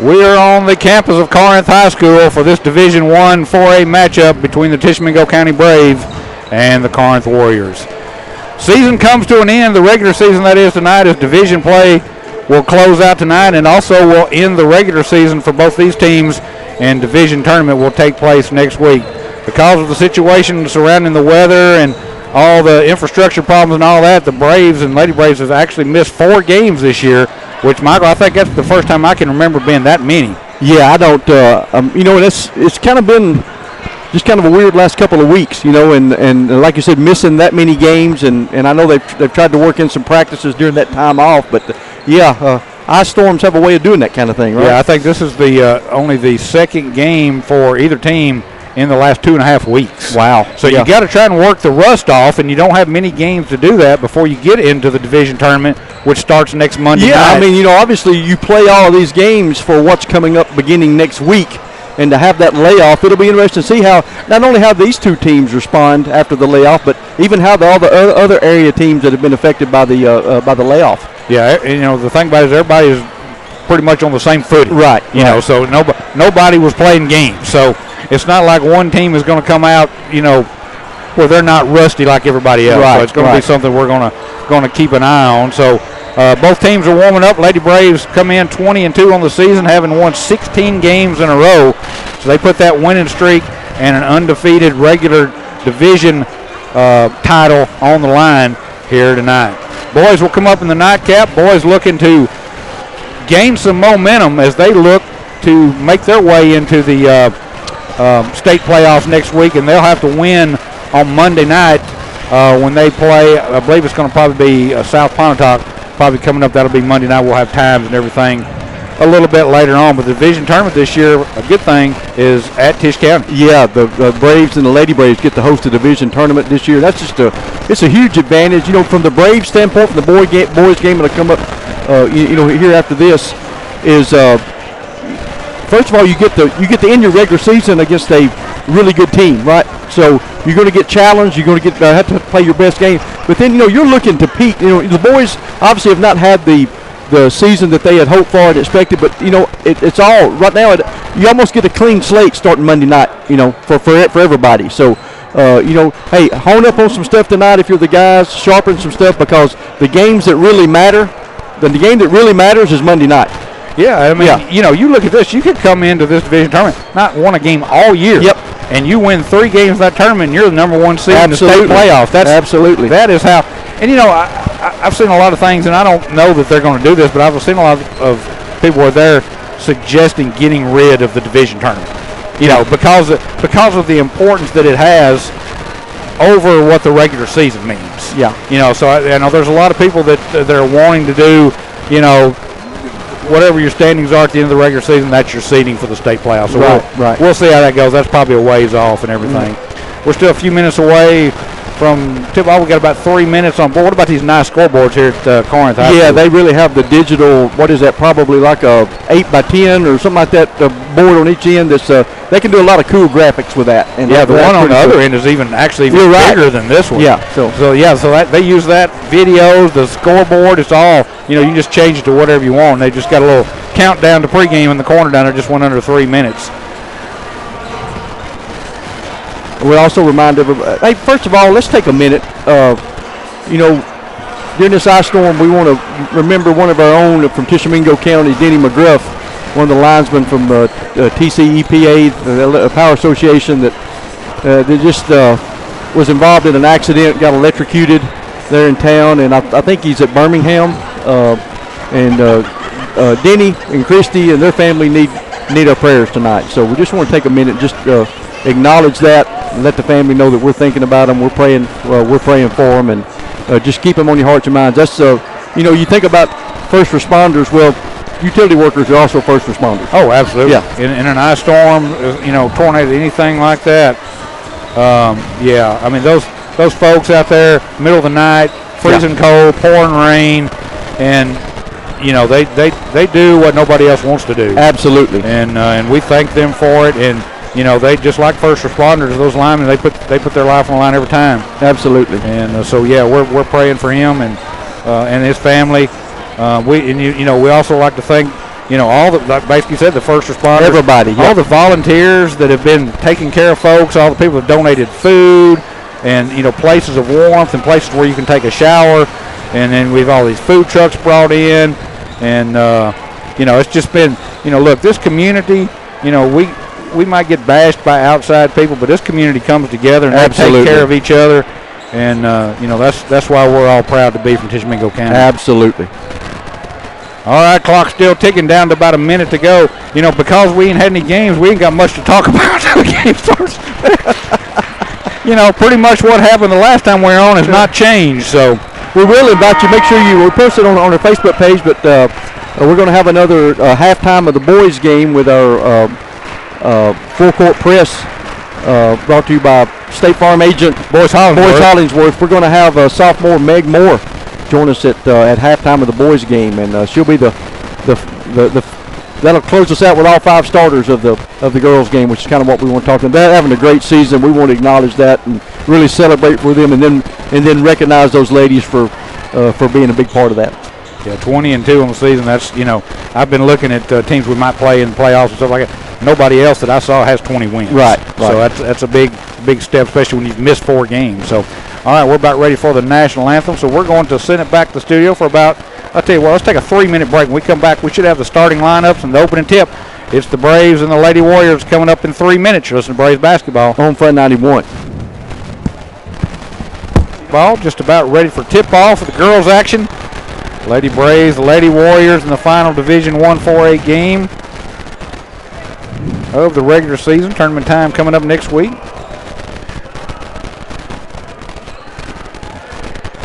We are on the campus of Corinth High School for this Division I 4A matchup between the Tishomingo County Braves and the Corinth Warriors. Season comes to an end. The regular season, that is tonight, as division play will close out tonight, and also will end the regular season for both these teams, and division tournament will take place next week. Because of the situation surrounding the weather and all the infrastructure problems and all that, the Braves and Lady Braves have actually missed 4 games this year, which, Michael, I think that's the first time I can remember being that many. Yeah, I don't, it's kind of been just kind of a weird last couple of weeks, and like you said, missing that many games, and I know they've tried to work in some practices during that time off, but ice storms have a way of doing that kind of thing, right? Yeah, I think this is the only the second game for either team in the last 2.5 weeks. Wow. So you got to try and work the rust off, and you don't have many games to do that before you get into the division tournament, which starts next Monday night. I mean, obviously you play all of these games for what's coming up beginning next week, and to have that layoff, it'll be interesting to see not only how these two teams respond after the layoff, but even how all the other area teams that have been affected by the layoff. Yeah, the thing about it is everybody is pretty much on the same footing. Right. So nobody was playing games. So it's not like one team is going to come out, where they're not rusty like everybody else. Right, so it's going to be something we're going to keep an eye on. So both teams are warming up. Lady Braves come in 20-2 on the season, having won 16 games in a row. So they put that winning streak and an undefeated regular division title on the line here tonight. Boys will come up in the nightcap. Boys looking to gain some momentum as they look to make their way into the state playoffs next week, and they'll have to win on Monday night when they play. I believe it's going to probably be South Pontotoc probably coming up. That'll be Monday night. We'll have times and everything a little bit later on, but the division tournament this year, a good thing, is at Tisch County. Yeah, the Braves and the Lady Braves get to host a division tournament this year. That's just it's a huge advantage. From the Braves standpoint, from the boys game that'll come up, here after this is. First of all, you get to end your regular season against a really good team, right? So you're going to get challenged. You're going to have to play your best game. But then you're looking to peak. The boys obviously have not had the season that they had hoped for and expected. But it's all right now. You almost get a clean slate starting Monday night. For everybody. So hey, hone up on some stuff tonight if you're the guys. Sharpen some stuff because the games that really matter. The game that really matters is Monday night. Yeah, I mean, you look at this. You could come into this division tournament, not won a game all year. Yep. And you win 3 games in that tournament, and you're the number 1 seed in the state playoffs. Absolutely. That is how. And, I've seen a lot of things, and I don't know that they're going to do this, but I've seen a lot of people where they're suggesting getting rid of the division tournament. Because of the importance that it has over what the regular season means. Yeah. So I know there's a lot of people that they're wanting to do, whatever your standings are at the end of the regular season, that's your seeding for the state playoffs. So right. We'll see how that goes. That's probably a ways off and everything. We're still a few minutes away from tip-off. We got about 3 minutes on board. What about these nice scoreboards here at Corinth High School? Yeah, they really have the digital, what is that, probably like a 8x10 or something like that, board on each end. They can do a lot of cool graphics with that. And the one on the other end is even bigger than this one. Yeah. So they use that videos, the scoreboard. It's all, you can just change it to whatever you want. They just got a little countdown to pregame in the corner down there. Just went under 3 minutes. We also remind everybody, hey, first of all, let's take a minute. During this ice storm, we want to remember one of our own from Tishomingo County, Denny McGruff, one of the linesmen from TCEPA, the Power Association, that just was involved in an accident, got electrocuted there in town, and I think he's at Birmingham. Denny and Christy and their family need our prayers tonight. So we just want to take a minute, just acknowledge that, and let the family know that we're thinking about them. We're praying for them, and just keep them on your hearts and minds. That's you think about first responders. Well, utility workers are also first responders. Oh, absolutely. Yeah. In an ice storm, tornado, anything like that. I mean those folks out there, middle of the night, freezing cold, pouring rain, and they do what nobody else wants to do. Absolutely. And we thank them for it. And they just like first responders, those linemen, they put their life on the line every time. Absolutely. And we're praying for him and his family. We also like to thank all the, like basically said, the first responders. Everybody. Yep. All the volunteers that have been taking care of folks, all the people that donated food and, places of warmth and places where you can take a shower. And then we've all these food trucks brought in. And, it's just been, look, this community, we might get bashed by outside people, but this community comes together and they take care of each other. And, that's why we're all proud to be from Tishomingo County. Absolutely. All right, clock's still ticking down to about a minute to go. Because we ain't had any games, we ain't got much to talk about until the game starts. Pretty much what happened the last time we were on has not changed. So we really invite you. Make sure we post it on our Facebook page, but we're going to have another halftime of the boys' game with our full court press brought to you by State Farm agent Boyce Hollingsworth. We're going to have sophomore Meg Moore join us at halftime of the boys' game, and she'll be that'll close us out with all 5 starters of the girls' game, which is kind of what we want to talk to them. They're having a great season. We want to acknowledge that and really celebrate with them, and then recognize those ladies for being a big part of that. Yeah, 20-2 on the season. That's I've been looking at teams we might play in the playoffs and stuff like that. Nobody else that I saw has 20 wins. Right. So that's a big step, especially when you've missed 4 games. So, all right, we're about ready for the national anthem. So we're going to send it back to the studio for about, I'll tell you what, let's take a 3-minute break. When we come back, we should have the starting lineups and the opening tip. It's the Braves and the Lady Warriors coming up in 3 minutes. You're listening to Braves basketball. Home Front 91. Ball just about ready for tip-off of the girls' action. Lady Braves, the Lady Warriors in the final Division I 4A game of the regular season. Tournament time coming up next week.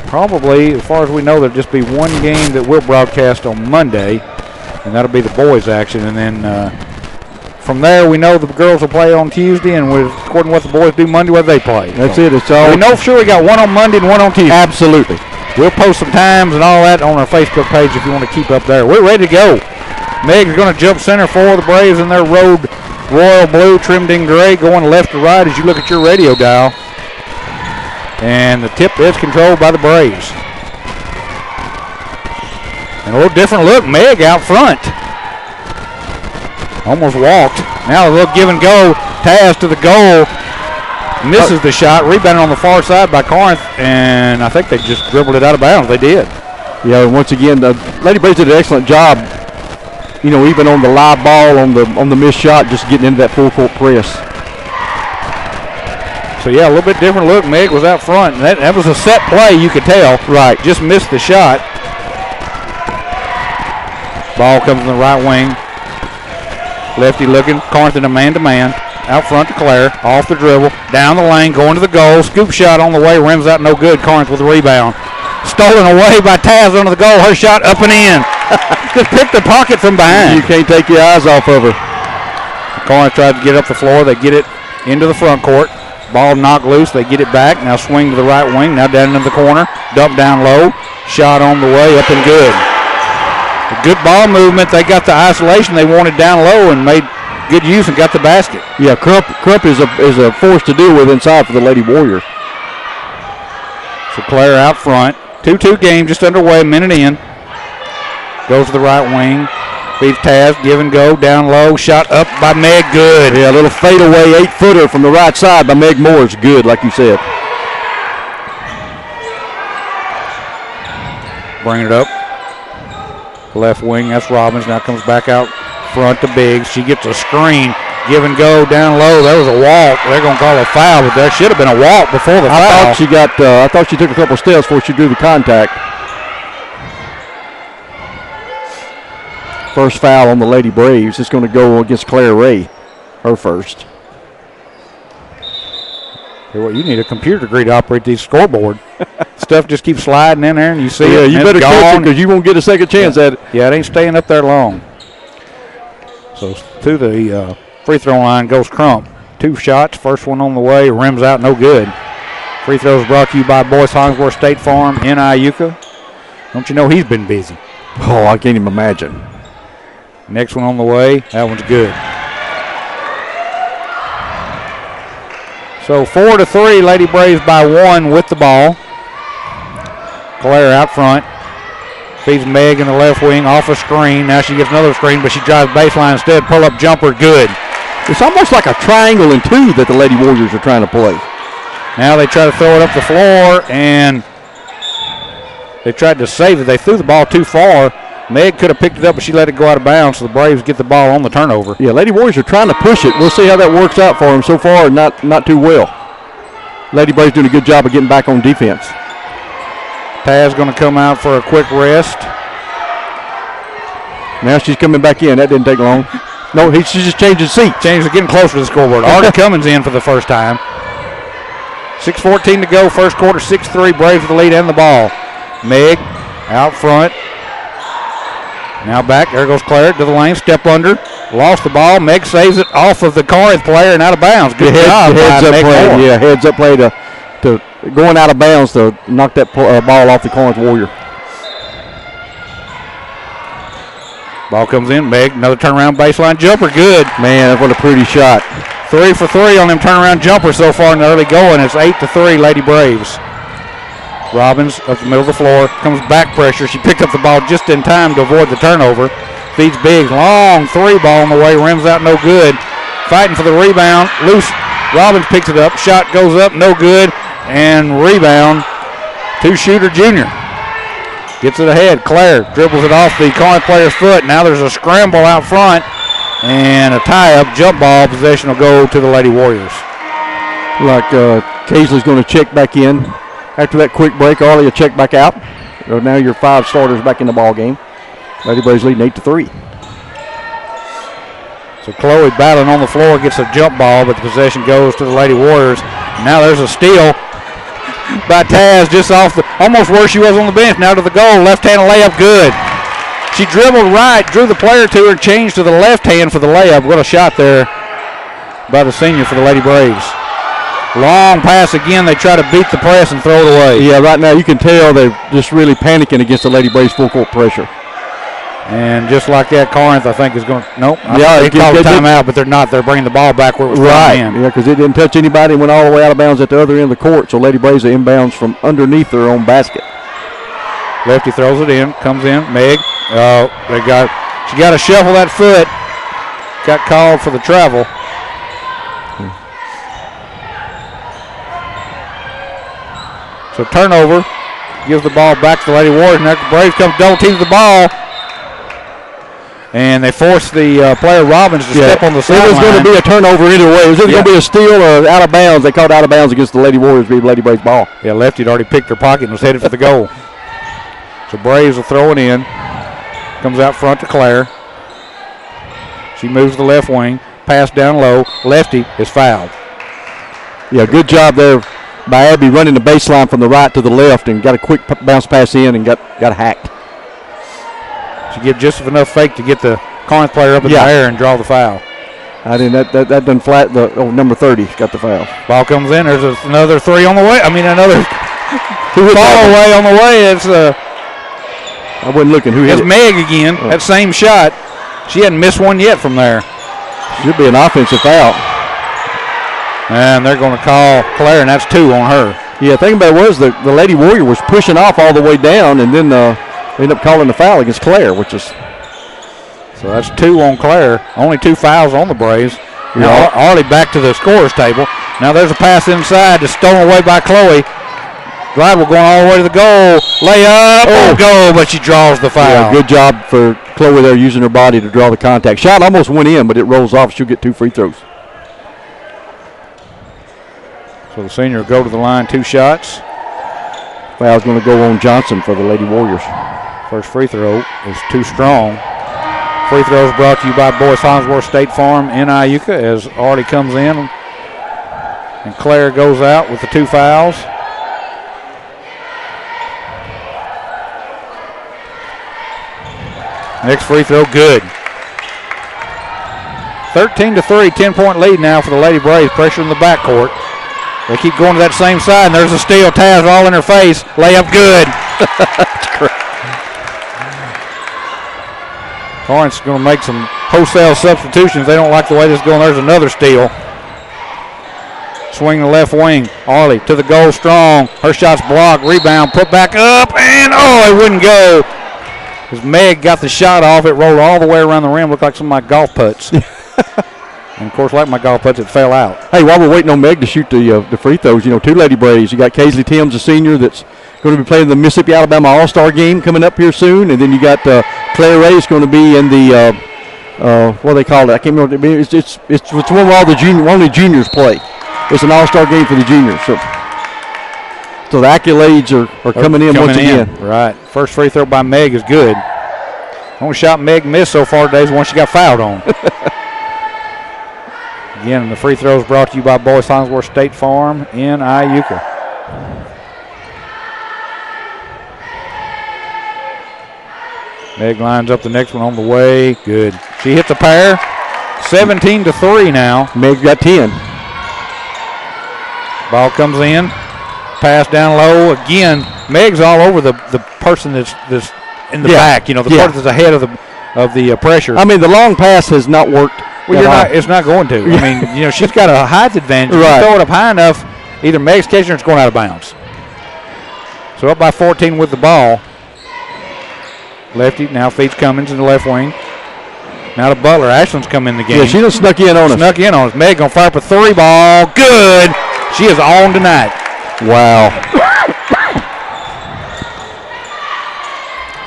Probably, as far as we know, there'll just be one game that we'll broadcast on Monday, and that'll be the boys' action. And then from there, we know the girls will play on Tuesday, and according to what the boys do Monday, what they play. That's it. It's all. We know for sure we got one on Monday and one on Tuesday. Absolutely. We'll post some times and all that on our Facebook page if you want to keep up there. We're ready to go. Meg's going to jump center for the Braves in their road royal blue trimmed in gray, going left to right as you look at your radio dial. And the tip is controlled by the Braves. And a little different look. Meg out front. Almost walked. Now a little give and go. Taz to the goal. Misses the shot. Rebounded on the far side by Corinth. And I think they just dribbled it out of bounds. They did. Yeah, once again, the Lady Braves did an excellent job. Even on the live ball, on the missed shot, just getting into that full court press. So, yeah, a little bit different look. Meg was out front. And that was a set play, you could tell. Right. Just missed the shot. Ball comes in the right wing. Lefty looking. Corinth in a man-to-man. Out front to Claire. Off the dribble. Down the lane. Going to the goal. Scoop shot on the way. Rims out no good. Corinth with the rebound. Stolen away by Taz under the goal. Her shot up and in. Just picked the pocket from behind. You can't take your eyes off of her. Corinth tried to get up the floor. They get it into the front court. Ball knocked loose. They get it back. Now swing to the right wing. Now down into the corner. Dump down low. Shot on the way. Up and good. A good ball movement. They got the isolation they wanted down low and made good use and got the basket. Yeah, Crump is a force to deal with inside for the Lady Warriors. So Claire out front. 2-2 game just underway. A minute in. Goes to the right wing. Beats Taz. Give and go. Down low. Shot up by Meg. Good. Yeah, a little fadeaway 8-footer from the right side by Meg Moore is good, like you said. Bring it up. Left wing. That's Robbins. Now comes back out front to Biggs. She gets a screen. Give and go down low. There was a walk. They're going to call a foul, but there should have been a walk before the foul. I thought she took a couple steps before she drew the contact. First foul on the Lady Braves. It's going to go against Claire Ray, her first. Hey, well, you need a computer degree to operate these scoreboard. Stuff just keeps sliding in there, and you see it. Yeah, you better catch it because you won't get a second chance at it. Yeah, it ain't staying up there long. So to the free throw line goes Crump. 2 shots, first one on the way, rims out, no good. Free throws brought to you by Boyce Hollingsworth State Farm in Iuka. Don't you know he's been busy? Oh, I can't even imagine. Next one on the way, that one's good. So 4-3, Lady Braves by 1 with the ball. Claire out front. Feeds Meg in the left wing off a screen. Now she gets another screen, but she drives baseline instead. Pull-up jumper, good. It's almost like a triangle and two that the Lady Warriors are trying to play. Now they try to throw it up the floor, and they tried to save it. They threw the ball too far. Meg could have picked it up, but she let it go out of bounds, so the Braves get the ball on the turnover. Yeah, Lady Warriors are trying to push it. We'll see how that works out for them. So far, not too well. Lady Braves doing a good job of getting back on defense. Taz going to come out for a quick rest. Now she's coming back in. That didn't take long. No, she's just changing seats. Getting closer to the scoreboard. Artie Cummins in for the first time. 6:14 to go. First quarter, 6-3. Braves with the lead and the ball. Meg out front. Now back. There goes Claire to the lane. Step under. Lost the ball. Meg saves it off of the Corinth player and out of bounds. Good job. Heads up play. Yeah, heads up play to going out of bounds to knock that ball off the Corinth Warrior. Ball comes in. Meg, another turnaround baseline jumper. Good. Man, what a pretty shot. 3 for 3 on them turnaround jumpers so far in the early going. It's 8-3 Lady Braves. Robbins up the middle of the floor. Comes back pressure. She picked up the ball just in time to avoid the turnover. Feeds Biggs. Long 3 ball on the way. Rims out no good. Fighting for the rebound. Loose. Robbins picks it up. Shot goes up. No good. And rebound to Shooter Jr. Gets it ahead. Claire dribbles it off the Corinth player's foot. Now there's a scramble out front and a tie-up. Jump ball. Possession will go to the Lady Warriors. Like Kaisley's going to check back in. After that quick break, Arlie will check back out. So now your 5 starters back in the ball game. Lady Braves leading 8-3. So Chloe battling on the floor, gets a jump ball, but the possession goes to the Lady Warriors. Now there's a steal by Taz just off almost where she was on the bench. Now to the goal, left-hand layup, good. She dribbled right, drew the player to her, changed to the left hand for the layup. What a shot there by the senior for the Lady Braves. Long pass again. They try to beat the press and throw it away. Yeah, right now you can tell they're just really panicking against the Lady Braves full court pressure. And just like that, Corinth, I think, is going to – nope. They called a timeout, but they're not. They're bringing the ball back where it was right in. Yeah, because it didn't touch anybody and went all the way out of bounds at the other end of the court. So Lady Braves are inbounds from underneath their own basket. Lefty throws it in, comes in. Meg, she got to shuffle that foot. Got called for the travel. So turnover, gives the ball back to the Lady Warriors. Now the Braves come double team the ball. And they force the player Robbins to step on the sideline. It was going to be a turnover either way. It was either going to be a steal or out of bounds. They called out of bounds against the Lady Warriors, being Lady Braves ball. Yeah, Lefty had already picked her pocket and was headed for the goal. So Braves will throw it in. Comes out front to Claire. She moves the left wing. Pass down low. Lefty is fouled. Yeah, good job there by Abby running the baseline from the right to the left and got a quick bounce pass in and got hacked. She give just enough fake to get the Corinth player up in the air and draw the foul. That done flat. Number 30 got the foul. Ball comes in. There's another 3 on the way. Another ball away on the way. It's I wasn't looking. Who hit it? It's Meg again. That same shot. She hadn't missed one yet from there. Should be an offensive foul. And they're going to call Claire, and that's 2 on her. Yeah, the thing about it was the Lady Warrior was pushing off all the way down, and then they ended up calling the foul against Claire, which is. So that's 2 on Claire. Only 2 fouls on the Braves. Now Arlie back to the scorer's table. Now there's a pass inside that's stolen away by Chloe. Gladwell going all the way to the goal. Layup, goal, but she draws the foul. Yeah, good job for Chloe there using her body to draw the contact. Shot almost went in, but it rolls off. She'll get 2 free throws. So the senior will go to the line, 2 shots. Foul's going to go on Johnson for the Lady Warriors. First free throw is too strong. Free throws brought to you by Boyce Farnsworth State Farm in Iuka as Artie comes in and Claire goes out with the 2 fouls. Next free throw, good. 13-3, 10-point lead now for the Lady Braves. Pressure in the backcourt. They keep going to that same side, and there's a steal. Taz all in her face. Layup, good. That's great. Corinth's going to make some wholesale substitutions. They don't like the way this is going. There's another steal. Swing the left wing. Arlie to the goal strong. Her shot's blocked. Rebound, put back up, and it wouldn't go. As Meg got the shot off, it rolled all the way around the rim. Looked like some of my golf putts. And, of course, like my golf putts, it fell out. Hey, while we're waiting on Meg to shoot the free throws, you know, two Lady Braves. You got Kaisley Timms, a senior, that's going to be playing the Mississippi-Alabama All-Star game coming up here soon. And then you got Claire Ray is going to be in the, what do they call it? I can't remember. It's one where all the only juniors play. It's an All-Star game for the juniors. So the accolades are coming in once again. Right. First free throw by Meg is good. Only shot Meg missed so far today is one she got fouled on. Again, the free throws brought to you by Boyce Hollingsworth State Farm in Iuka. Meg lines up the next one on the way. Good. She hits a pair. 17-3 now. Meg got 10. Ball comes in. Pass down low. Again, Meg's all over the person that's in the back. You know, the part that's ahead of the pressure. I mean, the long pass has not worked. Well, it's not going to. I mean, you know, she's got a height advantage. Right. If you throw it up high enough, either Meg's catching or it's going out of bounds. So up by 14 with the ball. Lefty now feeds Cummins in the left wing. Now to Butler. Ashland's come in the game. Yeah, she done snuck in on us. Snuck in on us. Meg going to fire up a three ball. Good. She is on tonight. Wow.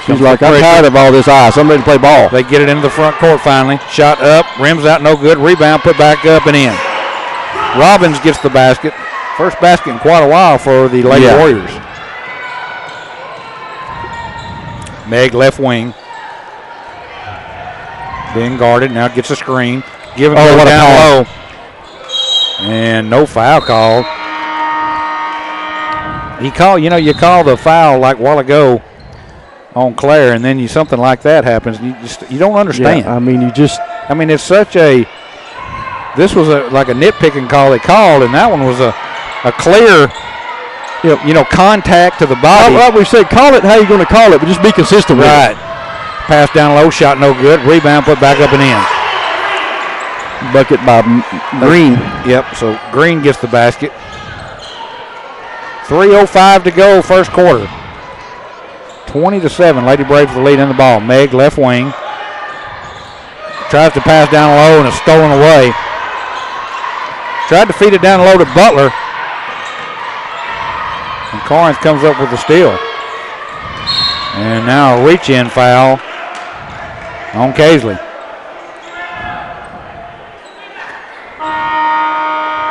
She's like, I'm tired of all this ice. I'm ready to play ball. They get it into the front court finally. Shot up, rims out, no good. Rebound, put back up and in. Robbins gets the basket. First basket in quite a while for the Lady Warriors. Meg left wing. Being guarded, now gets a screen. Giving it down low. And no foul called. You call the foul like a while ago on Claire, and then something like that happens. You don't understand. Yeah, I mean, it's such a. This was like a nitpicking call they called, and that one was a clear, contact to the body. Like we said, call it how you're going to call it, but just be consistent with it. Right. Pass down low, shot no good. Rebound, put back up and in. Bucket by Green. Yep. So Green gets the basket. 3:05 to go, first quarter. 20-7. Lady Braves the lead in the ball. Meg left wing. Tries to pass down low and it's stolen away. Tried to feed it down low to Butler. And Corinth comes up with the steal. And now a reach-in foul on Kaisley.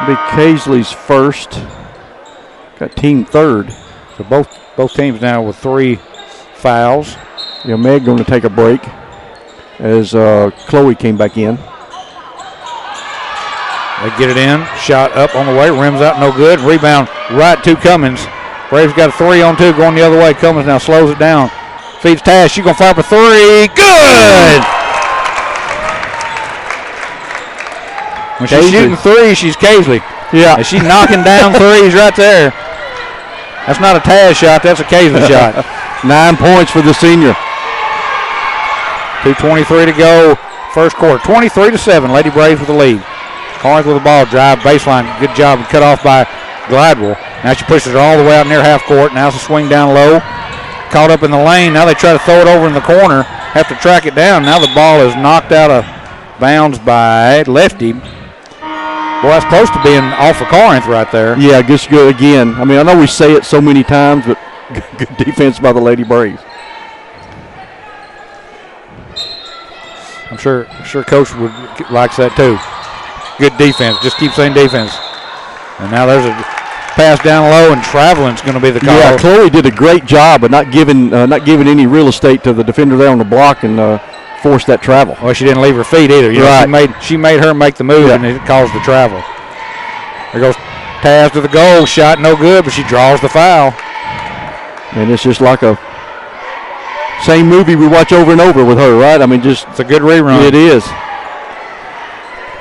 Be Kaisley's first. Got team third. So both teams now with 3 fouls. Yeah, Meg going to take a break as Chloe came back in. They get it in. Shot up on the way. Rims out, no good. Rebound right to Cummins. Braves got a 3-on-2 going the other way. Cummins now slows it down. Feeds Tash. She's going to fire up a 3. Good! When she's shooting 3s, she's Kaisley. Yeah. And she's knocking down 3s right there. That's not a Taz shot. That's a Kaisley shot. 9 points for the senior. 2:23 to go, first quarter. 23-7. Lady Braves with the lead. Corinth with the ball. Drive baseline. Good job. Cut off by Gladwell. Now she pushes it all the way out near half court. Now it's a swing down low. Caught up in the lane. Now they try to throw it over in the corner. Have to track it down. Now the ball is knocked out of bounds by Lefty. Boy, that's close to being off of Corinth right there. Yeah, just good again. I mean, I know we say it so many times, but good defense by the Lady Braves. I'm sure Coach would likes that too. Good defense. Just keep saying defense. And now there's a pass down low, and traveling's going to be the call. Yeah, Chloe did a great job of not giving any real estate to the defender there on the block and forced that travel. Well, she didn't leave her feet either. She made her make the move, and it caused the travel. There goes Taz to the goal. Shot no good, but she draws the foul. And it's just like a same movie we watch over and over with her, right? I mean, it's a good rerun. It is.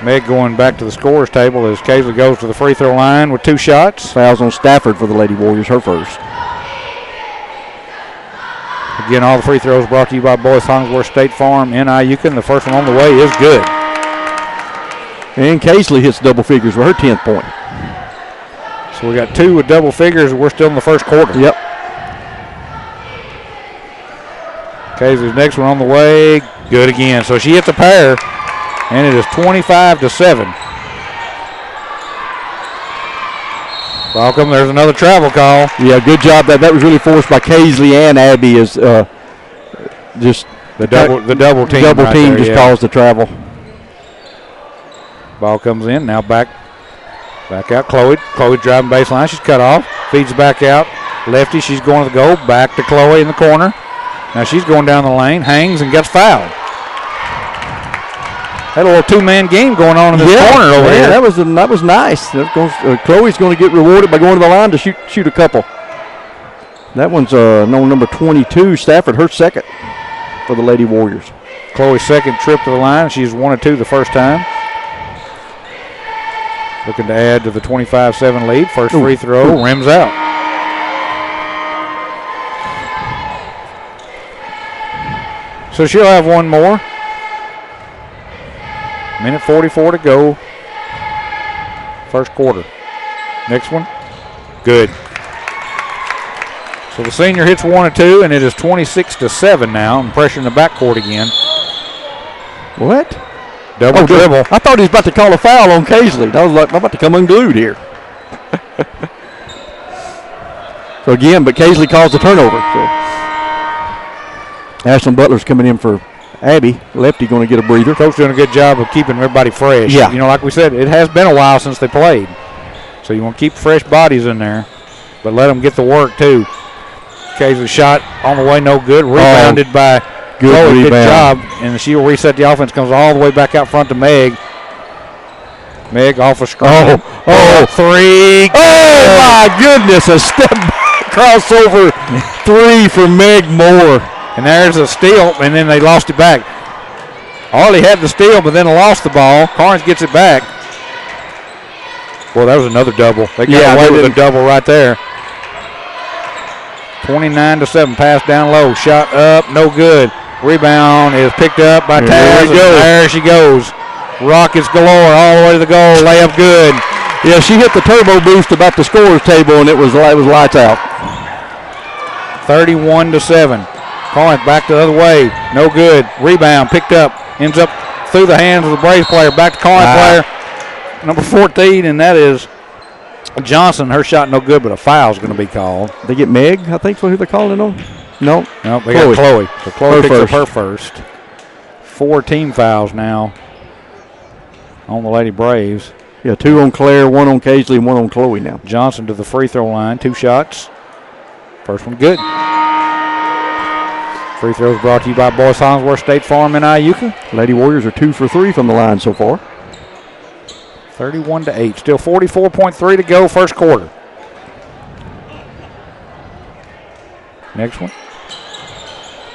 Meg going back to the scorer's table as Kaisley goes to the free throw line with 2 shots. Fouls on Stafford for the Lady Warriors, her first. Again, all the free throws brought to you by Boyce Hollingsworth State Farm in Iuka. The first one on the way is good. And Kaisley hits double figures with her 10th point. So we got 2 with double figures, and we're still in the first quarter. Yep. Casey's next one on the way. Good again. So she hits a pair, and it is 25-7. Welcome. There's another travel call. Yeah, good job. That was really forced by Casey and Abby. Is just the double team. Double right team there, just caused the travel. Ball comes in. Now back out. Chloe driving baseline. She's cut off. Feeds back out. Lefty. She's going to the goal. Back to Chloe in the corner. Now she's going down the lane. Hangs and gets fouled. Had a little two-man game going on in this corner over here. That was nice. Chloe's going to get rewarded by going to the line to shoot a couple. That one's number 22, Stafford, her second for the Lady Warriors. Chloe's second trip to the line. She's 1 of 2 the first time. Looking to add to the 25-7 lead. First free throw, rims out. So she'll have one more. Minute 44 to go. First quarter. Next one. Good. So the senior hits 1 of 2, and it is 26-7 now. And pressure in the backcourt again. What? Double dribble. I thought he was about to call a foul on Casey. I was like, I'm about to come unglued here. So again, but Casey calls the turnover. So Ashton Butler's coming in for Abby. Lefty going to get a breather. Coach doing a good job of keeping everybody fresh. Yeah. You know, like we said, it has been a while since they played. So you want to keep fresh bodies in there, but let them get the work too. Casey's shot on the way, no good. Rebounded by Chloe. Good job. And she'll reset the offense. Comes all the way back out front to Meg. Meg off a screen. Three. Oh, my goodness. A step back crossover three for Meg Moore. And there's a steal, and then they lost it back. Harley had the steal, but then lost the ball. Corinth gets it back. Well, that was another double. They got away with a double right there. 29-7, pass down low. Shot up, no good. Rebound is picked up by Taz. There she goes. Rockets galore all the way to the goal. Layup good. Yeah, she hit the turbo boost about the scorer's table, and it was lights out. 31-7. Corinth back the other way. No good. Rebound picked up. Ends up through the hands of the Braves player. Back to Corinth player. Number 14, and that is Johnson. Her shot no good, but a foul is going to be called. They get Meg, I think, for who they're calling it on? No, they got Chloe. So Chloe picks up her first. 4 team fouls now on the Lady Braves. Yeah, 2 on Claire, 1 on Casey, and 1 on Chloe now. Johnson to the free throw line. 2 shots. First one good. Free throws brought to you by Boyce Hollingsworth State Farm in Iuka. Lady Warriors are 2 for 3 from the line so far. 31-8. Still 44.3 to go, first quarter. Next one.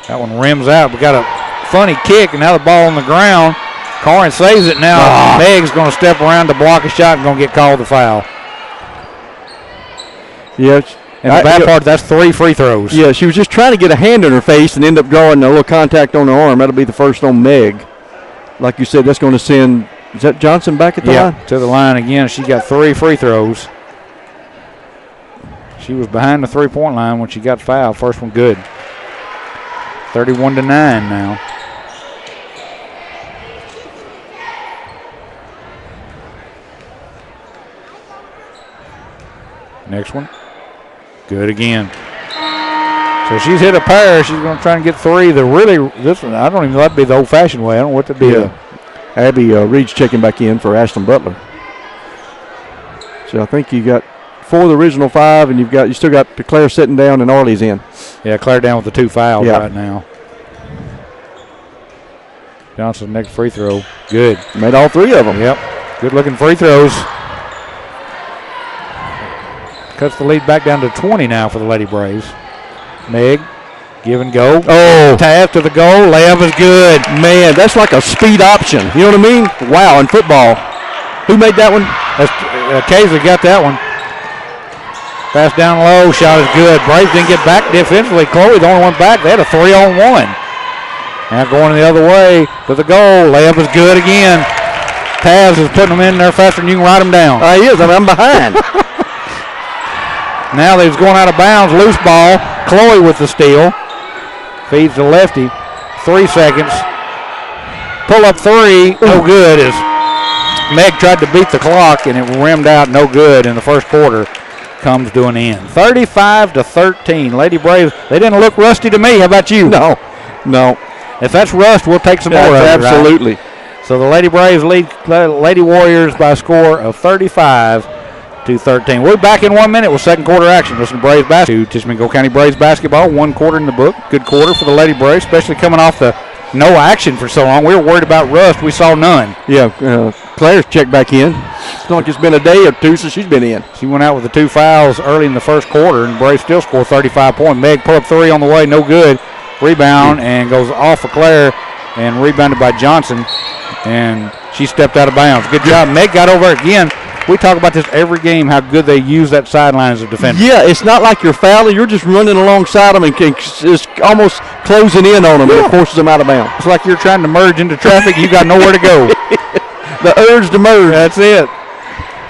That one rims out. We got a funny kick, and now the ball on the ground. Corinth saves it now. Meg's going to step around to block a shot and going to get called the foul. Yeah. And the bad part, that's 3 free throws. Yeah, she was just trying to get a hand in her face and end up drawing a little contact on her arm. That'll be the first on Meg. Like you said, that's going to send, is that Johnson back at the line? To the line again. She got 3 free throws. She was behind the three-point line when she got fouled. First one good. 31-9 now. Next one. Good again. So she's hit a pair. She's going to try and get 3. This one, I don't even let it be the old-fashioned way. I don't know what to be. Abby Reed's checking back in for Ashton Butler. So I think you got 4 of the original 5, and you still got Claire sitting down and Arlie's in. Yeah, Claire down with the 2 fouls right now. Johnson's next free throw. Good. Made all 3 of them. Yep. Good-looking free throws. Cuts the lead back down to 20 now for the Lady Braves. Meg, give and go. Tap to the goal. Layup is good. Man, that's like a speed option. You know what I mean? Wow, in football. Who made that one? Casey got that one. Pass down low. Shot is good. Braves didn't get back defensively. Chloe, the only one back. They had a 3-on-1. Now going the other way to the goal. Layup is good again. Taz is putting them in there faster than you can write them down. He is. I'm behind. Now they're going out of bounds. Loose ball. Chloe with the steal. Feeds to lefty. 3 seconds. Pull up three. No good as Meg tried to beat the clock, and it rimmed out no good in the first quarter. Comes to an end. 35-13. Lady Braves, they didn't look rusty to me. How about you? No. If that's rust, we'll take some more of it. Absolutely. Right? So the Lady Braves lead Lady Warriors by a score of 35-13. We'll be back in 1 minute with second quarter action. Listen to Braves basketball. Tishomingo County Braves basketball. 1 quarter in the book. Good quarter for the Lady Braves, especially coming off the no action for so long. We were worried about rust. We saw none. Yeah, Claire's checked back in. It's not like it's been a day or two since she's been in. She went out with the 2 fouls early in the first quarter, and Braves still scored 35 points. Meg pull up 3 on the way, no good. Rebound and goes off of Claire and rebounded by Johnson, and she stepped out of bounds. Good job. Meg got over again. We talk about this every game, how good they use that sideline as a defender. Yeah, it's not like you're fouling. You're just running alongside them and just almost closing in on them, and it forces them out of bounds. It's like you're trying to merge into traffic. You got nowhere to go. The urge to merge. That's it.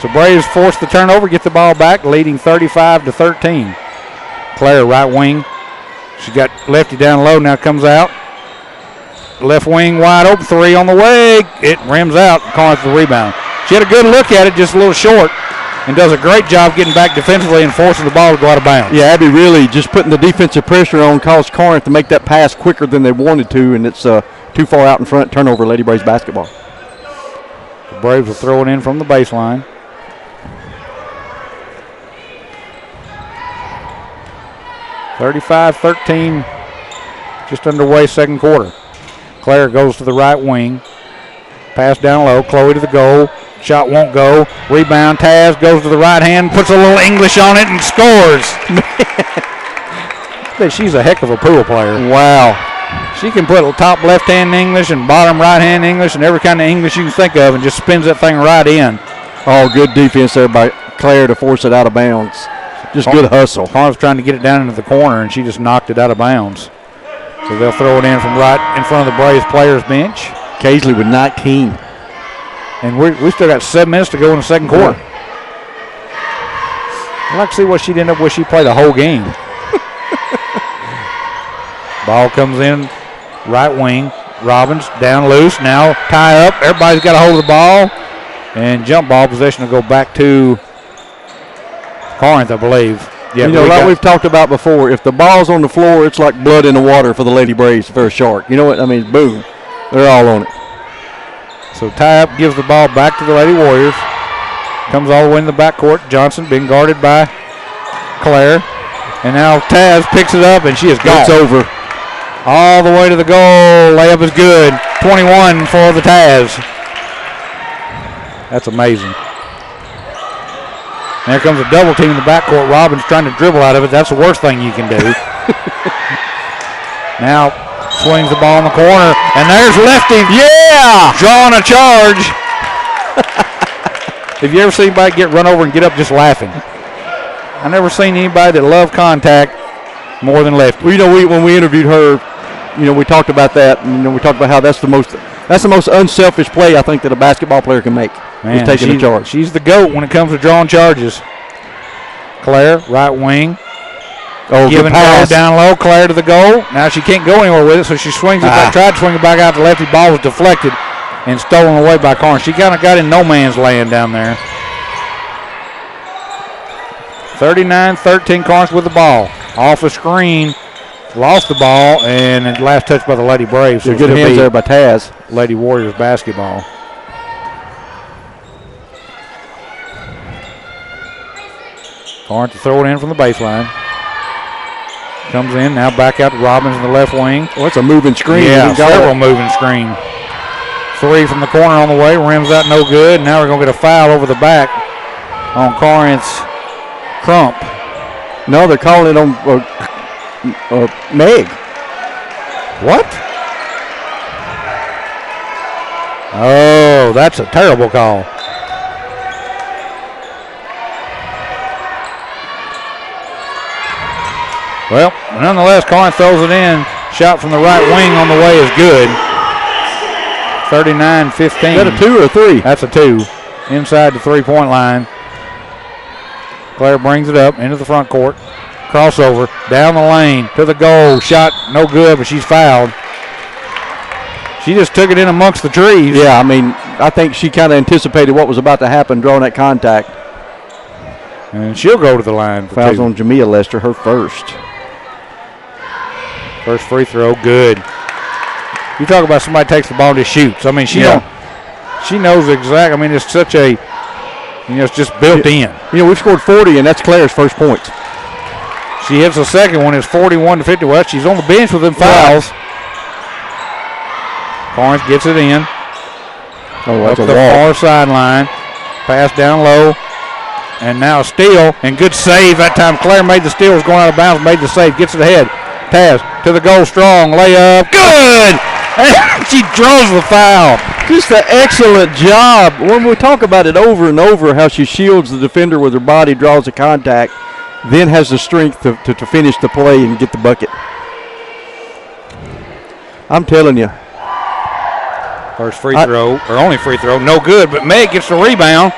So Braves force the turnover, get the ball back, leading 35-13. Claire, right wing. She got lefty down low, now comes out. Left wing wide open, 3 on the way. It rims out, Corinth the rebound. She had a good look at it, just a little short, and does a great job getting back defensively and forcing the ball to go out of bounds. Yeah, Abby really just putting the defensive pressure on caused Corinth to make that pass quicker than they wanted to, and it's too far out in front. Turnover, Lady Braves basketball. The Braves will throw it in from the baseline. (35-13), just underway second quarter. Claire goes to the right wing. Pass down low. Chloe to the goal. Shot won't go. Rebound. Taz goes to the right hand, puts a little English on it, and scores. She's a heck of a pool player. Wow. She can put top left hand English and bottom right hand English and every kind of English you can think of, and just spins that thing right in. Oh, good defense there by Claire to force it out of bounds. Just good hustle. Connor's trying to get it down into the corner, and she just knocked it out of bounds. So they'll throw it in from right in front of the Braves players bench. Casely with 19. And we still got 7 minutes to go in the second quarter. I'd like to see what she'd end up with. She played the whole game. Ball comes in, right wing. Robbins down loose. Now tie up. Everybody's got a hold of the ball. And jump ball possession will go back to Corinth, I believe. Yeah, like we've talked about before, if the ball's on the floor, it's like blood in the water for the Lady Braves if they're a shark. You know what? I mean, boom. They're all on it. So tie-up gives the ball back to the Lady Warriors. Comes all the way in the backcourt. Johnson being guarded by Claire. And now Taz picks it up, and she is gone. It's over. All the way to the goal. Layup is good. 21 for the Taz. That's amazing. There comes a double team in the backcourt. Robbins trying to dribble out of it. That's the worst thing you can do. Now swings the ball in the corner, and there's Lefty. Yeah! Drawing a charge. Have you ever seen anybody get run over and get up just laughing? I never seen anybody that loved contact more than Lefty. Well, when we interviewed her, we talked about that, and we talked about how that's the most unselfish play I think that a basketball player can make. Man, is taking a charge. She's the GOAT when it comes to drawing charges. Claire, right wing. Oh, giving pass down low. Claire to the goal. Now she can't go anywhere with it, so she swings it back. Tried to swing it back out to Lefty. Ball was deflected and stolen away by Corinth. She kind of got in no man's land down there. 39-13, Corinth with the ball. Off a screen. Lost the ball, and last touch by the Lady Braves. So good hands there by Taz. Lady Warriors basketball. Corinth to throw it in from the baseline. Comes in, now back out to Robbins in the left wing. Oh, it's a moving screen. Yeah, several moving screen. 3 from the corner on the way, rims out no good. Now we're going to get a foul over the back on Corinth's Crump. No, they're calling it on Meg. What? Oh, that's a terrible call. Well, nonetheless, Corinth throws it in. Shot from the right wing on the way is good. 39-15. Is that a 2 or a 3? That's a 2. Inside the 3-point line. Claire brings it up into the front court. Crossover, down the lane, to the goal. Shot no good, but she's fouled. She just took it in amongst the trees. Yeah, I mean, I think she kind of anticipated what was about to happen, drawing that contact. And she'll go to the line. Fouls on Jamia Lester, her first. First free throw, good. You talk about somebody takes the ball and just shoots. I mean, she knows exactly. I mean, it's such a, it's just built in. We've scored 40, and that's Claire's first points. She hits the second one. It's 41-50. Well, she's on the bench with them fouls. Corinth gets it in. Oh, that's up the far sideline. Pass down low. And now a steal. And good save that time. Claire made the steal. Was going out of bounds. Made the save. Gets it ahead. Taz to the goal. Strong. Layup. Good! She draws the foul. Just an excellent job. When we talk about it over and over, how she shields the defender with her body, draws the contact, then has the strength to finish the play and get the bucket. I'm telling you. First free throw, or only free throw, no good, but Meg gets the rebound.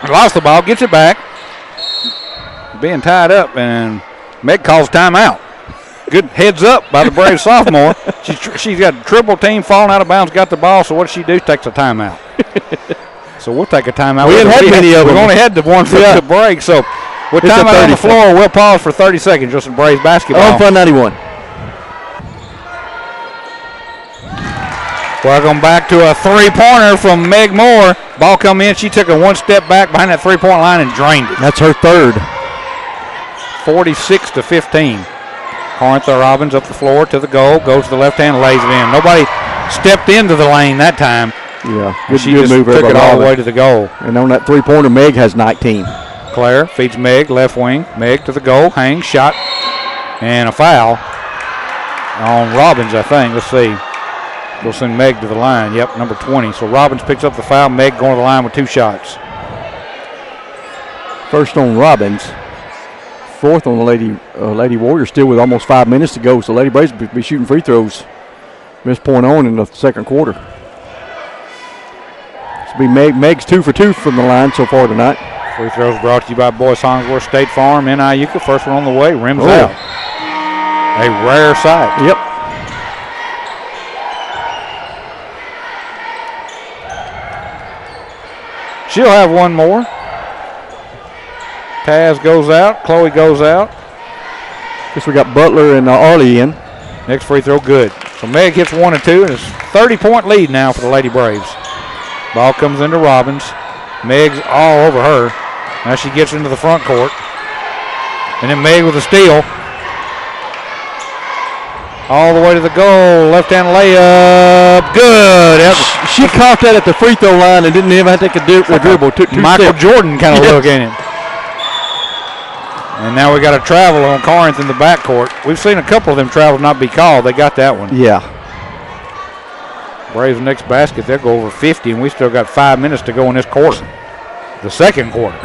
Lost the ball, gets it back. Being tied up, and Meg calls timeout. Good heads up by the Brave sophomore. She's got a triple team, falling out of bounds, got the ball, so what does she do? Takes a timeout. So we'll take a timeout. We haven't had many of them. We've only had the one for the break, so with timeout on the floor, we'll pause for 30 seconds, just some Braves basketball. On Fun 91. Welcome back to a three-pointer from Meg Moore. Ball come in. She took a one step back behind that three-point line and drained it. That's her third. 46-15. Corinth Robbins up the floor to the goal. Goes to the left hand, lays it in. Nobody stepped into the lane that time. Yeah, she just took it all the way to the goal. And on that three-pointer, Meg has 19. Claire feeds Meg, left wing. Meg to the goal, hangs, shot, and a foul on Robbins, I think. Let's see. We'll send Meg to the line. Yep, number 20. So Robbins picks up the foul. Meg going to the line with two shots. First on Robbins. Fourth on the Lady Warriors, still with almost 5 minutes to go. So Lady Braves will be shooting free throws from this point on in the second quarter. This will be Meg's 2 for 2 from the line so far tonight. Free throws brought to you by Boyce Hollingsworth State Farm in Iuka. First one on the way. Rims out. A rare sight. Yep. She'll have one more. Taz goes out. Chloe goes out. Guess we got Butler and Arlie in. Next free throw, good. So Meg hits 1 and 2, and it's 30-point lead now for the Lady Braves. Ball comes into Robbins. Meg's all over her. Now she gets into the front court. And then Meg with a steal. All the way to the goal. Left-hand layup. Good. She caught that at the free throw line and didn't even have to take a dribble. Took Michael Jordan kind of look in it. And now we got a travel on Corinth in the backcourt. We've seen a couple of them travels not be called. They got that one. Yeah. Braves next basket, they'll go over 50, and we still got 5 minutes to go in this quarter. The second quarter.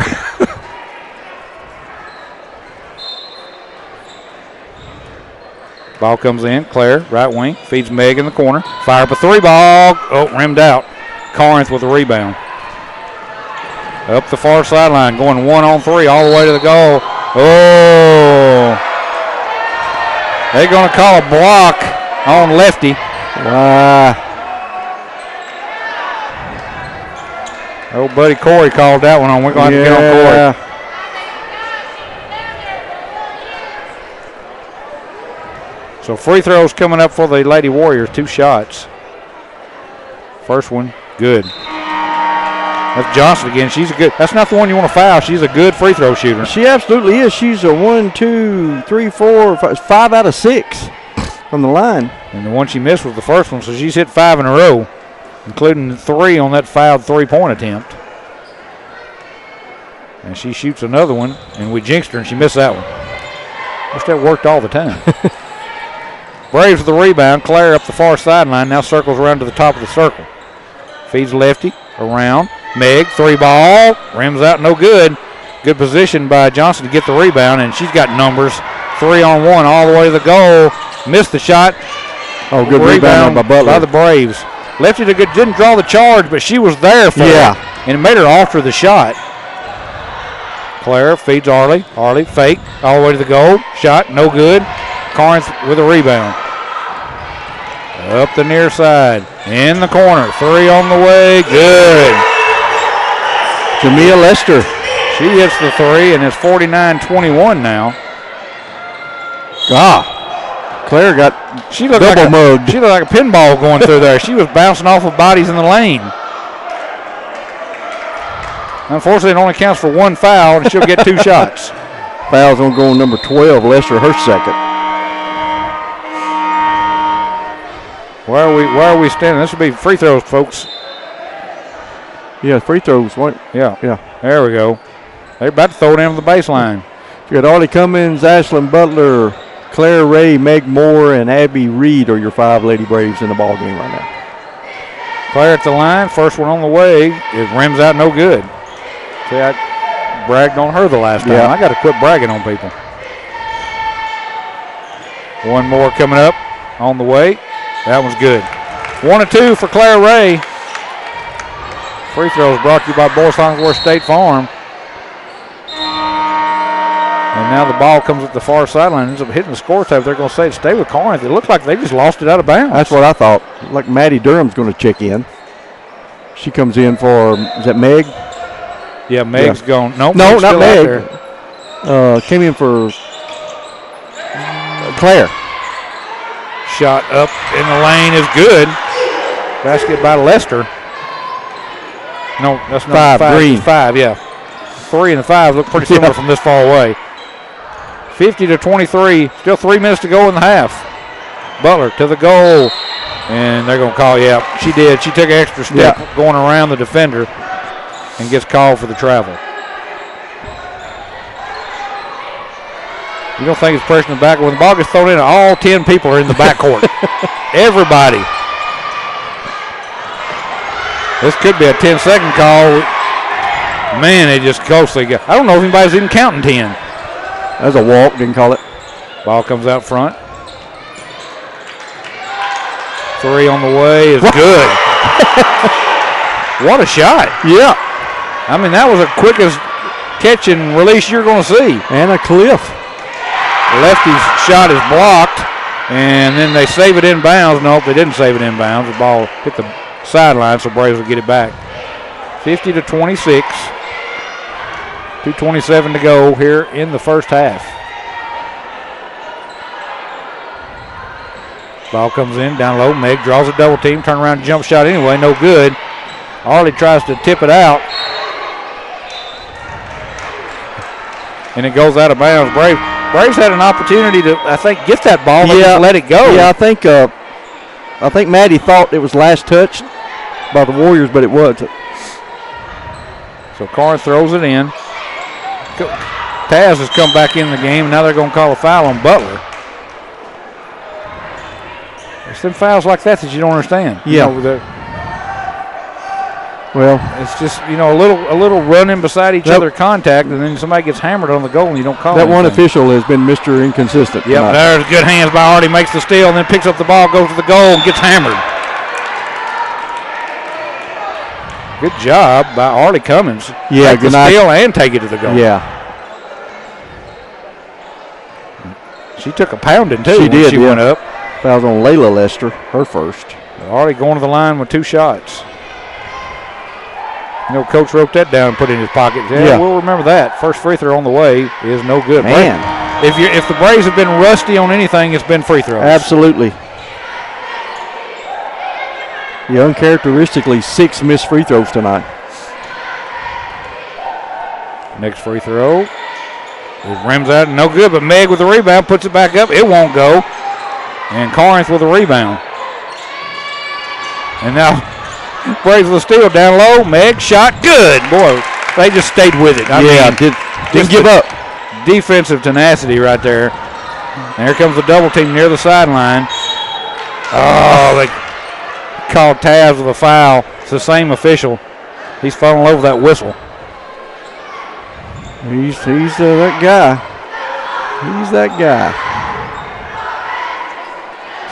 Ball comes in. Claire, right wing, feeds Meg in the corner. Fire up a three ball. Oh, rimmed out. Corinth with a rebound. Up the far sideline, going 1-on-3 all the way to the goal. Oh. They're going to call a block on Lefty. Old buddy Corey called that one on. We're going to have to get on Corey. So free throws coming up for the Lady Warriors. 2 shots. First one, good. That's Johnson again. She's a good. That's not the one you want to foul. She's a good free throw shooter. She absolutely is. She's a 1, 2, 3, 4, 5 out of 6 from the line. And the one she missed was the first one, so she's hit 5 in a row, including 3 on that fouled three-point attempt. And she shoots another one, and we jinxed her, and she missed that one. Wish that worked all the time. Braves with the rebound. Claire up the far sideline. Now circles around to the top of the circle. Feeds Lefty around. Meg, 3 ball. Rims out, no good. Good position by Johnson to get the rebound, and she's got numbers. 3-on-1 all the way to the goal. Missed the shot. Oh, good rebound by Butler. By the Braves. Lefty didn't draw the charge, but she was there for it. And it made her alter the shot. Claire feeds Arlie. Arlie fake all the way to the goal. Shot, no good. Corinth with a rebound. Up the near side. In the corner. 3 on the way. Good. Jamia Lester. She hits the 3, and it's 49-21 now. God. Claire got double mugged. She looked like a pinball going through there. She was bouncing off of bodies in the lane. Unfortunately, it only counts for 1 foul, and she'll get 2 shots. Foul's on goal number 12. Lester, her second. Where are we standing? This will be free throws, folks. Yeah, free throws. Yeah. Yeah. There we go. They're about to throw it into the baseline. You got Arlie Cummins, Ashlyn Butler, Claire Ray, Meg Moore, and Abby Reed are your 5 Lady Braves in the ball game right now. Claire at the line. First one on the way. It rims out no good. See, I bragged on her the last time. Yeah. I got to quit bragging on people. One more coming up on the way. That one's good. 1 and 2 for Claire Ray. Free throws brought to you by Boyce Longworth State Farm. And now the ball comes at the far sideline, ends up hitting the score tape. They're going to say stay with Corinth. It looked like they just lost it out of bounds. That's what I thought. Like Maddie Durham's going to check in. She comes in for, is that Meg? Yeah, Meg's gone. Nope, no, Meg's not still Meg. out there. Came in for Claire. Shot up in the lane is good. Basket by Lester. No, that's not 5. Green. 5, yeah. 3 and the 5 look pretty similar from this far away. 50-23. Still 3 minutes to go in the half. Butler to the goal. And they're going to call, yeah, she did. She took an extra step going around the defender and gets called for the travel. You don't think it's pressure in the back. When the ball gets thrown in, all 10 people are in the backcourt. Everybody. This could be a 10-second call. Man, they just closely got. I don't know if anybody's even counting 10. That's a walk, didn't call it. Ball comes out front. 3 on the way is good. What a shot. Yeah. I mean, that was the quickest catch and release you're going to see. And a cliff. Lefty's shot is blocked, and then they save it in bounds. Nope, they didn't save it in bounds. The ball hit the sideline, so Braves will get it back. 50-26. 2:27 to go here in the first half. Ball comes in down low. Meg draws a double team, turn around, jump shot anyway, no good. Arlie tries to tip it out, and it goes out of bounds. Braves had an opportunity to, I think, get that ball. They just let it go. Yeah, I think Maddie thought it was last touched by the Warriors, but it wasn't. So Corinth throws it in. Taz has come back in the game. Now they're going to call a foul on Butler. It's them fouls like that you don't understand. Yeah. Well, it's just, a little running beside each other contact, and then somebody gets hammered on the goal and you don't call that anything. One official has been Mr. Inconsistent. Yep, there's good hands by Artie, makes the steal, and then picks up the ball, goes to the goal, and gets hammered. Good job by Arlie Cummins. Yeah, take the steal and take it to the goal. Yeah. She took a pounding, too, she did, she went up. Fouls on Layla Lester, her first. Artie going to the line with 2 shots. Coach wrote that down and put it in his pocket. Yeah, we'll remember that. First free throw on the way is no good. Man. If the Braves have been rusty on anything, it's been free throws. Absolutely. Yeah, uncharacteristically 6 missed free throws tonight. Next free throw. It rims out, no good, but Meg with the rebound puts it back up. It won't go. And Corinth with a rebound. And now Braves with a steal down low. Meg shot, good. Boy, they just stayed with it. Didn't give up. Defensive tenacity right there. And here comes the double team near the sideline. Oh, they called Taz with a foul. It's the same official. He's falling over that whistle. He's that guy. He's that guy.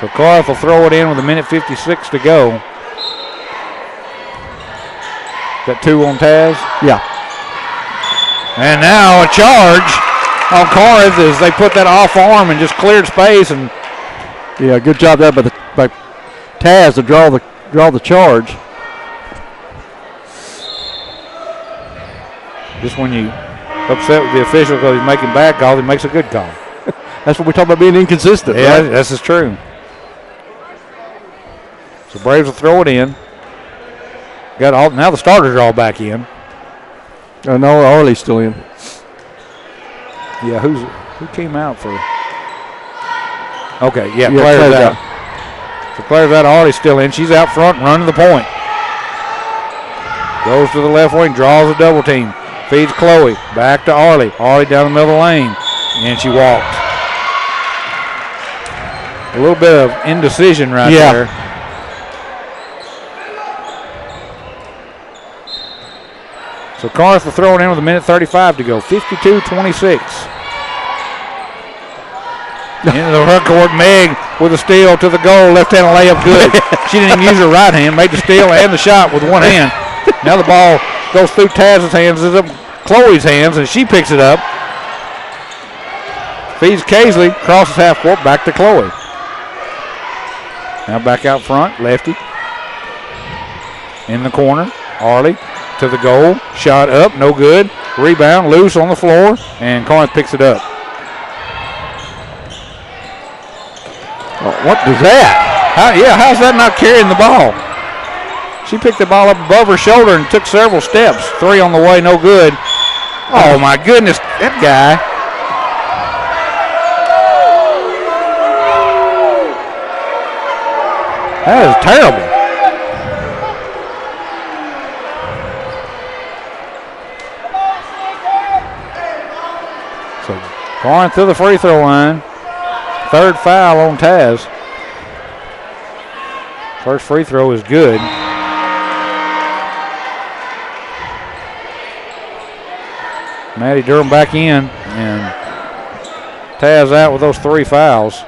So Corinth will throw it in with 1:56 to go. Got 2 on Taz? Yeah. And now a charge on Corinth as they put that off arm and just cleared space. And yeah, good job there by Taz to draw the charge. Just when you upset with the official because he's making bad calls, he makes a good call. That's what we talk about being inconsistent. Yeah, right? this is true. So Braves will throw it in. Now the starters are all back in. No, Arley's still in. Yeah, who came out for? Okay, yeah, Claire's Claire's out. So Claire's out. Arley's still in. She's out front, running the point. Goes to the left wing, draws a double team. Feeds Chloe. Back to Arley. Arley down the middle of the lane. And she walks. A little bit of indecision right there. So Corinth will throw it in with 1:35 to go. 52-26. Into the front court. Meg with a steal to the goal. Left-hand layup good. She didn't even use her right hand. Made the steal and the shot with one hand. Now the ball goes through Taz's hands. Ends up Chloe's hands, and she picks it up. Feeds Casely. Crosses half court. Back to Chloe. Now back out front. Lefty. In the corner. Arley. To the goal, shot up, no good. Rebound, loose on the floor, and Corinth picks it up. What is that? How's that not carrying the ball? She picked the ball up above her shoulder and took several steps. 3 on the way, no good. Oh my goodness, that guy. That is terrible. Corinth to the free throw line. 3rd foul on Taz. First free throw is good. Maddie Durham back in, and Taz out with those 3 fouls.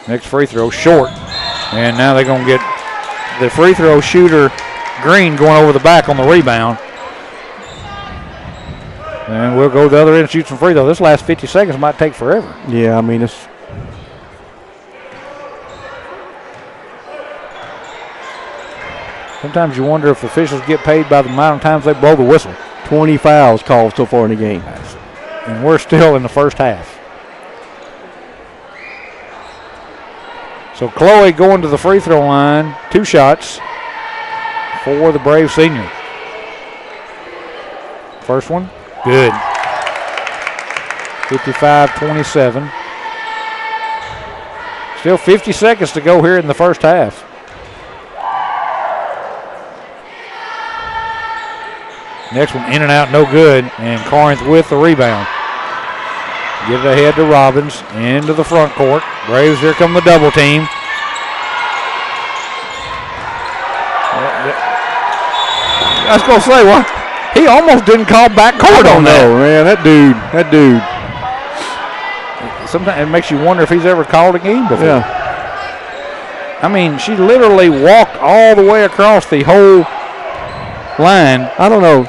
Next free throw, short. And now they're going to get the free throw shooter, Green, going over the back on the rebound. And we'll go the other end and shoot some free throws. This last 50 seconds might take forever. Yeah, I mean, it's. Sometimes you wonder if officials get paid by the amount of times they blow the whistle. 20 fouls called so far in the game. And we're still in the first half. So Chloe going to the free throw line. 2 shots for the Brave senior. First one. Good. 55-27. Still 50 seconds to go here in the first half. Next one in and out, no good. And Corinth with the rebound. Get it ahead to Robbins. Into the front court. Braves, here come the double team. I was going to say, what? He almost didn't call back court on that. Oh, man, that dude. Sometimes it makes you wonder if he's ever called a game before. Yeah. I mean, she literally walked all the way across the whole line. I don't know.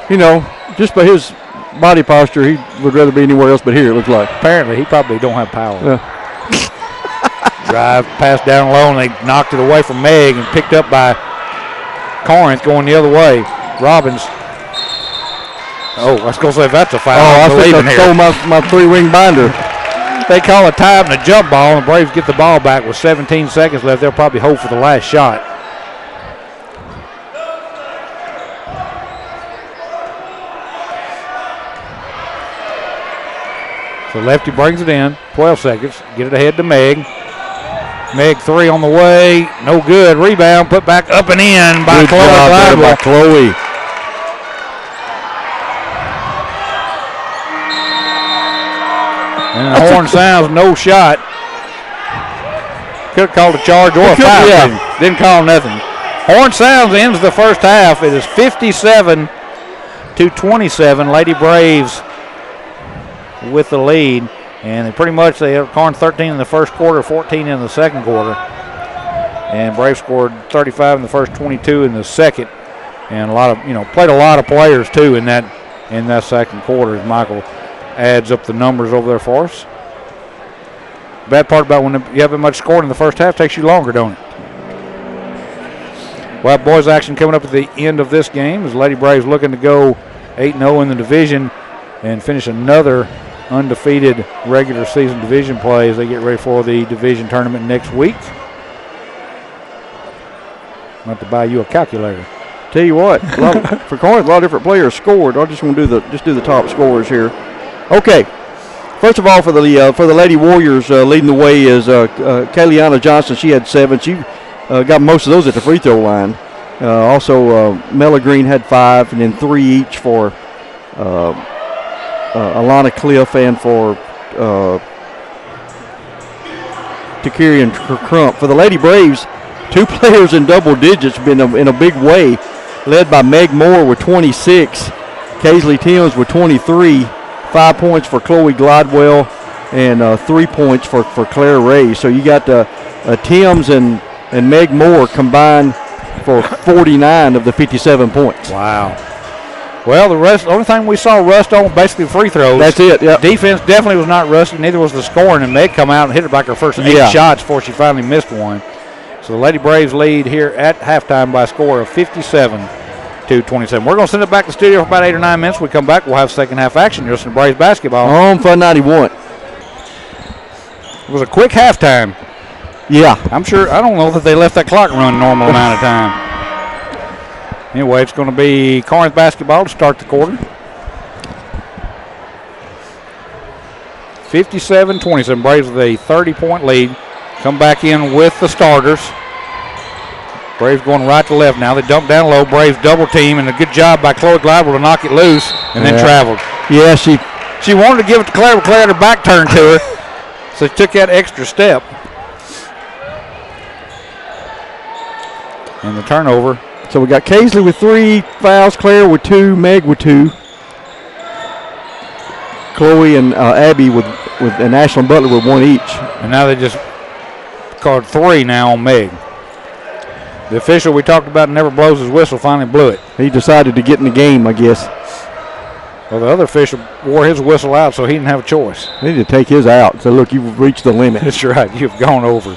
Just by his body posture, he would rather be anywhere else but here, it looks like. Apparently, he probably don't have power. Yeah. Drive, pass down low, and they knocked it away from Meg and picked up by Corinth going the other way. Robbins. Oh, I was going to say, if that's a foul. I think I stole my 3-ring binder. They call a tie and a jump ball, and the Braves get the ball back with 17 seconds left. They'll probably hope for the last shot. So Lefty brings it in, 12 seconds. Get it ahead to Meg. Meg 3 on the way, no good. Rebound, put back up and in by Chloe. And the horn sounds, no shot. Could have called a charge or a foul. Yeah. Didn't call nothing. Horn sounds, ends the first half. It is 57-27. Lady Braves with the lead. And they have Corinth 13 in the first quarter, 14 in the second quarter. And Braves scored 35 in the first, 22 in the second. and played a lot of players too in that second quarter as Michael adds up the numbers over there for us. Bad part about when you haven't much scored in the first half, takes you longer, don't it? Well, boys action coming up at the end of this game as Lady Braves looking to go 8-0 in the division and finish another undefeated regular season division play as they get ready for the division tournament next week. I'm going to have to buy you a calculator. Tell you what, for Corinth, a lot of different players scored. I just want to do the top scorers here. Okay, first of all, for the Lady Warriors, leading the way is Kayliana Johnson. She had 7. She got most of those at the free throw line. Also, Mella Green had 5, and then 3 each for Alana Cliff and for Takiri and Crump. For the Lady Braves, 2 players in double digits been in a big way, led by Meg Moore with 26, Kaisley Timms with 23, 5 points for Chloe Glidewell, and 3 points for Claire Ray. So you got Timms and Meg Moore combined for 49 of the 57 points. Wow. Well, the only thing we saw rust on basically free throws. That's it, yeah. Defense definitely was not rusty, neither was the scoring, and Meg come out and hit it like her first 8 shots before she finally missed one. So the Lady Braves lead here at halftime by a score of 57-27. We're going to send it back to the studio for about 8 or 9 minutes. When we come back, we'll have second half action. You're listening to Braves basketball. On Fun 91. It was a quick halftime. Yeah. I don't know that they left that clock run normal amount of time. Anyway, it's going to be Corinth basketball to start the quarter. 57-27. Braves with a 30-point lead. Come back in with the starters. Braves going right to left now. They dump down low. Braves double team, and a good job by Chloe Glidewell to knock it loose and then traveled. Yeah, she wanted to give it to Claire, but Claire had her back turned to her. So she took that extra step. And the turnover. So we got Kaisley with 3 fouls, Claire with 2, Meg with 2. Chloe and Abby and Ashlyn Butler with 1 each. And now they just called 3 now on Meg. The official we talked about never blows his whistle finally blew it. He decided to get in the game, I guess. Well, the other official wore his whistle out, so he didn't have a choice. He needed to take his out. So, look, you've reached the limit. That's right. You've gone over.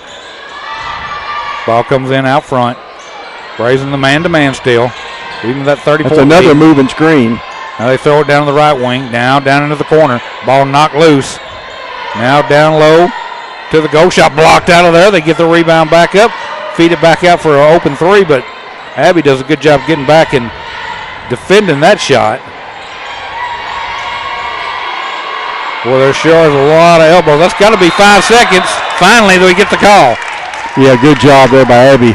Ball comes in out front. Braves in the man-to-man still. Even that 30-point That's another lead. moving screen. Now they throw it down to the right wing. Now down into the corner. Ball knocked loose. Now down low to the goal shot. Blocked out of there. They get the rebound back up. Feed it back out for an open 3, but Abby does a good job getting back and defending that shot. Well, there sure is a lot of elbows. That's got to be 5 seconds. Finally, we get the call. Yeah, good job there by Abby.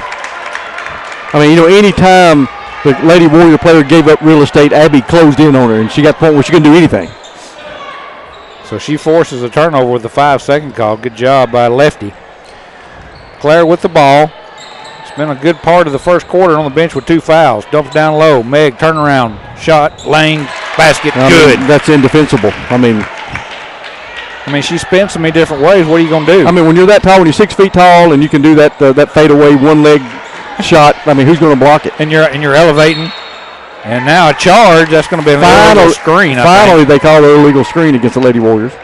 I mean, any time the Lady Warrior player gave up real estate, Abby closed in on her, and she got the point where she couldn't do anything. So she forces a turnover with the 5-second call. Good job by Lefty. Claire with the ball. It's been a good part of the first quarter on the bench with 2 fouls. Dumps down low. Meg, turnaround, shot, lane, basket, good. That's indefensible. I mean, she spins so many different ways. What are you going to do? I mean, when you're that tall, when you're 6 feet tall, and you can do that fadeaway one-leg shot, who's going to block it? And you're elevating. And now a charge. That's going to be an illegal screen. Finally, they call the illegal screen against the Lady Warriors.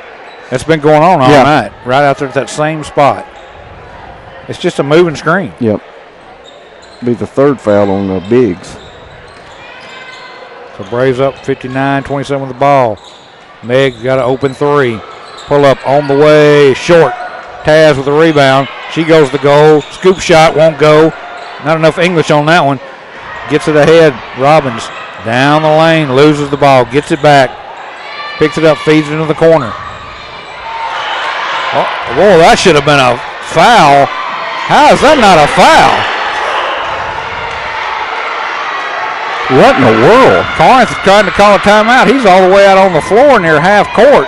That's been going on all night. Right out there at that same spot. It's just a moving screen. Yep. Be the 3rd foul on Biggs. So Braves up 59-27 with the ball. Meg got an open 3. Pull up on the way. Short. Taz with the rebound. She goes to goal. Scoop shot won't go. Not enough English on that one. Gets it ahead. Robbins down the lane. Loses the ball. Gets it back. Picks it up. Feeds it into the corner. Oh, whoa, that should have been a foul. How is that not a foul? What in the world? Corinth is trying to call a timeout. He's all the way out on the floor near half court.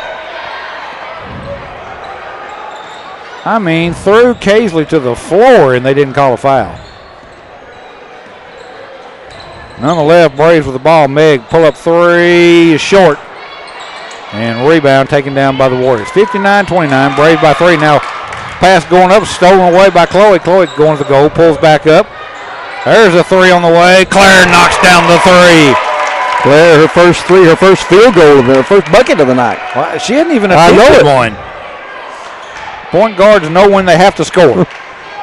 Threw Kaisley to the floor, and they didn't call a foul. Nonetheless, Braves with the ball. Meg, pull up 3 is short. And rebound taken down by the Warriors. 59-29, Braves by 3. Now, pass going up, stolen away by Chloe. Chloe going to the goal, pulls back up. There's a three on the way. Claire knocks down the three. Claire, her first three, her first field goal of her first bucket of the night. Well, she hadn't even attempted one. Point guards know when they have to score.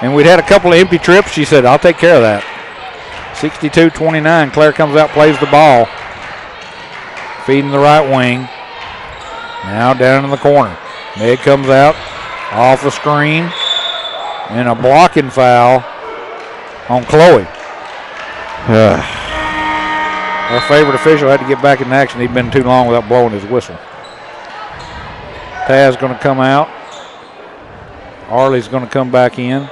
And we'd had a couple of empty trips. She said, I'll take care of that. 62-29. Claire comes out, plays the ball. Feeding the right wing. Now down in the corner. Meg comes out off the screen. And a blocking foul on Chloe. Our favorite official had to get back in action. He'd been too long without blowing his whistle. Taz going to come out. Arley's going to come back in.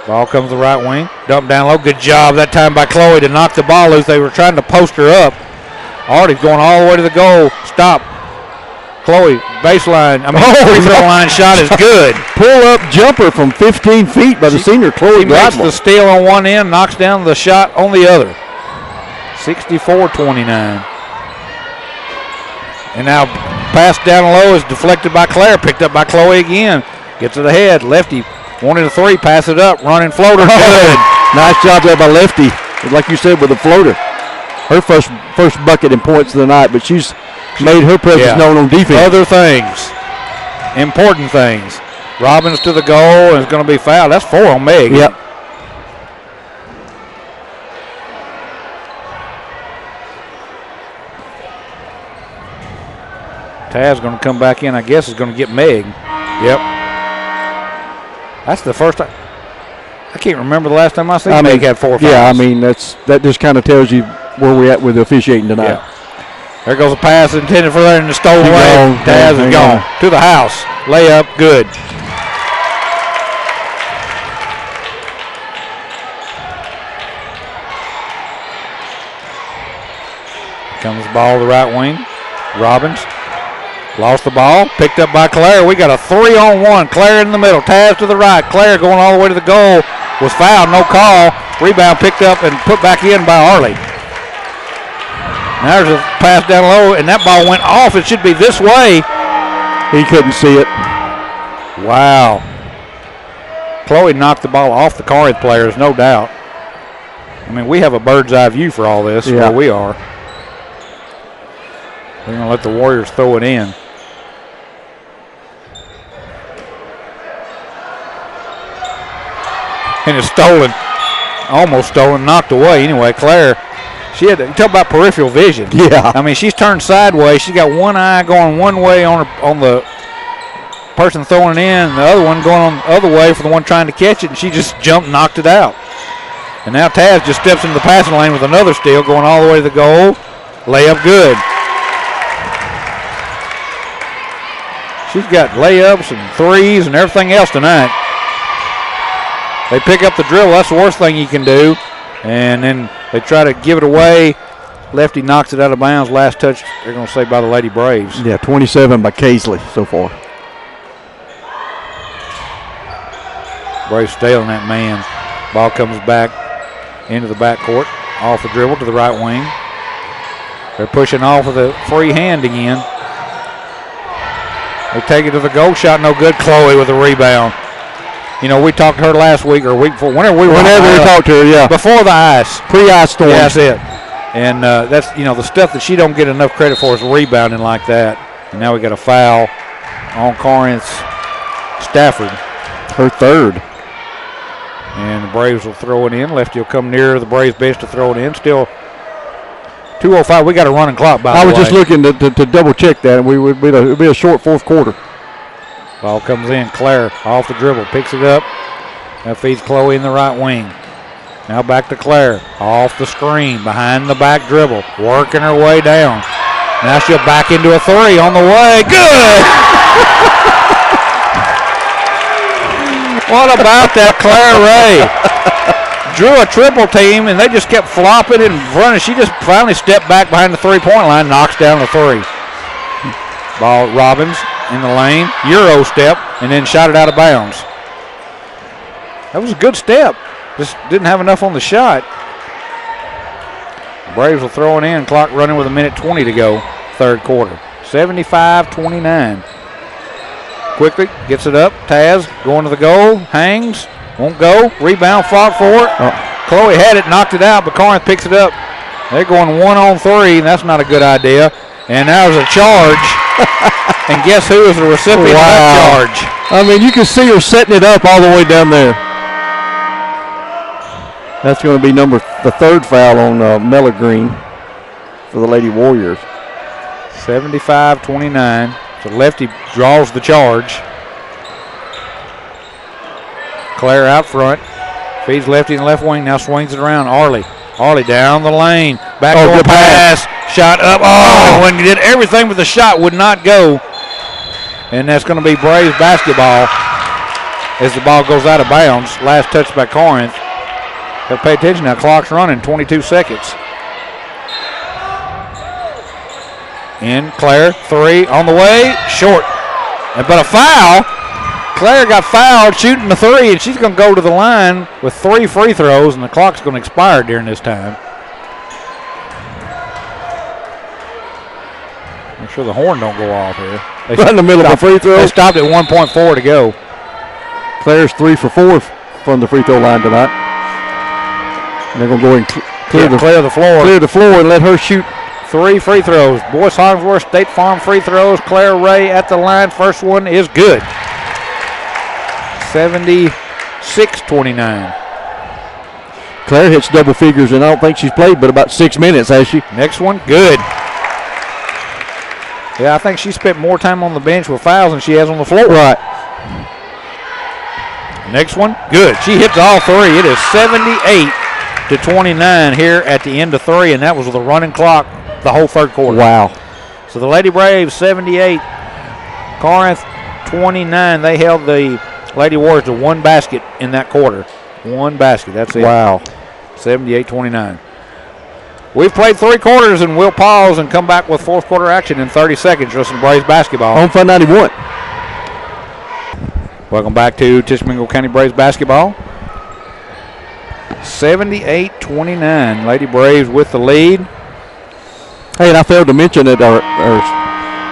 Ball comes the right wing. Dump down low. Good job that time by Chloe to knock the ball loose. They were trying to post her up. Arley's going all the way to the goal. Stop. Chloe, baseline. Free throw line shot is good. Pull-up jumper from 15 feet by the senior Chloe Gladwell. Makes the steal on one end, knocks down the shot on the other. 64-29. And now pass down low is deflected by Claire, picked up by Chloe again. Gets it ahead. Lefty wanted a three, pass it up, running floater. Good. Nice job there by Lefty. Like you said, with a floater. Her first bucket and points of the night, but she's made her presence known on defense. Other things, important things. Robbins to the goal and is going to be fouled. That's 4 on Meg. Yep. Taz going to come back in. I guess is going to get Meg. Yep. That's the first time. I can't remember the last time I seen Meg had 4 fouls. Yeah, that just kind of tells you where we're at with the officiating tonight. Yeah. There goes a pass intended for there and stolen away. Taz is gone. To the house. Layup, good. Comes the ball to the right wing. Robbins lost the ball. Picked up by Claire. We got a 3-on-1. Claire in the middle. Taz to the right. Claire going all the way to the goal. Was fouled. No call. Rebound picked up and put back in by Arley. Now there's a pass down low, and that ball went off. It should be this way. He couldn't see it. Wow. Chloe knocked the ball off the Corinth players, no doubt. We have a bird's eye view for all this, where we are. They're going to let the Warriors throw it in. And it's stolen. Almost stolen, knocked away. Anyway, Claire, she had to talk about peripheral vision. Yeah. She's turned sideways. She's got one eye going one way on the person throwing it in, the other one going on the other way for the one trying to catch it, and she just jumped and knocked it out. And now Taz just steps into the passing lane with another steal, going all the way to the goal. Layup good. She's got layups and threes and everything else tonight. They pick up the dribble. That's the worst thing you can do. And then they try to give it away. Lefty knocks it out of bounds. Last touch, they're going to say, by the Lady Braves. Yeah, 27 by Casely so far. Braves staying that man. Ball comes back into the backcourt. Off the dribble to the right wing. They're pushing off with a free hand again. They take it to the goal shot, no good. Chloe with a rebound. We talked to her last week or week before. Whenever we talked to her, yeah. Before the ice. Pre-ice storm. Yeah, that's it. And that's, the stuff that she don't get enough credit for is rebounding like that. And now we got a foul on Corinth's Stafford. Her third. And the Braves will throw it in. Lefty will come near the Braves bench to throw it in. Still 2:05. We got a running clock, by the way. I was just looking to double check that. It'll be a short fourth quarter. Ball comes in. Claire off the dribble. Picks it up. That feeds Chloe in the right wing. Now back to Claire. Off the screen. Behind the back dribble. Working her way down. Now she'll back into a three on the way. Good! What about that Claire Ray? Drew a triple team, and they just kept flopping and running. She just finally stepped back behind the three-point line, knocks down the three. Ball, Robbins in the lane, Euro step, and then shot it out of bounds. That was a good step. Just didn't have enough on the shot. The Braves will throw it in. Clock running with 1:20 to go, third quarter. 75-29. Quickly gets it up. Taz going to the goal, hangs. Won't go. Rebound, fought for it. Chloe had it, knocked it out, but Corinth picks it up. They're going 1-on-3, and that's not a good idea. And now there's a charge. And guess who is the recipient of that charge? I mean, you can see her setting it up all the way down there. That's going to be the third foul on Mella Green for the Lady Warriors. 75-29. So Lefty draws the charge. Claire out front. Feeds Lefty in the left wing. Now swings it around. Arlie down the lane. Backdoor pass. Shot up. When he did everything but the shot would not go. And that's going to be Braves basketball as the ball goes out of bounds. Last touch by Corinth. But pay attention now. Clock's running. 22 seconds. In Claire. 3 on the way. Short. But a foul. Claire got fouled shooting the 3, and she's going to go to the line with 3 free throws, and the clock's going to expire during this time. Make sure the horn don't go off here. Right in the middle of a free throw. They stopped at 1.4 to go. Claire's 3 for 4 from the free throw line tonight. And they're going to go and clear the floor. Clear the floor and let her shoot 3 free throws. Boyce Hollingsworth State Farm free throws. Claire Ray at the line. First one is good. 76-29. Claire hits double figures, and I don't think she's played but about 6 minutes, has she? Next one, good. Yeah, I think she spent more time on the bench with fouls than she has on the floor. Right. Next one, good. She hits all 3. It is 78-29 here at the end of 3, and that was with a running clock the whole third quarter. Wow. So the Lady Braves 78, Corinth 29. They held the Lady Warriors to 1 basket in that quarter. 1 basket, that's it. Wow. 78-29. We've played 3 quarters, and we'll pause and come back with fourth quarter action in 30 seconds for some Braves basketball. On Fun 91. Welcome back to Tishomingo County Braves basketball. 78-29. Lady Braves with the lead. Hey, and I failed to mention that our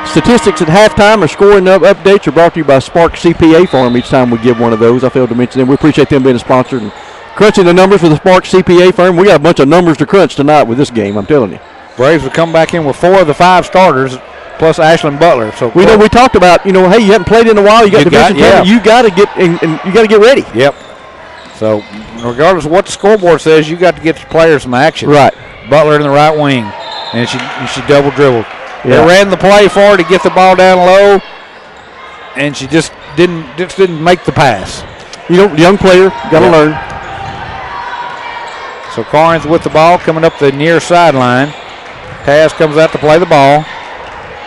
statistics at halftime or scoring updates are brought to you by Spark CPA Farm each time we give one of those. I failed to mention them. We appreciate them being a sponsor and crunching the numbers for the Spark CPA Firm. We got a bunch of numbers to crunch tonight with this game, I'm telling you. Braves will come back in with 4 of the 5 starters plus Ashlyn Butler. So we talked about, hey, you haven't played in a while. You got division tournament. You got to get and you got to get ready. Yep. So regardless of what the scoreboard says, you got to get the players some action. Right. Butler in the right wing, and she double dribbled. Yeah. They ran the play for her to get the ball down low, and she just didn't make the pass. Young player, got to learn. So Corinth with the ball coming up the near sideline. Taz comes out to play the ball.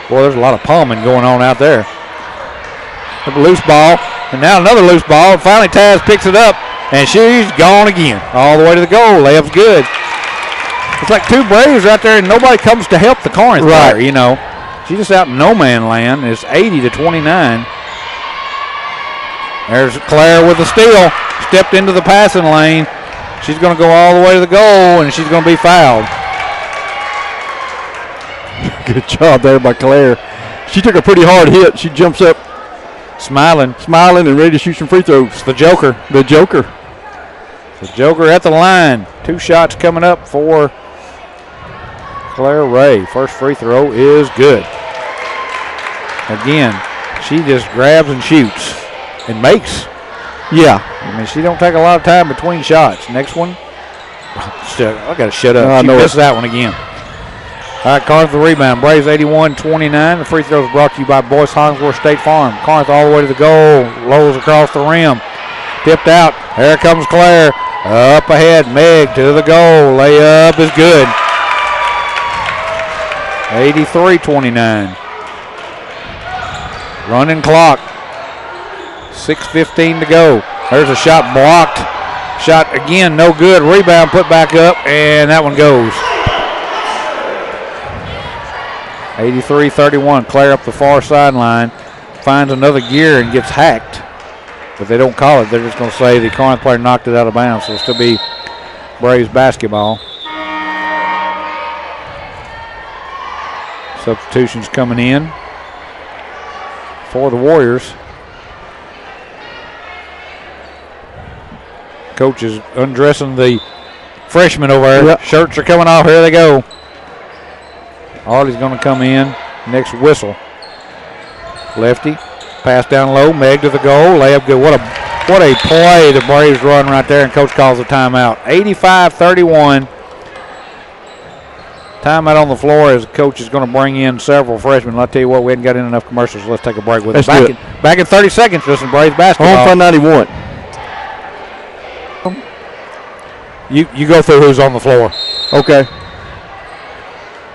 Boy, there's a lot of palming going on out there. A loose ball, and now another loose ball. And finally, Taz picks it up, and she's gone again. All the way to the goal. Layup's good. It's like 2 Braves right there, and nobody comes to help the Corinth player, She's just out in no man land. It's 80-29. There's Claire with the steal. Stepped into the passing lane. She's going to go all the way to the goal, and she's going to be fouled. Good job there by Claire. She took a pretty hard hit. She jumps up smiling and ready to shoot some free throws. It's the Joker. The Joker at the line. 2 shots coming up for Claire Ray. First free throw is good. Again, she just grabs and shoots and makes. Yeah. I mean, she don't take a lot of time between shots. Next one. I got to shut up. She missed that one again. All right, Corinth the rebound. Braves 81-29. The free throw is brought to you by Boyce Hollingsworth State Farm. Corinth all the way to the goal. Lowers across the rim. Tipped out. Here comes Claire. Up ahead. Meg to the goal. Layup is good. 83-29. Running clock. 6:15 to go. There's a shot blocked. Shot again, no good. Rebound put back up, and that one goes. 83-31. Claire up the far sideline. Finds another gear and gets hacked. But they don't call it. They're just going to say the Corinth player knocked it out of bounds. So it'll still be Braves basketball. Substitutions coming in for the Warriors. Coach is undressing the freshman over there. Yep. Shirts are coming off. Here they go. Arlie's going to come in. Next whistle. Lefty. Pass down low. Meg to the goal. Layup good. What a play the Braves run right there, and Coach calls a timeout. 85-31. Timeout on the floor as Coach is going to bring in several freshmen. I'll tell you what, we hadn't got in enough commercials, so let's take a break with it. Back in 30 seconds, just some Braves basketball. Home Fun 91. You go through who's on the floor. Okay.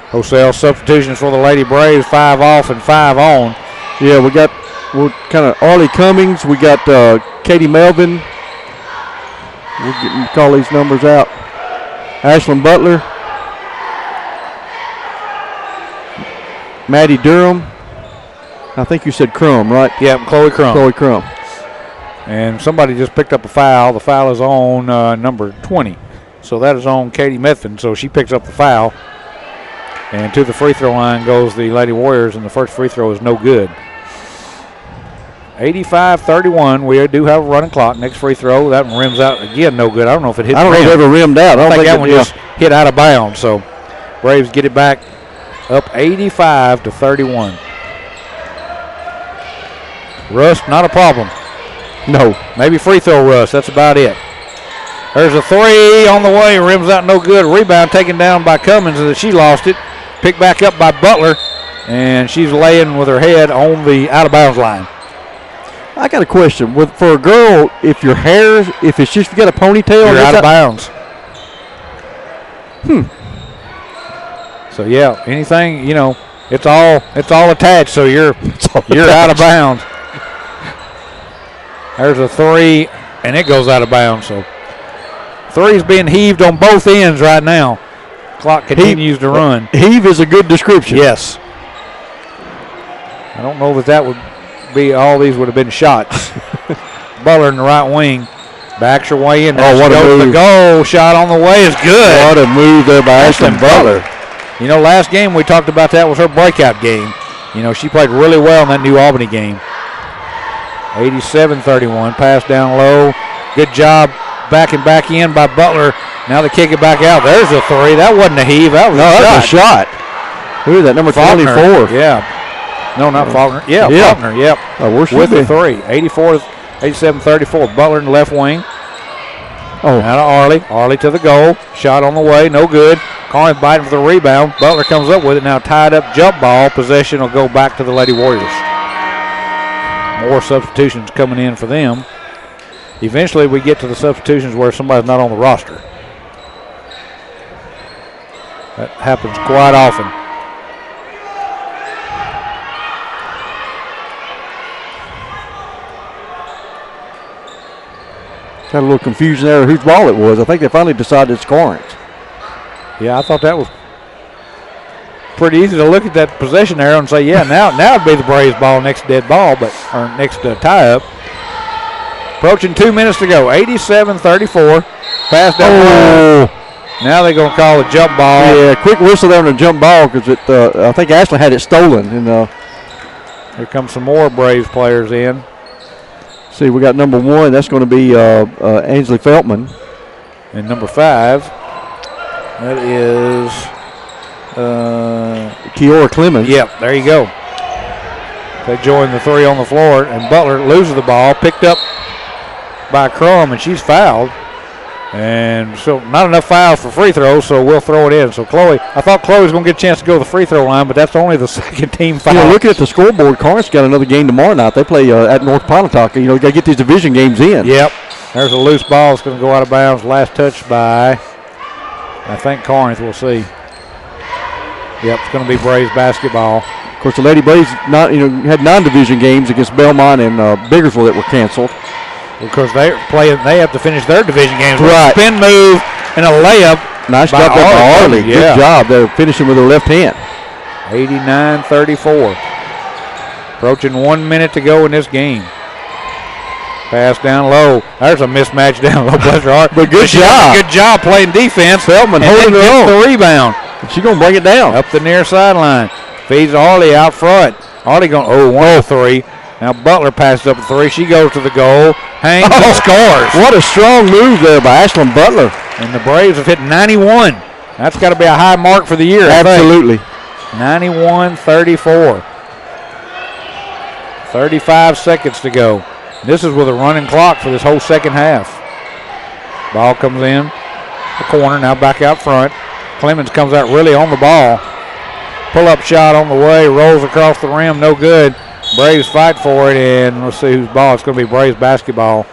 Wholesale substitutions for the Lady Braves, 5 off and 5 on. Yeah, we're kind of Arlie Cummings. We got Katie Melvin. We'll call these numbers out. Ashlyn Butler. Maddie Durham. I think you said Crum, right? Yeah, Chloe Crum. Chloe Crum. And somebody just picked up a foul. The foul is on number 20. So that is on Katie Methvin. So she picks up the foul. And to the free throw line goes the Lady Warriors, and the first free throw is no good. 85-31. We do have a running clock. Next free throw, that one rims out again, no good. I don't know if it hit the rim. I don't know if it ever rimmed out. I think that one just hit out of bounds. So Braves get it back up 85-31. Rust, not a problem. No. Maybe free throw rust. That's about it. There's a three on the way. Rims out no good. Rebound taken down by Cummins as she lost it. Picked back up by Butler. And she's laying with her head on the out-of-bounds line. I got a question. For a girl, if your hair, if it's just you got a ponytail, you're out of bounds. So yeah, anything, it's all attached. So you're out of bounds. There's a three, and it goes out of bounds. So three's being heaved on both ends right now. Clock continues to run. Heave is a good description. Yes. I don't know that would be all these would have been shots. Butler in the right wing. Backs her way in. What a move. The goal shot on the way is good. What a move there by Ashlyn Butler. Last game we talked about that was her breakout game. She played really well in that New Albany game. 87-31. Pass down low. Good job backing back in by Butler. Now they kick it back out. There's a three. That wasn't a heave. That was a shot. Who is that? Number 24. Yeah. No, not Faulkner. Yeah, Faulkner. Yep. With the three. 87-34. Butler in the left wing. Now to Arlie. Arlie to the goal. Shot on the way. No good. Corinth biting for the rebound. Butler comes up with it. Now tied up jump ball. Possession will go back to the Lady Warriors. More substitutions coming in for them. Eventually we get to the substitutions where somebody's not on the roster. That happens quite often. Had a little confusion there whose ball it was. I think they finally decided it's Corinth. Yeah, I thought that was pretty easy to look at that possession arrow and say, yeah, now it'd be the Braves ball next dead ball, or next tie-up. Approaching 2 minutes to go. 87-34. Pass down. Now they're going to call a jump ball. Yeah, quick whistle there on a jump ball because I think Ashley had it stolen. And here comes some more Braves players in. See, we got number 1. That's going to be Ainsley Feltman. And number 5, that is Kiora Clemens. Yep, there you go. They join the three on the floor, and Butler loses the ball, picked up by Crum, and she's fouled. And so not enough fouls for free throws, so we'll throw it in. So I thought Chloe was going to get a chance to go to the free throw line, but that's only the second team foul. Looking at the scoreboard, Corinth's got another game tomorrow night. They play at North Pontotoc. You got to get these division games in. Yep. There's a loose ball. It's going to go out of bounds. Last touch by, I think, Corinth. We'll see. Yep, it's going to be Braves basketball. Of course, the Lady Braves had non-division games against Belmont and Biggersville that were canceled. Because they have to finish their division games. Right. Spin move and a layup. Nice job by Arlie. Yeah. Good job. They're finishing with their left hand. 89-34. Approaching 1 minute to go in this game. Pass down low. There's a mismatch down low. Bless her heart. But good job. Good job playing defense. Feldman holding her own. The rebound. She's going to bring it down. Up the near sideline. Feeds Arlie out front. Arlie going, 1-3. Now Butler passes up a three. She goes to the goal. Hangs and scores. What a strong move there by Ashlyn Butler. And the Braves have hit 91. That's got to be a high mark for the year. Absolutely. 91-34. 35 seconds to go. This is with a running clock for this whole second half. Ball comes in the corner, now back out front. Clemens comes out really on the ball. Pull-up shot on the way, rolls across the rim, no good. Braves fight for it, and let's see whose ball. It's going to be Braves basketball.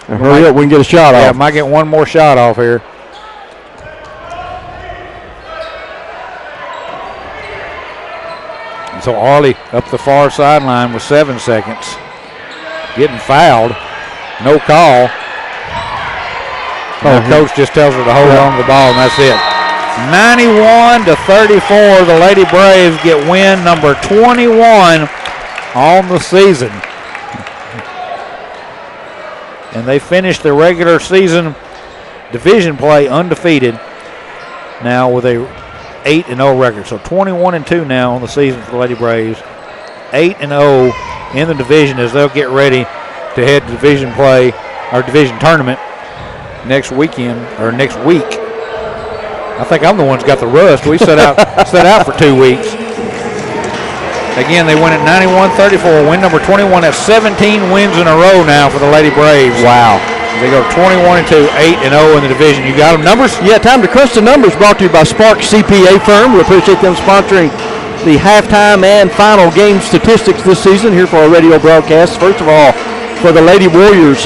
Hurry up, we can get a shot off. Yeah, might get one more shot off here. And so Arley up the far sideline with 7 seconds. Getting fouled. No call. The coach just tells her to hold on to the ball, and that's it. 91-34, the Lady Braves get win number 21 on the season. And they finished the regular season division play undefeated now with a 8-0 record. So 21-2 now on the season for the Lady Braves. 8-0 in the division as they'll get ready to head to division play or division tournament next weekend or next week. I think I'm the one who's got the rust. We set out for 2 weeks. Again, they win at 91-34, win number 21. That's 17 wins in a row now for the Lady Braves. Wow. They go 21-2, 8-0 in the division. You got them numbers? Yeah, time to crunch the numbers. Brought to you by Spark CPA Firm. We appreciate them sponsoring the halftime and final game statistics this season here for our radio broadcast. First of all, for the Lady Warriors,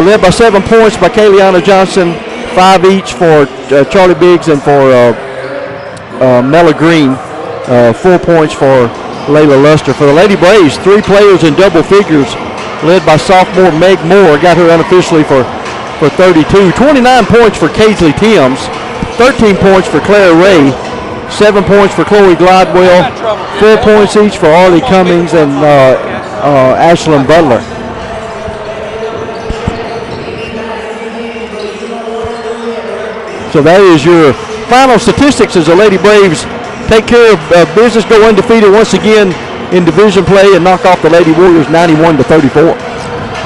led by 7 points by Kayliana Johnson, 5 each for Charlie Biggs and for Mella Green, 4 points for Layla Luster. For the Lady Braves, 3 players in double figures, led by sophomore Meg Moore, got her unofficially for 32. 29 points for Kaisley Timms, 13 points for Clara Ray, 7 points for Chloe Glidewell, 4 points each for Arlie Cummings and Ashlyn Butler. So that is your final statistics as the Lady Braves take care of business, go undefeated once again in division play and knock off the Lady Warriors 91-34.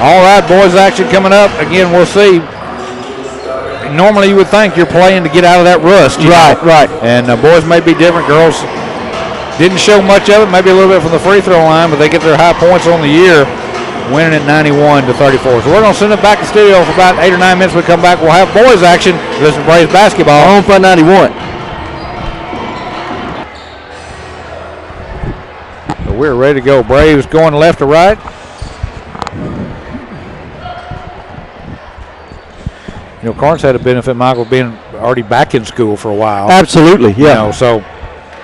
All right, boys action coming up. Again, we'll see. Normally you would think you're playing to get out of that rust. Right. And boys may be different. Girls didn't show much of it, maybe a little bit from the free throw line, but they get their high points on the year, winning at 91-34. So we're going to send it back to the studio for about 8 or 9 minutes. We come back, we'll have boys action. This is Braves basketball. On Fun 91. So we're ready to go. Braves going left to right. You know, Corinth had a benefit, Michael, being already back in school for a while. Absolutely, yeah. You know, so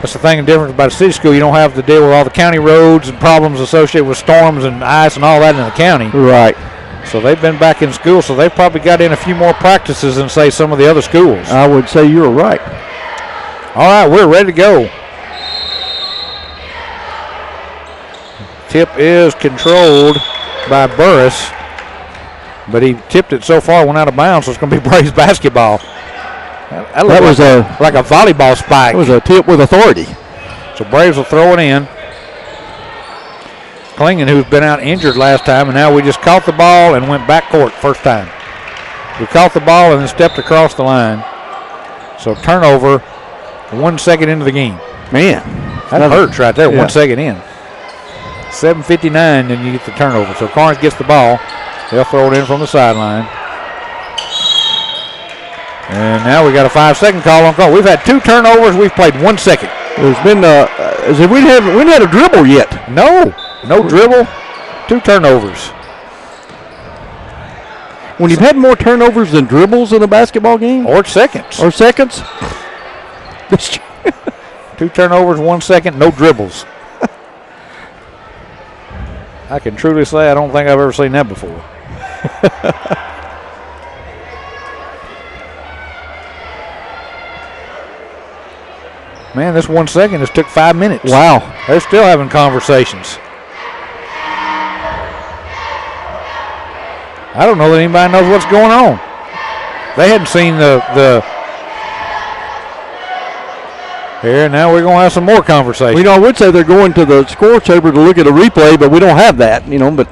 that's the thing and difference about a city school. You don't have to deal with all the county roads and problems associated with storms and ice and all that in the county. Right. So they've been back in school, so they've probably got in a few more practices than, say, some of the other schools. I would say you're right. All right, we're ready to go. Tip is controlled by Burris, but he tipped it so far, went out of bounds, so it's going to be Braves basketball. That was like a volleyball spike. It was a tip with authority. So Braves will throw it in. Klingen, who's been out injured last time, and now we just caught the ball and went back court first time. We caught the ball and then stepped across the line. So turnover 1 second into the game. Man. That hurts right there, yeah. 1 second in. 7:59, then you get the turnover. So Corinth gets the ball. They'll throw it in from the sideline. And now we got a 5-second call on call. We've had 2 turnovers. We've played 1 second. There's been, we haven't had a dribble yet. No dribble. 2 turnovers. When you've had more turnovers than dribbles in a basketball game? Or seconds. 2 turnovers, 1 second, no dribbles. I can truly say I don't think I've ever seen that before. Man, this 1 second has took 5 minutes. Wow. They're still having conversations. I don't know that anybody knows what's going on. They hadn't seen the Here, now we're going to have some more conversation. Well, I would say they're going to the score chamber to look at a replay, but we don't have that, but.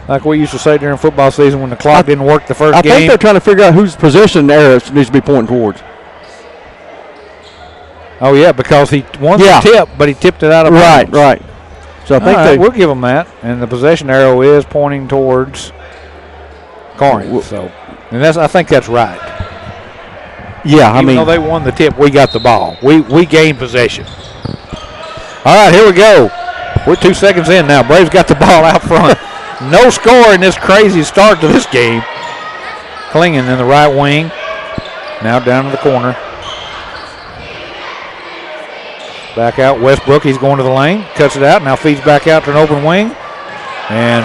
Like we used to say during football season when the clock didn't work the first game. I think they're trying to figure out whose possession area needs to be pointing towards. Oh, yeah, because he won the tip, but he tipped it out of bounds. Right. So I think we'll give them that. And the possession arrow is pointing towards Corinth. And I think that's right. Yeah, Even though they won the tip, we got the ball. We gained possession. All right, here we go. We're 2 seconds in now. Braves got the ball out front. No score in this crazy start to this game. Klingen in the right wing. Now down to the corner. Back out Westbrook. He's going to the lane. Cuts it out. Now feeds back out to an open wing. And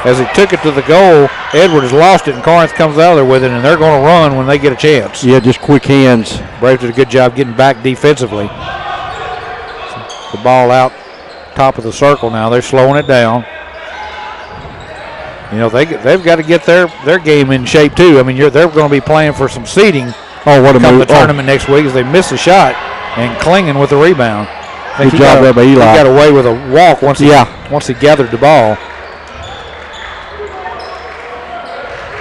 as he took it to the goal, Edwards lost it, and Corinth comes out there with it, and they're going to run when they get a chance. Yeah, just quick hands. Braves did a good job getting back defensively. The ball out top of the circle now. They're slowing it down. They've got to get their game in shape too. I mean, they're going to be playing for some seeding. What a move! The tournament next week as they miss the shot and Klingen with the rebound. Good job there by Eli. He got away with a walk once he gathered the ball.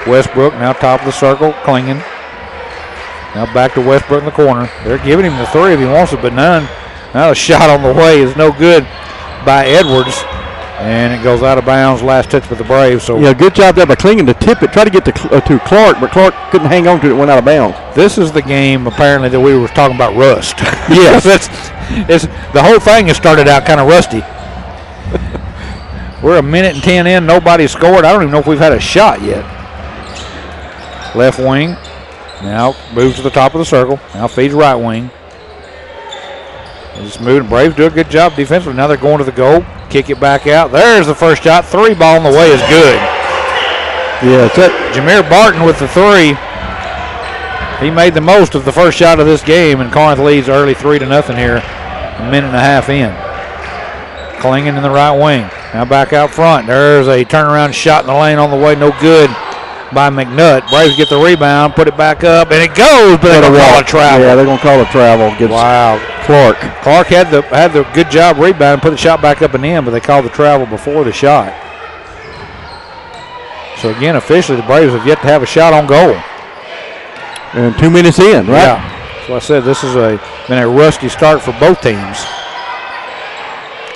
Westbrook now top of the circle. Klingen. Now back to Westbrook in the corner. They're giving him the three if he wants it, but none. Now the shot on the way is no good by Edwards. And it goes out of bounds. Last touch with the Braves. So good job there by Klingen to tip it. Try to get to Clark, but Clark couldn't hang on to it. It went out of bounds. This is the game apparently that we were talking about rust. Yes, the whole thing has started out kind of rusty. We're 1:10 in. Nobody scored. I don't even know if we've had a shot yet. Left wing. Now moves to the top of the circle. Now feeds right wing. Just moving. Braves do a good job defensively. Now they're going to the goal. Kick it back out. There's the first shot. Three ball on the way is good. Yeah, it's that. Jameer Barton with the three. He made the most of the first shot of this game, and Corinth leads early 3-0 here. A minute and a half in. Klingen in the right wing. Now back out front. There's a turnaround shot in the lane on the way. No good by McNutt. Braves get the rebound, put it back up, and it goes, but they're going to call a travel. Yeah, they're going to call a travel. Wow. Clark had the good job rebound, put the shot back up and in, but they called the travel before the shot. So again, officially, the Braves have yet to have a shot on goal. And 2 minutes in, right? Yeah. So I said this has been a rusty start for both teams.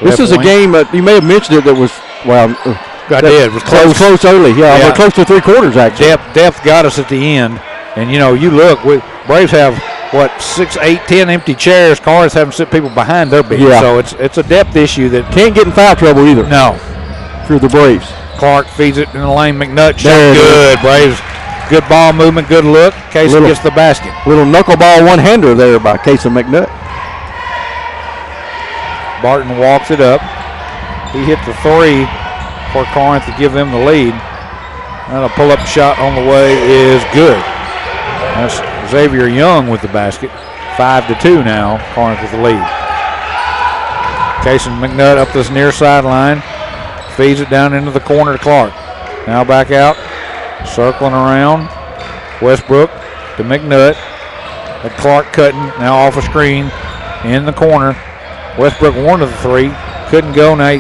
This is a game you may have mentioned it that was I did. It was close. Close early. Yeah, close to 3/4 actually. Depth got us at the end, and you look. Braves have 6, 8, 10 empty chairs. Corinth having sit people behind their bench. Yeah. So it's a depth issue that can't get in foul trouble either. No. For the Braves. Clark feeds it in the lane. McNutt shot good. Braves. Good ball movement. Good look. Casey gets the basket. Little knuckleball one-hander there by Casey McNutt. Barton walks it up. He hit the three for Corinth to give them the lead. And a pull-up shot on the way is good. That's Xavier Young with the basket. 5-2 now. Corinth with the lead. Casey McNutt up this near sideline. Feeds it down into the corner to Clark. Now back out. Circling around. Westbrook to McNutt. At Clark cutting. Now off a screen. In the corner. Westbrook wanted the three. Couldn't go. Now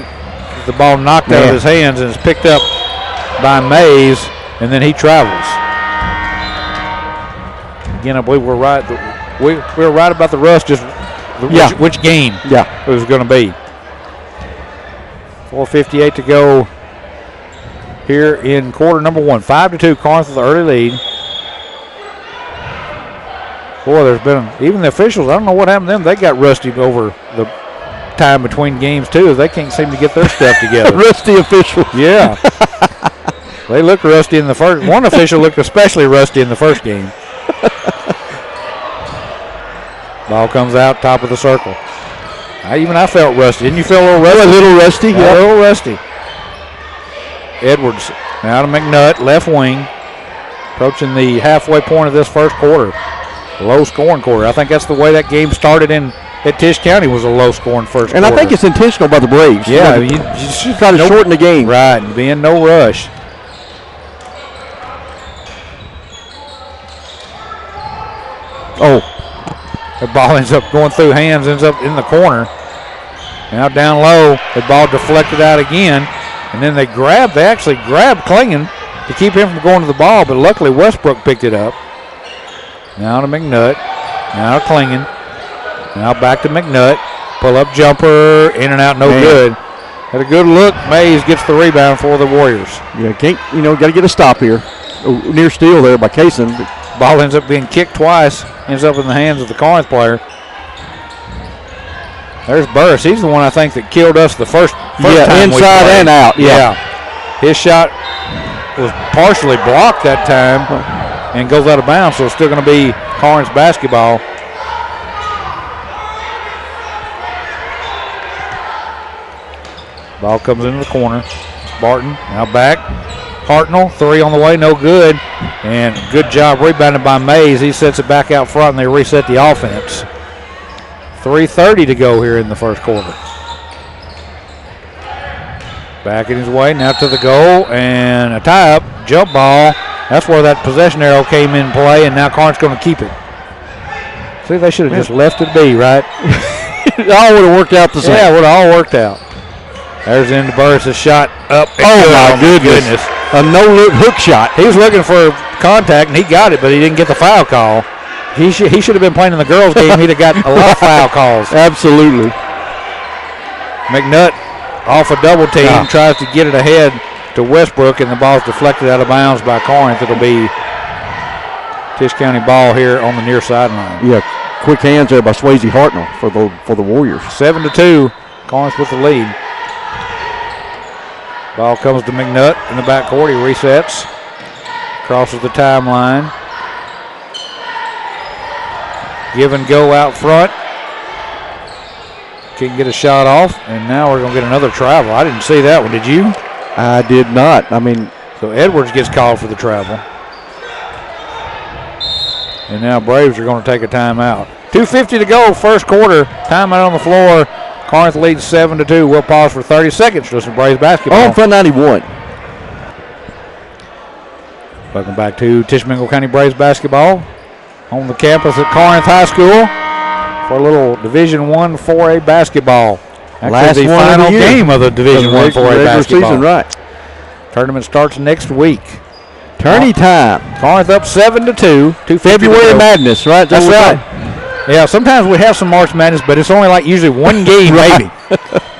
the ball knocked out of his hands and is picked up by Mays, and then he travels. Again, I believe we're right. We were right about the rust, just which game it was going to be. 4:58 to go here in quarter number one. 5-2, Corinth with the early lead. Boy, there's been, even the officials, I don't know what happened to them. They got rusty over the time between games too. They can't seem to get their stuff together. Rusty officials. Yeah. They looked rusty in the first. One official looked especially rusty in the first game. Ball comes out top of the circle. I felt rusty. Didn't you feel a little rusty? A little rusty. Yeah, a little rusty. Edwards now to McNutt, left wing, approaching the halfway point of this first quarter. Low scoring quarter. I think that's the way that game started at Tisch County, was a low scoring first quarter. And I think it's intentional by the Braves. Yeah, you should try to shorten the game. Right, and be in no rush. The ball ends up going through hands, ends up in the corner. Now down low, the ball deflected out again. And then they actually grabbed Klingon to keep him from going to the ball, but luckily Westbrook picked it up. Now to McNutt. Now to Klingon. Now back to McNutt. Pull up jumper, in and out, no good. Had a good look. Mays gets the rebound for the Warriors. Yeah, got to get a stop here. Near steal there by Kaysen. Ball ends up being kicked twice. Ends up in the hands of the Corinth player. There's Burris. He's the one I think that killed us the first time inside and out. Yeah. His shot was partially blocked that time and goes out of bounds, so it's still going to be Corinth's basketball. Ball comes into the corner. Barton now back. Hartnell, three on the way, no good. And good job rebounded by Mays. He sets it back out front and they reset the offense. 3:30 to go here in the first quarter. Back in his way, now to the goal, and a tie-up, jump ball. That's where that possession arrow came in play, and now Corinth's going to keep it. See, they should have just left it be, right? It all would have worked out the same. Yeah, it would have all worked out. There's into Burris' shot up. Oh, my goodness. A no-look hook shot. He was looking for contact, and he got it, but he didn't get the foul call. He should have been playing in the girls' game. He'd have got a lot of foul calls. Absolutely. McNutt off a double team, tries to get it ahead to Westbrook, and the ball's deflected out of bounds by Corinth. It'll be Tisch County ball here on the near sideline. Yeah, quick hands there by Swayze Hartnell for the Warriors. 7-2, Corinth with the lead. Ball comes to McNutt in the backcourt. He resets, crosses the timeline. Give and go out front. Can't get a shot off, and now we're going to get another travel. I didn't see that one. Did you? I did not. So Edwards gets called for the travel. And now Braves are going to take a timeout. 2:50 to go, first quarter. Timeout on the floor. Corinth leads 7-2. We'll pause for 30 seconds to some Braves basketball. On front 91. Welcome back to Tisch-Mingo County Braves basketball on the campus at Corinth High School for a little Division I 4A basketball. Last the final game of the Division I 4A basketball. Season, right. Tournament starts next week. Tourney time. Corinth up 7-2. February Madness, right? That's right. Yeah, sometimes we have some March Madness, but it's only like usually one game, maybe.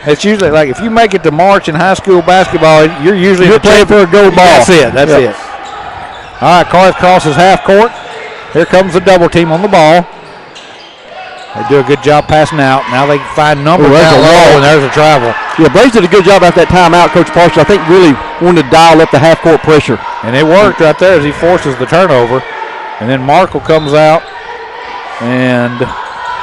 It's usually like if you make it to March in high school basketball, you're usually playing for a gold ball. That's it. That's it. All right, Corinth crosses half court. Here comes the double team on the ball. They do a good job passing out. Now they find number down low, and there's a travel. Yeah, Braves did a good job after that timeout. Coach Parson, I think, really wanted to dial up the half-court pressure. And it worked right there as he forces the turnover. And then Markle comes out, and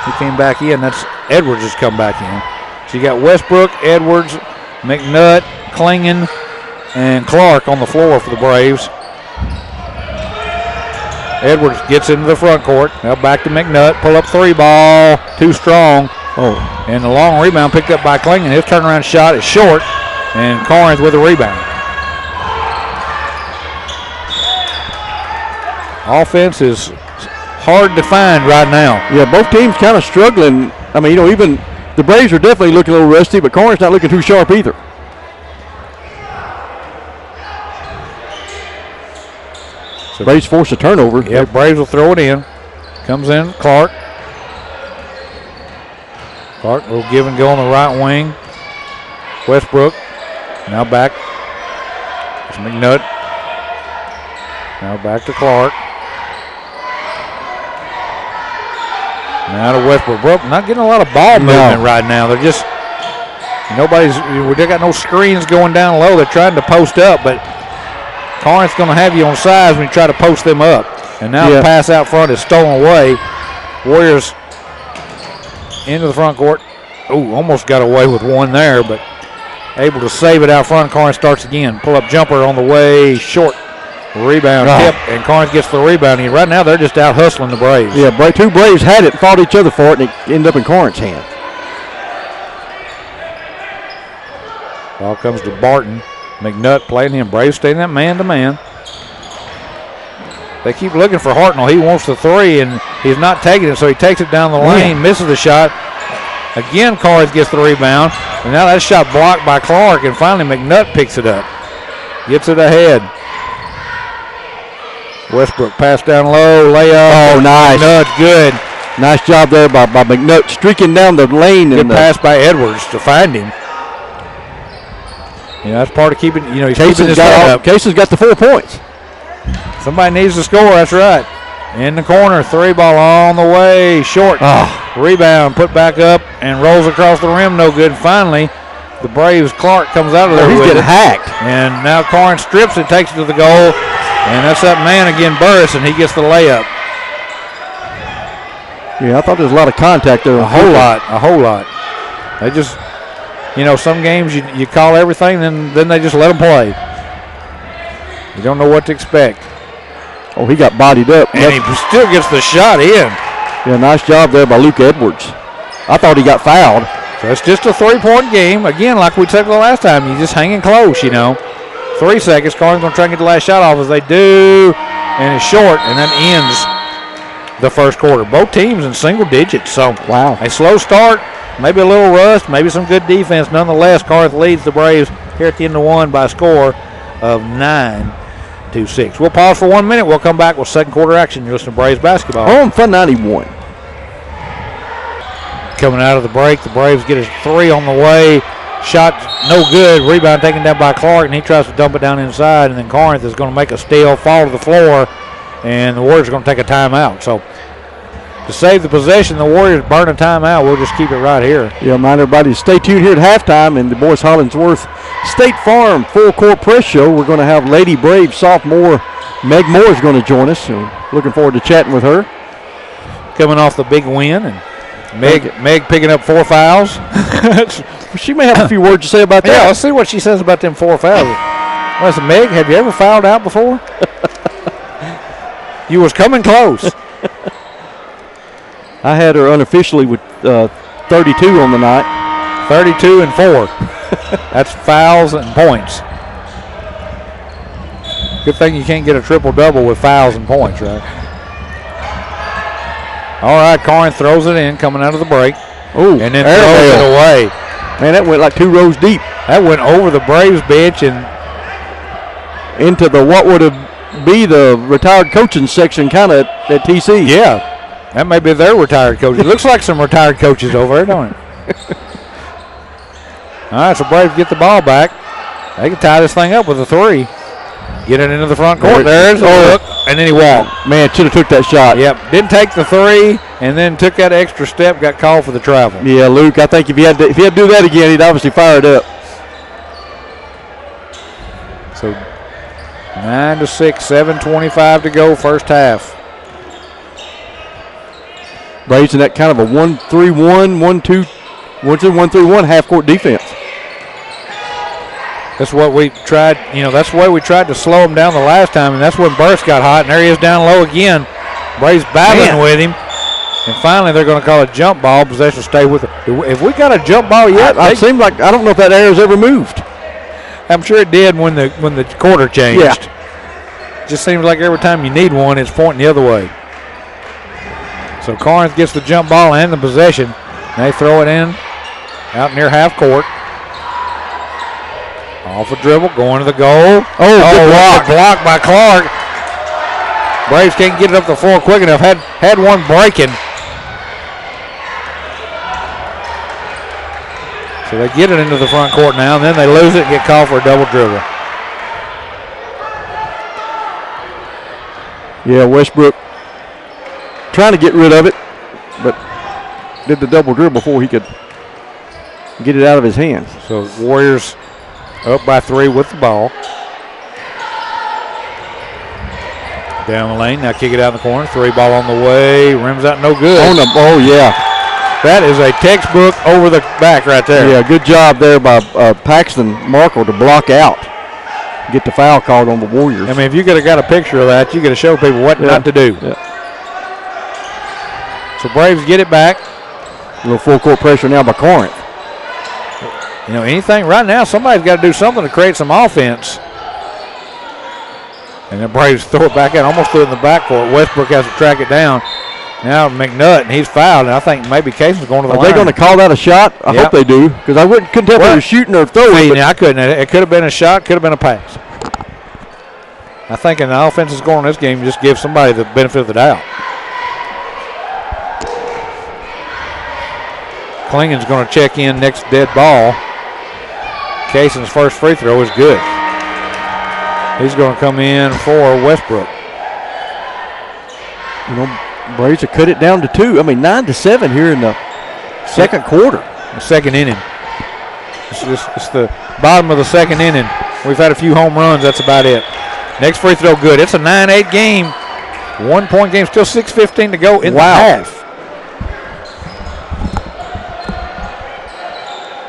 he came back in. That's Edwards has come back in. So you got Westbrook, Edwards, McNutt, Klingon, and Clark on the floor for the Braves. Edwards gets into the front court. Now back to McNutt. Pull up three ball. Too strong. And the long rebound picked up by Klingon. His turnaround shot is short. And Corinth with a rebound. Offense is hard to find right now. Yeah, both teams kind of struggling. I mean, even the Braves are definitely looking a little rusty, but Corinth's not looking too sharp either. So Braves force a turnover. Yeah, Braves will throw it in. Comes in, Clark. Clark will give and go on the right wing. Westbrook. Now back. It's McNutt. Now back to Clark. Now to Westbrook. Well, not getting a lot of ball movement right now. They're just, they got no screens going down low. They're trying to post up, but Corinth's going to have you on sides when you try to post them up. And now the pass out front is stolen away. Warriors into the front court. Ooh, almost got away with one there, but able to save it out front. Corinth starts again. Pull up jumper on the way, short. Rebound tip, and Corinth gets the rebound. And right now they're just out hustling the Braves. Yeah, two Braves had it, fought each other for it, and it ended up in Corinth's hand. Ball comes to Barton. McNutt playing him. Braves staying that man-to-man. They keep looking for Hartnell. He wants the three, and he's not taking it, so he takes it down the lane, misses the shot. Again, Corinth gets the rebound, and now that shot blocked by Clark, and finally McNutt picks it up. Gets it ahead. Westbrook pass down low, layup. Oh, nice. McNutt, good. Nice job there by McNutt, streaking down the lane. Good pass by Edwards to find him. That's part of keeping, he's keeping his head up. Casey's got the 4 points. Somebody needs to score, that's right. In the corner, three ball on the way, short. Rebound, put back up, and rolls across the rim, no good. Finally, the Braves, Clark comes out of there. He's getting hacked. And now Corinth strips it, takes it to the goal, and that's that man again, Burris, and he gets the layup. Yeah, I thought there was a lot of contact there. A whole lot. They just, some games you call everything, then they just let them play. You don't know what to expect. Oh, he got bodied up. And he still gets the shot in. Yeah, nice job there by Luke Edwards. I thought he got fouled. So it's just a 3-point game. Again, like we said the last time, you're just hanging close, 3 seconds. Corinth's going to try and get the last shot off as they do. And it's short, and that ends the first quarter. Both teams in single digits. So wow, a slow start, maybe a little rust, maybe some good defense. Nonetheless, Corinth leads the Braves here at the end of one by a score of 9-6. We'll pause for 1 minute. We'll come back with second quarter action. You're listening to Braves basketball. On Fun 91. Coming out of the break, the Braves get a three on the way. Shot no good. Rebound taken down by Clark, and he tries to dump it down inside. And then Corinth is going to make a steal, fall to the floor, and the Warriors are going to take a timeout. So to save the possession, the Warriors burn a timeout. We'll just keep it right here. Yeah, remind everybody to stay tuned here at halftime. And the Boys Hollingsworth State Farm full court press show. We're going to have Lady Braves sophomore Meg Moore is going to join us. So looking forward to chatting with her. Coming off the big win, and Meg picking up 4 fouls. She may have a few words to say about that. Yeah, let's see what she says about them 4 fouls. Listen, Meg, have you ever fouled out before? You was coming close. I had her unofficially with 32 on the night. 32 and 4. That's fouls and points. Good thing you can't get a triple-double with fouls and points, right? All right, Corinth throws it in coming out of the break. Ooh, and then throws it away. Man, that went like 2 rows deep. That went over the Braves bench and into the what would be the retired coaching section kind of at TC. Yeah, that may be their retired coach. It looks like some retired coaches over there, don't it? All right, so Braves get the ball back. They can tie this thing up with a 3. Get it into the front court. There's a look, and then he walked. Man, should have took that shot. Yep, didn't take the 3, and then took that extra step, got called for the travel. Yeah, Luke, I think if he had to do that again, he'd obviously fire it up. So 9-6, 7:25 to go, first half. Braves in that kind of a 1-3-1, 1-2, 1-3-1 half-court defense. That's what we tried, that's the way we tried to slow him down the last time, and that's when Burris got hot, and there he is down low again. Braves battling with him, and finally they're going to call a jump ball. Possession stay with it. Have we got a jump ball yet? It seemed like, I don't know if that arrow's ever moved. I'm sure it did when the quarter changed. Yeah. Just seems like every time you need one, it's pointing the other way. So Corinth gets the jump ball and the possession. They throw it in out near half court. Off a dribble, going to the goal. Oh, block by Clark. Braves can't get it up the floor quick enough. Had one breaking. So they get it into the front court now, and then they lose it and get called for a double dribble. Yeah, Westbrook trying to get rid of it, but did the double dribble before he could get it out of his hands. So Warriors up by 3 with the ball. Down the lane, now kick it out in the corner. 3 ball on the way, rims out no good. Oh, yeah. That is a textbook over the back right there. Yeah, good job there by Paxton Markle to block out. Get the foul called on the Warriors. I mean, if you could have got a picture of that, you could have showed people what not to do. Yeah. So Braves get it back. A little full court pressure now by Corinth. Anything right now, somebody's got to do something to create some offense. And the Braves throw it back out, almost threw it in the backcourt. Westbrook has to track it down. Now McNutt, and he's fouled. And I think maybe Cason's going to the line. Are they going to call that a shot? I hope they do, because I couldn't tell if they were shooting or throwing. I couldn't. It could have been a shot, could have been a pass. I think in the offense is going in this game, just give somebody the benefit of the doubt. Klingen's going to check in next dead ball. Cason's first free throw is good. He's going to come in for Westbrook. You know, Braves have cut it down to 2. I mean, 9-7 here in the second quarter. The second inning. It's the bottom of the second inning. We've had a few home runs. That's about it. Next free throw good. It's a 9-8 game. 1 point game. Still 6:15 to go in the half.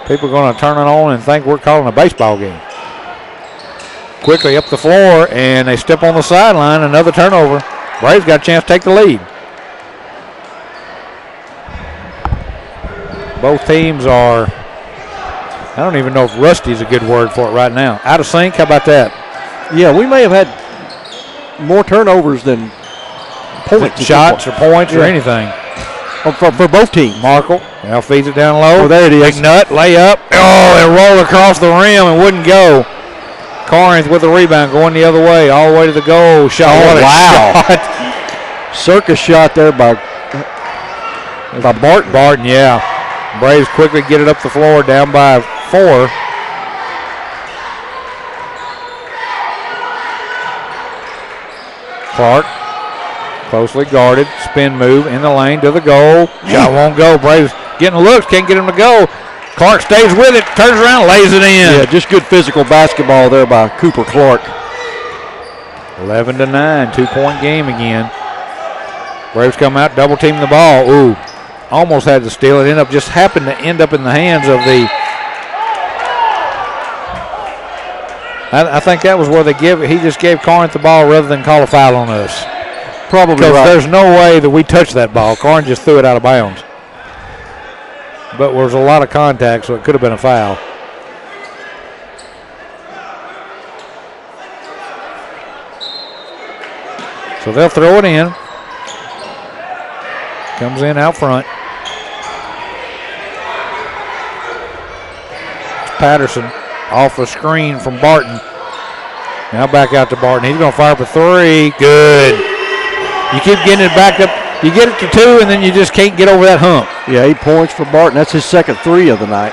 People are going to turn it on and think we're calling a baseball game. Quickly up the floor, and they step on the sideline. Another turnover. Braves got a chance to take the lead. Both teams are, I don't even know if rusty is a good word for it right now. Out of sync, how about that? Yeah, we may have had more turnovers than points. Shots or points or anything. For both teams. Markle now feeds it down low. Oh, there it is. McNutt, layup. Oh, it rolled across the rim and wouldn't go. Corinth with the rebound going the other way, all the way to the goal. Shot. Oh, what a shot. Circus shot there by Barton. Barton, yeah. Braves quickly get it up the floor, down by 4. Clark, closely guarded, spin move in the lane to the goal. Shot won't go. Braves getting looks, can't get him to go. Clark stays with it, turns around, lays it in. Yeah, just good physical basketball there by Cooper Clark. 11-9, 2-point game again. Braves come out, double team the ball. Ooh, almost had to steal it. Just happened to end up in the hands of the. I think that was where he just gave Corinth the ball rather than call a foul on us. Probably because right. There's no way that we touched that ball. Corinth just threw it out of bounds. But there was a lot of contact, so it could have been a foul. So they'll throw it in. Comes in out front. Patterson off a screen from Barton. Now back out to Barton. He's going to fire up a 3. Good. You keep getting it back up. You get it to 2, and then you just can't get over that hump. Yeah, 8 points for Barton. That's his second 3 of the night.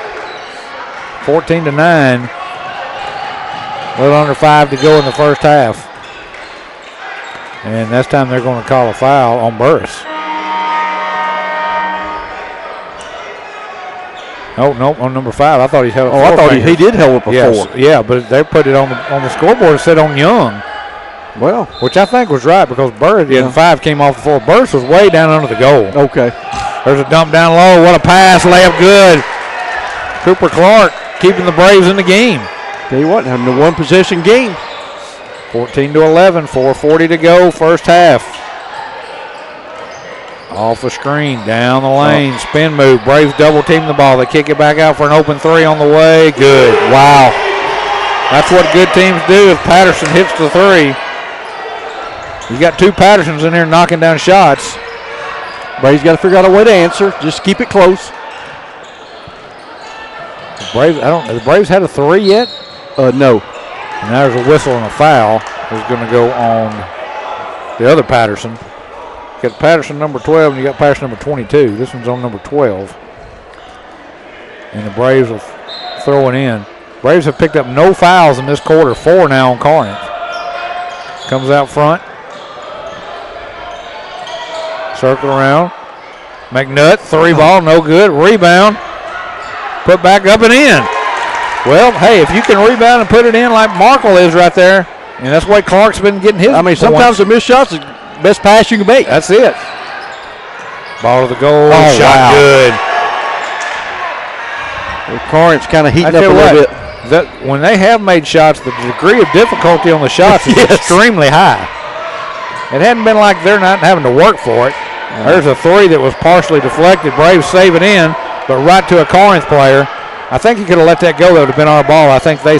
14-9. A little under 5 to go in the first half. And this time they're going to call a foul on Burris. Oh, no, on number 5. I thought he held it. I thought he did hold it before. Yes, yeah, but they put it on the scoreboard. It said on Young. Well, which I think was right because Burris, and 5 came off the floor. Burris was way down under the goal. Okay. There's a dump down low. What a pass. Layup good. Cooper Clark keeping the Braves in the game. Tell you what, having a 1-possession game. 14-11, 4:40 to go, first half. Off a screen, down the lane, spin move. Braves double team the ball. They kick it back out for an open 3 on the way. Good. Wow. That's what good teams do if Patterson hits the 3. You got 2 Pattersons in there knocking down shots. Braves got to figure out a way to answer. Just keep it close. The Braves had a 3 yet? No. And now there's a whistle and a foul. It's going to go on the other Patterson. You got Patterson number 12 and you got Patterson number 22. This one's on number 12. And the Braves will throw it in. Braves have picked up no fouls in this quarter. 4 now on Corinth. Comes out front. Circle around. McNutt, 3 ball, no good. Rebound. Put back up and in. Well, hey, if you can rebound and put it in like Markle is right there, and that's why Clark's been getting his. I mean, sometimes a missed shot's the best pass you can make. That's it. Ball to the goal. Oh, shot wow. Good. Well, Corinth's kind of heating up a little bit. When they have made shots, the degree of difficulty on the shots is extremely high. It hadn't been like they're not having to work for it. There's a 3 that was partially deflected. Braves save it in, but right to a Corinth player. I think he could have let that go. That would have been our ball. I think they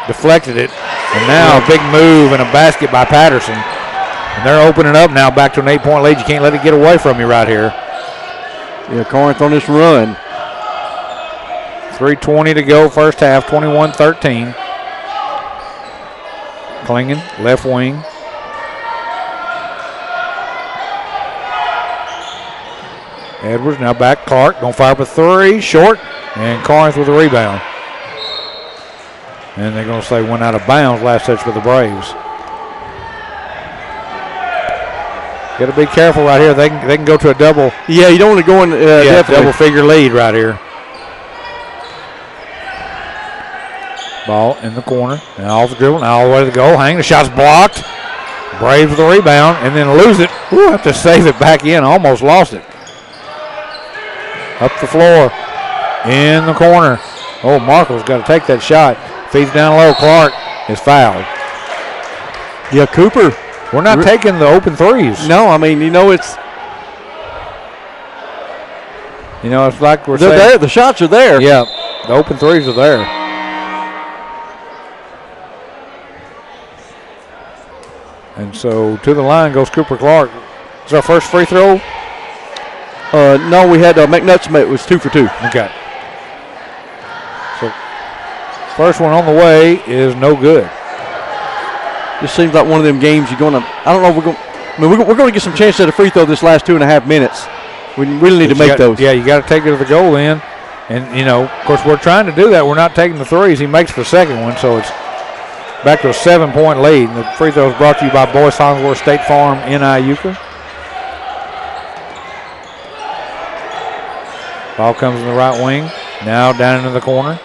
deflected it, And now a big move and a basket by Patterson. And they're opening up now back to an 8-point lead. You can't let it get away from you right here. Yeah, Corinth on this run. 3:20 to go, first half, 21-13. Klingen, left wing. Edwards now back. Clark gonna fire up a three, short, and Corinth with a rebound. And they're gonna say went out of bounds. Last touch for the Braves. Got to be careful right here. They can go to a double. Yeah, you don't want to go in double figure lead right here. Ball in the corner. Now off the dribble. Now all the way to the goal. Hang. The shot's blocked. Braves with the rebound and then lose it. Ooh, have to save it back in. Almost lost it. Up the floor. In the corner. Oh, Markle's got to take that shot. Feeds down low. Clark is fouled. Yeah, Cooper. We're not taking the open threes. No, I mean, it's like we're they're saying. there. The shots are there. Yeah, the open threes are there. And so to the line goes Cooper Clark. Is our first free throw? No, we had McNutt's. It was 2 for 2. Okay. So first one on the way is no good. This seems like one of them games you're gonna. I don't know. We're gonna get some chances at a free throw this last 2.5 minutes. We really need to make those. Yeah, you got to take it to the goal then. And of course, we're trying to do that. We're not taking the threes. He makes the second one, so it's back to a 7-point lead. And the free throw is brought to you by Boyce Hollingsworth State Farm in Iuka. Ball comes in the right wing. Now down into the corner.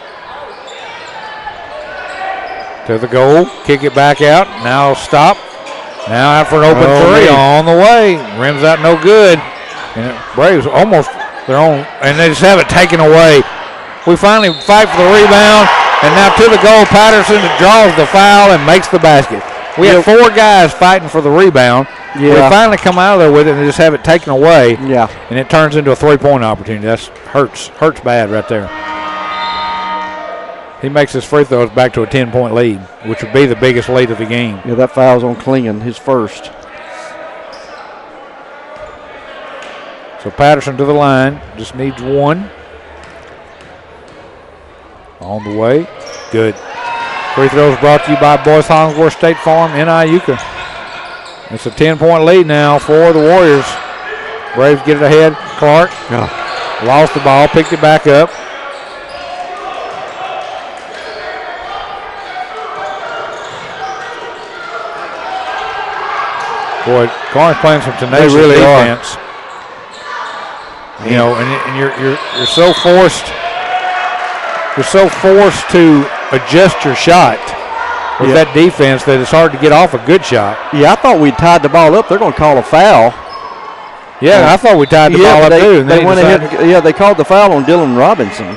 To the goal, kick it back out. Now stop. Now out for an open three on the way. Rims out no good. And Braves almost their own, and they just have it taken away. We finally fight for the rebound, and now to the goal. Patterson draws the foul and makes the basket. We had 4 guys fighting for the rebound. Yeah. We finally come out of there with it and just have it taken away. Yeah. And it turns into a 3-point opportunity. That hurts bad right there. He makes his free throws back to a 10-point lead, which would be the biggest lead of the game. Yeah, that foul's on Klingen, his first. So Patterson to the line, just needs one. On the way, good. Free throws brought to you by Boyce Hollingsworth State Farm in Iuka. It's a 10-point lead now for the Warriors. Braves get it ahead. Clark lost the ball, picked it back up. Boy, Corinth playing some tenacious defense. And you're so forced. You're so forced to adjust your shot with that defense that it's hard to get off a good shot. Yeah, I thought we tied the ball up. They're going to call a foul. Yeah, I thought we tied the ball up too. And they went ahead. They called the foul on Dylan Robinson.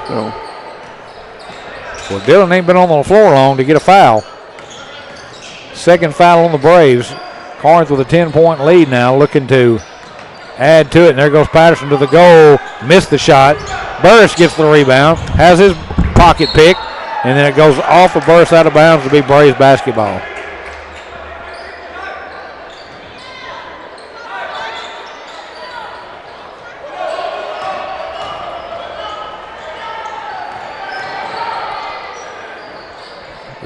So, well, Dylan ain't been on the floor long to get a foul. Second foul on the Braves. Corinth with a 10-point lead now, looking to add to it. And there goes Patterson to the goal. Missed the shot. Burris gets the rebound. Has his pocket pick. And then it goes off of Burris out of bounds to be Braves basketball.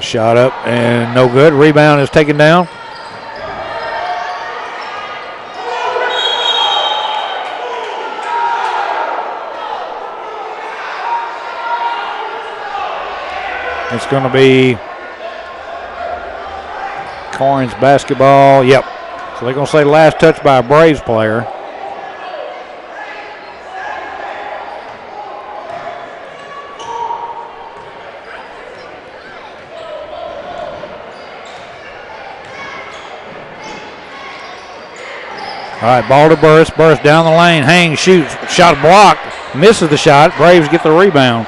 Shot up and no good. Rebound is taken down. It's going to be Corinth's basketball. Yep. So they're going to say last touch by a Braves player. All right, ball to Burris. Burris down the lane. Hangs, shoots. Shot blocked. Misses the shot. Braves get the rebound.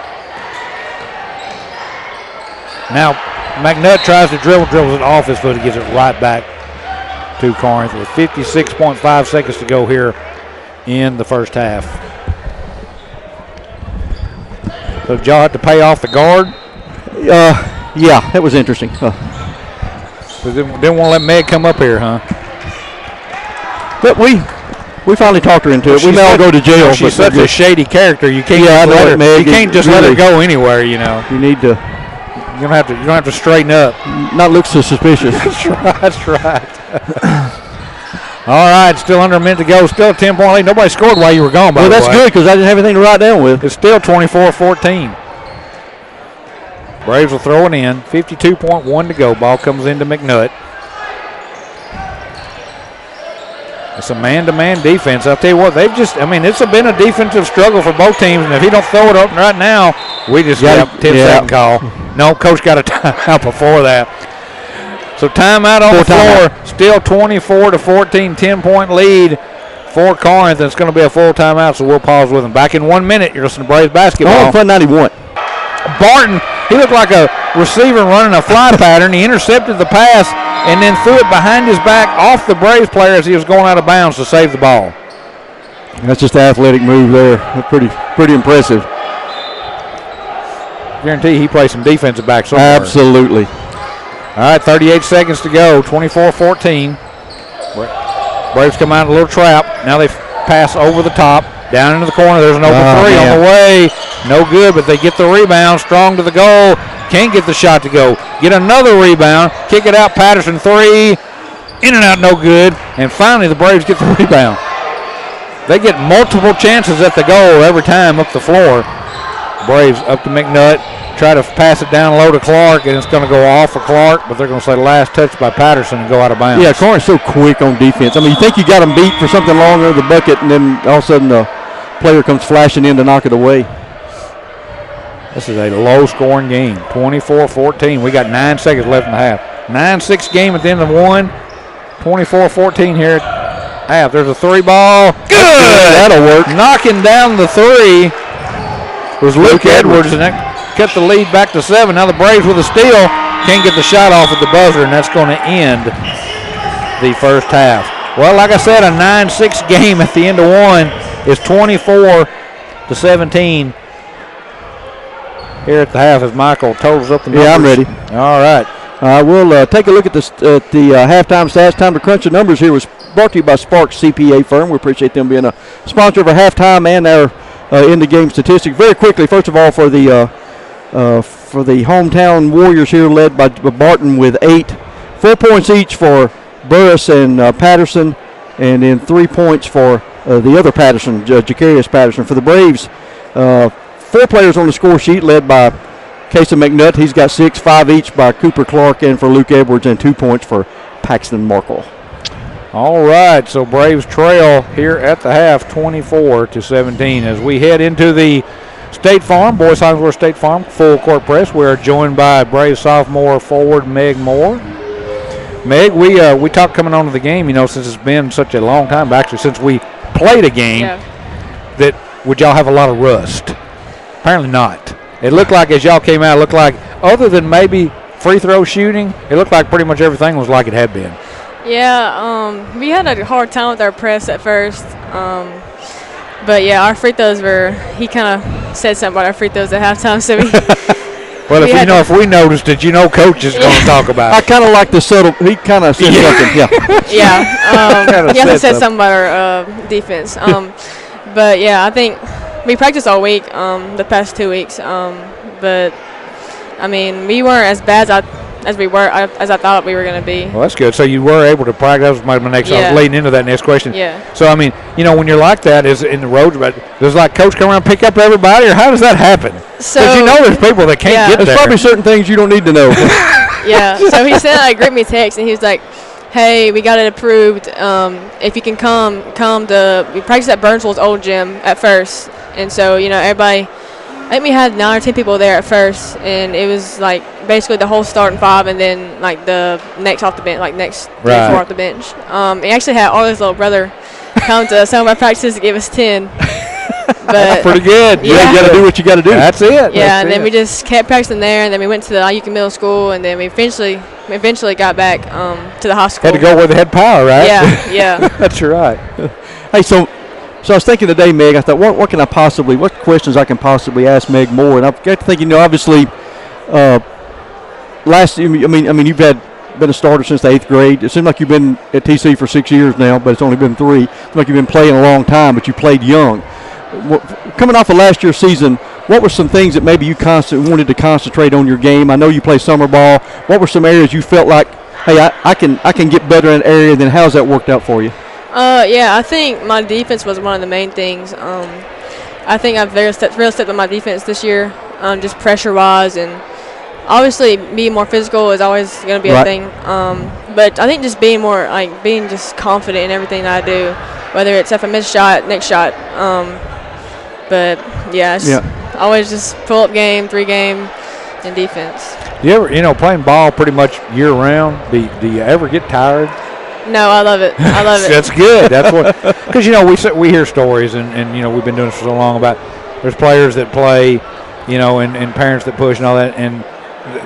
Now, McNutt tries to dribbles it off his foot. He gives it right back to Corinth with 56.5 seconds to go here in the first half. So did y'all have to pay off the guard? Yeah, that was interesting. Didn't want to let Meg come up here, huh? But we finally talked her into it. We may all go to jail. She's such a shady character. You can't just let her go anywhere. You know. You need to. You don't have to straighten up. Not look so suspicious. That's right. All right, still under a minute to go. Still a 10-point lead. Nobody scored while you were gone, by the way. Well, that's good because I didn't have anything to write down with. It's still 24-14. Braves will throw it in. 52.1 to go. Ball comes into McNutt. It's a man-to-man defense. I'll tell you what, it's been a defensive struggle for both teams, and if he don't throw it up right now, we just got a 10-second call. No, Coach got a timeout before that. So timeout on the floor, still 24-14, 10-point lead for Corinth, and it's going to be a full timeout, so we'll pause with them. Back in 1 minute, you're listening to Braves basketball. Fun 91. Barton, he looked like a receiver running a fly pattern. He intercepted the pass and then threw it behind his back off the Braves player as he was going out of bounds to save the ball. That's just an athletic move there. Pretty impressive. Guarantee he plays some defensive back somewhere. Absolutely. All right, 38 seconds to go, 24-14. Braves come out of a little trap. Now they pass over the top, down into the corner. There's an open three on the way. No good, but they get the rebound. Strong to the goal. Can't get the shot to go. Get another rebound. Kick it out. Patterson three. In and out, no good. And finally, the Braves get the rebound. They get multiple chances at the goal every time up the floor. Braves up to McNutt. Try to pass it down low to Clark, and it's going to go off for Clark, but they're going to say last touch by Patterson and go out of bounds. Yeah, Corinth's so quick on defense. I mean, you think you got them beat for something longer, the bucket, and then all of a sudden the player comes flashing in to knock it away. This is a low-scoring game, 24-14. We got 9 seconds left in the half. 9-6 game at the end of one. 24-14 here at half. There's a three ball. Good! That'll work. Knocking down the three was Luke Edwards, and that cut the lead back to 7. Now the Braves with a steal. Can't get the shot off at the buzzer, and that's going to end the first half. Well, like I said, a 9-6 game at the end of one is 24-17 here at the half as Michael totals up the numbers. Yeah, I'm ready. All right. We'll take a look at the halftime stats. Time to crunch the numbers here was brought to you by Sparks CPA Firm. We appreciate them being a sponsor of our halftime and our in-the-game statistics. Very quickly, first of all, for the hometown Warriors here, led by Barton with 8. 4 points each for Burris and Patterson, and then 3 points for the other Patterson, Jacarius Patterson. For the Braves, 4 players on the score sheet, led by Casey McNutt. He's got 6, 5 each by Cooper Clark, and for Luke Edwards, and 2 points for Paxton Markle. All right, so Braves trail here at the half, 24-17. As we head into the State Farm, Boys Hollingsworth State Farm, full court press. We are joined by Braves sophomore forward Meg Moore. Meg, we talked coming on to the game, since it's been such a long time, actually since we played a game, that would y'all have a lot of rust? Apparently not. It looked like as y'all came out, it looked like other than maybe free throw shooting, it looked like pretty much everything was like it had been. Yeah, we had a hard time with our press at first. But, yeah, our free throws he kind of said something about our free throws at halftime. So well, if we noticed it, Coach is going to talk about it. I kind of like the subtle. He kind of said something. Yeah. Yeah. He also said something about our defense. But, yeah, I think we practiced all week, the past 2 weeks. But, I mean, we weren't as bad as I thought we were going to be. Well, that's good. So you were able to practice. That was my next. I was leading into that next question. Yeah. So I mean, when you're like that, is in the road, but does Coach come around and pick up everybody, or how does that happen? Because there's people that can't get there. There's probably certain things you don't need to know. Yeah. So he sent a group me text, and he was like, "Hey, we got it approved. If you can come we practiced at Burnsville's old gym at first, and so everybody." I think we had 9 or 10 people there at first, and it was like basically the whole starting 5, and then like the next off the bench, like next 3 or 4 off the bench. He actually had all his little brother come to some of our practices to give us 10. But that's pretty good. Yeah, you got to do what you got to do. That's it. Yeah, and then we just kept practicing there, and then we went to the Iuka Middle School, and then we eventually got back to the high school. Had to go where they had power, right? Yeah. That's right. Hey, so I was thinking today, Meg, I thought, what questions I can possibly ask Meg Moore? And I've got to thinking, obviously, you've been a starter since the 8th grade. It seems like you've been at TC for 6 years now, but it's only been 3. It seems like you've been playing a long time, but you played young. Coming off of last year's season, what were some things that maybe you wanted to concentrate on your game? I know you play summer ball. What were some areas you felt like, hey, I can get better in an area? Then how's that worked out for you? I think my defense was one of the main things. I think I've really stepped up my defense this year, just pressure-wise, and obviously being more physical is always going to be a thing. But I think just being just confident in everything that I do, whether it's if I miss shot, next shot. Always just pull-up game, 3-game, and defense. Do you ever, playing ball pretty much year-round, do you ever get tired? No, I love it. I love it. That's good. That's what, because we hear stories, and we've been doing this for so long about there's players that play, and parents that push and all that, and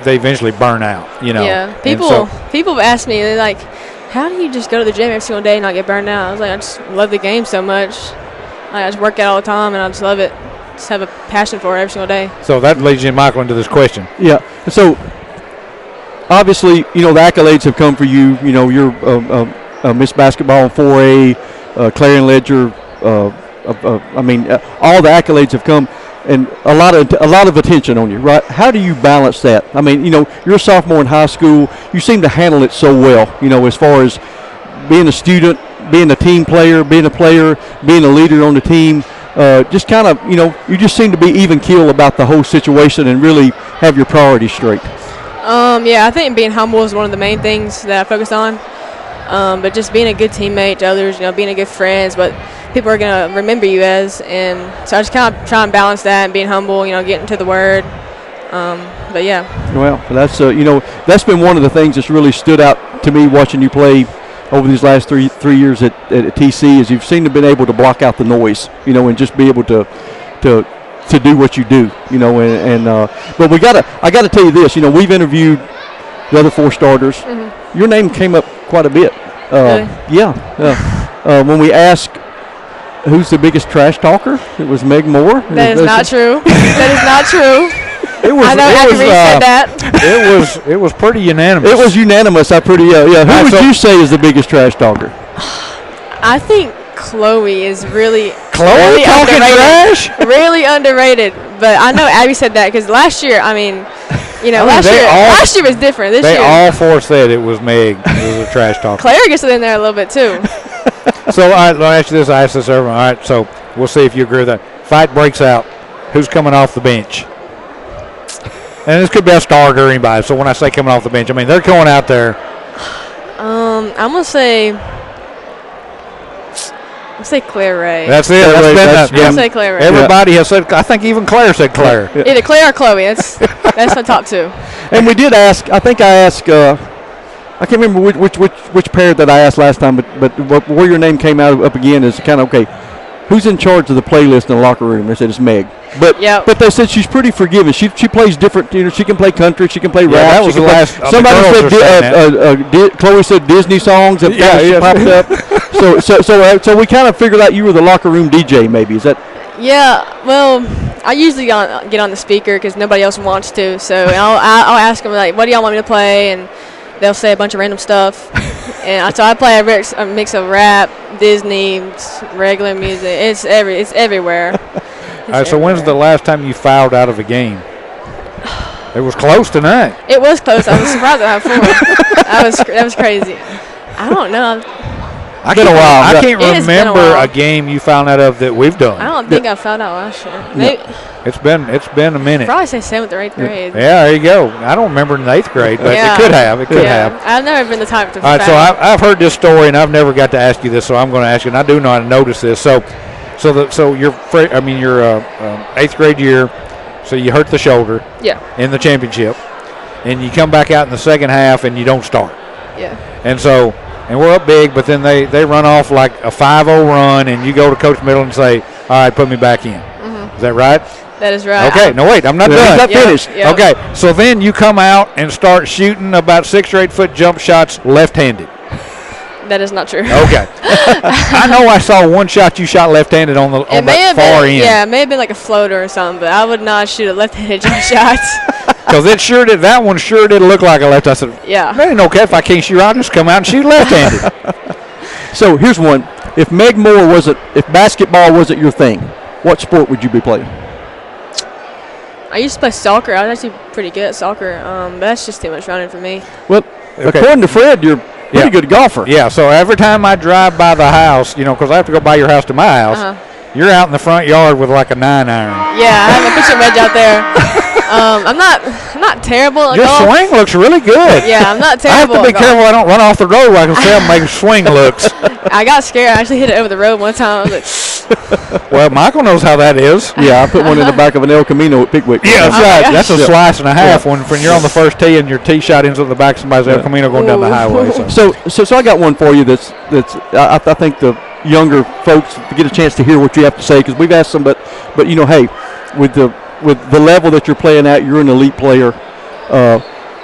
they eventually burn out. Yeah. People ask me, they're like, how do you just go to the gym every single day and not get burned out? I was like, I just love the game so much. I just work out all the time, and I just love it. Just have a passion for it every single day. So that leads you, Michael, into this question. Yeah. So obviously, the accolades have come for you. You're Miss Basketball in 4A, Clarion Ledger. All the accolades have come, and a lot of attention on you, right? How do you balance that? I mean, you're a sophomore in high school. You seem to handle it so well. As far as being a student, being a team player, being a player, being a leader on the team. Just kind of, you just seem to be even keel about the whole situation and really have your priorities straight. I think being humble is one of the main things that I focus on. But just being a good teammate to others, being a good friend is what people are going to remember you as. And so I just kind of try and balance that and being humble, getting to the word. Well, that's, that's been one of the things that's really stood out to me watching you play over these last three years at TC is you've seemed to been able to block out the noise, and just be able to do what you do, but I gotta tell you this, we've interviewed the other 4 starters. Mm-hmm. Your name came up quite a bit. Really? When we asked who's the biggest trash talker, it was Meg Moore. That is not true. That is not true. It was, I know after he said that. It was pretty unanimous. It was unanimous. Who would you say is the biggest trash talker? I think Chloe is really talking trash. Really underrated. But I know Abby said that because last year, last year was different. This year, they all 4 said it was Meg. It was a trash talker. Claire gets it in there a little bit too. So all right, I'll ask you this. I asked this everyone. All right, so we'll see if you agree with that. Fight breaks out. Who's coming off the bench? And this could be a starter or anybody. So when I say coming off the bench, I mean they're going out there. I'm gonna say Claire Ray. That's it. I'll say Claire Ray. Everybody has said. I think even Claire said Claire. Either Claire or Chloe. That's the top 2. And we did ask. I think I asked. I can't remember which pair that I asked last time, but where your name came up again is kind of okay. Who's in charge of the playlist in the locker room? They said it's Meg. But they said she's pretty forgiving. She plays different. She can play country. She can play rap. That was the last. Somebody said Chloe said Disney songs and popped up. So we kind of figured out you were the locker room DJ. Maybe is that? Yeah. Well, I usually get on the speaker because nobody else wants to. So I'll ask them like, "What do y'all want me to play?" And they'll say a bunch of random stuff. And so I play a mix of rap, Disney, regular music. It's everywhere. All right, so when's the last time you fouled out of a game? It was close tonight. It was close. I was surprised I had 4. That was crazy. I don't know. I can't remember a game you found out of that we've done. I don't think I found out last year. Maybe. It's been a minute. Probably say 7th or 8th grade. Yeah, there you go. I don't remember in the 8th grade, but it could have. It could have. I've never been the type to. All right, so I've heard this story, and I've never got to ask you this, so I'm going to ask you. And I do know how to notice this. So your 8th grade year, so you hurt the shoulder. Yeah. In the championship, and you come back out in the second half, and you don't start. Yeah. And we're up big, but then they run off like a 5-0 run, and you go to Coach Middle and say, all right, put me back in. Mm-hmm. Is that right? That is right. Okay, no, wait, I'm not done. Not finished. Yep. Okay, so then you come out and start shooting about 6 or 8 foot jump shots left-handed. That is not true. Okay. I know I saw one shot you shot left-handed on that far end. Yeah, it may have been like a floater or something, but I would not shoot a left-handed jump shot. Because it sure did. That one sure did look like a left. I said, Yeah. "That ain't okay if I can't shoot. I'll just come out and shoot left-handed." So here's one. If if basketball wasn't your thing, what sport would you be playing? I used to play soccer. I was actually pretty good at soccer, but that's just too much running for me. Well, according to Fred, you're a pretty good golfer. Yeah, so every time I drive by the house, because I have to go by your house to my house, you're out in the front yard with like a 9-iron. Yeah, I have a pitching wedge out there. I'm not terrible at Your golf. swing looks really good. Yeah, I'm not I have terrible. to be at golf. careful I don't run off the road where I can see I'm making swing looks. I got scared. I actually hit it over the road one time. I was like, Well, Michael knows how that is. Yeah, I put one in the back of an El Camino at Pickwick. Yeah, that's Oh, right. my That's a gosh. slice and a half when you're on the first tee and your tee shot ends up in the back of somebody's El Camino going down the Ooh. highway. So I got one for you that's I think the younger folks get a chance to hear what you have to say, because we've asked them, but hey, with the level that you're playing at, you're an elite player.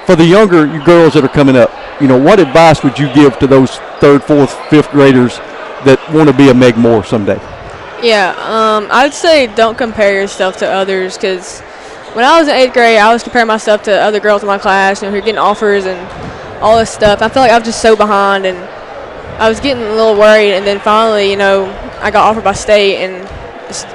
For the younger girls that are coming up, what advice would you give to those 3rd, 4th, 5th graders that want to be a Meg Moore someday? yeah, I'd say don't compare yourself to others, because when I was in 8th grade, I was comparing myself to other girls in my class, who are getting offers and all this stuff. I felt like I was just so behind, and I was getting a little worried. And then finally, I got offered by state, and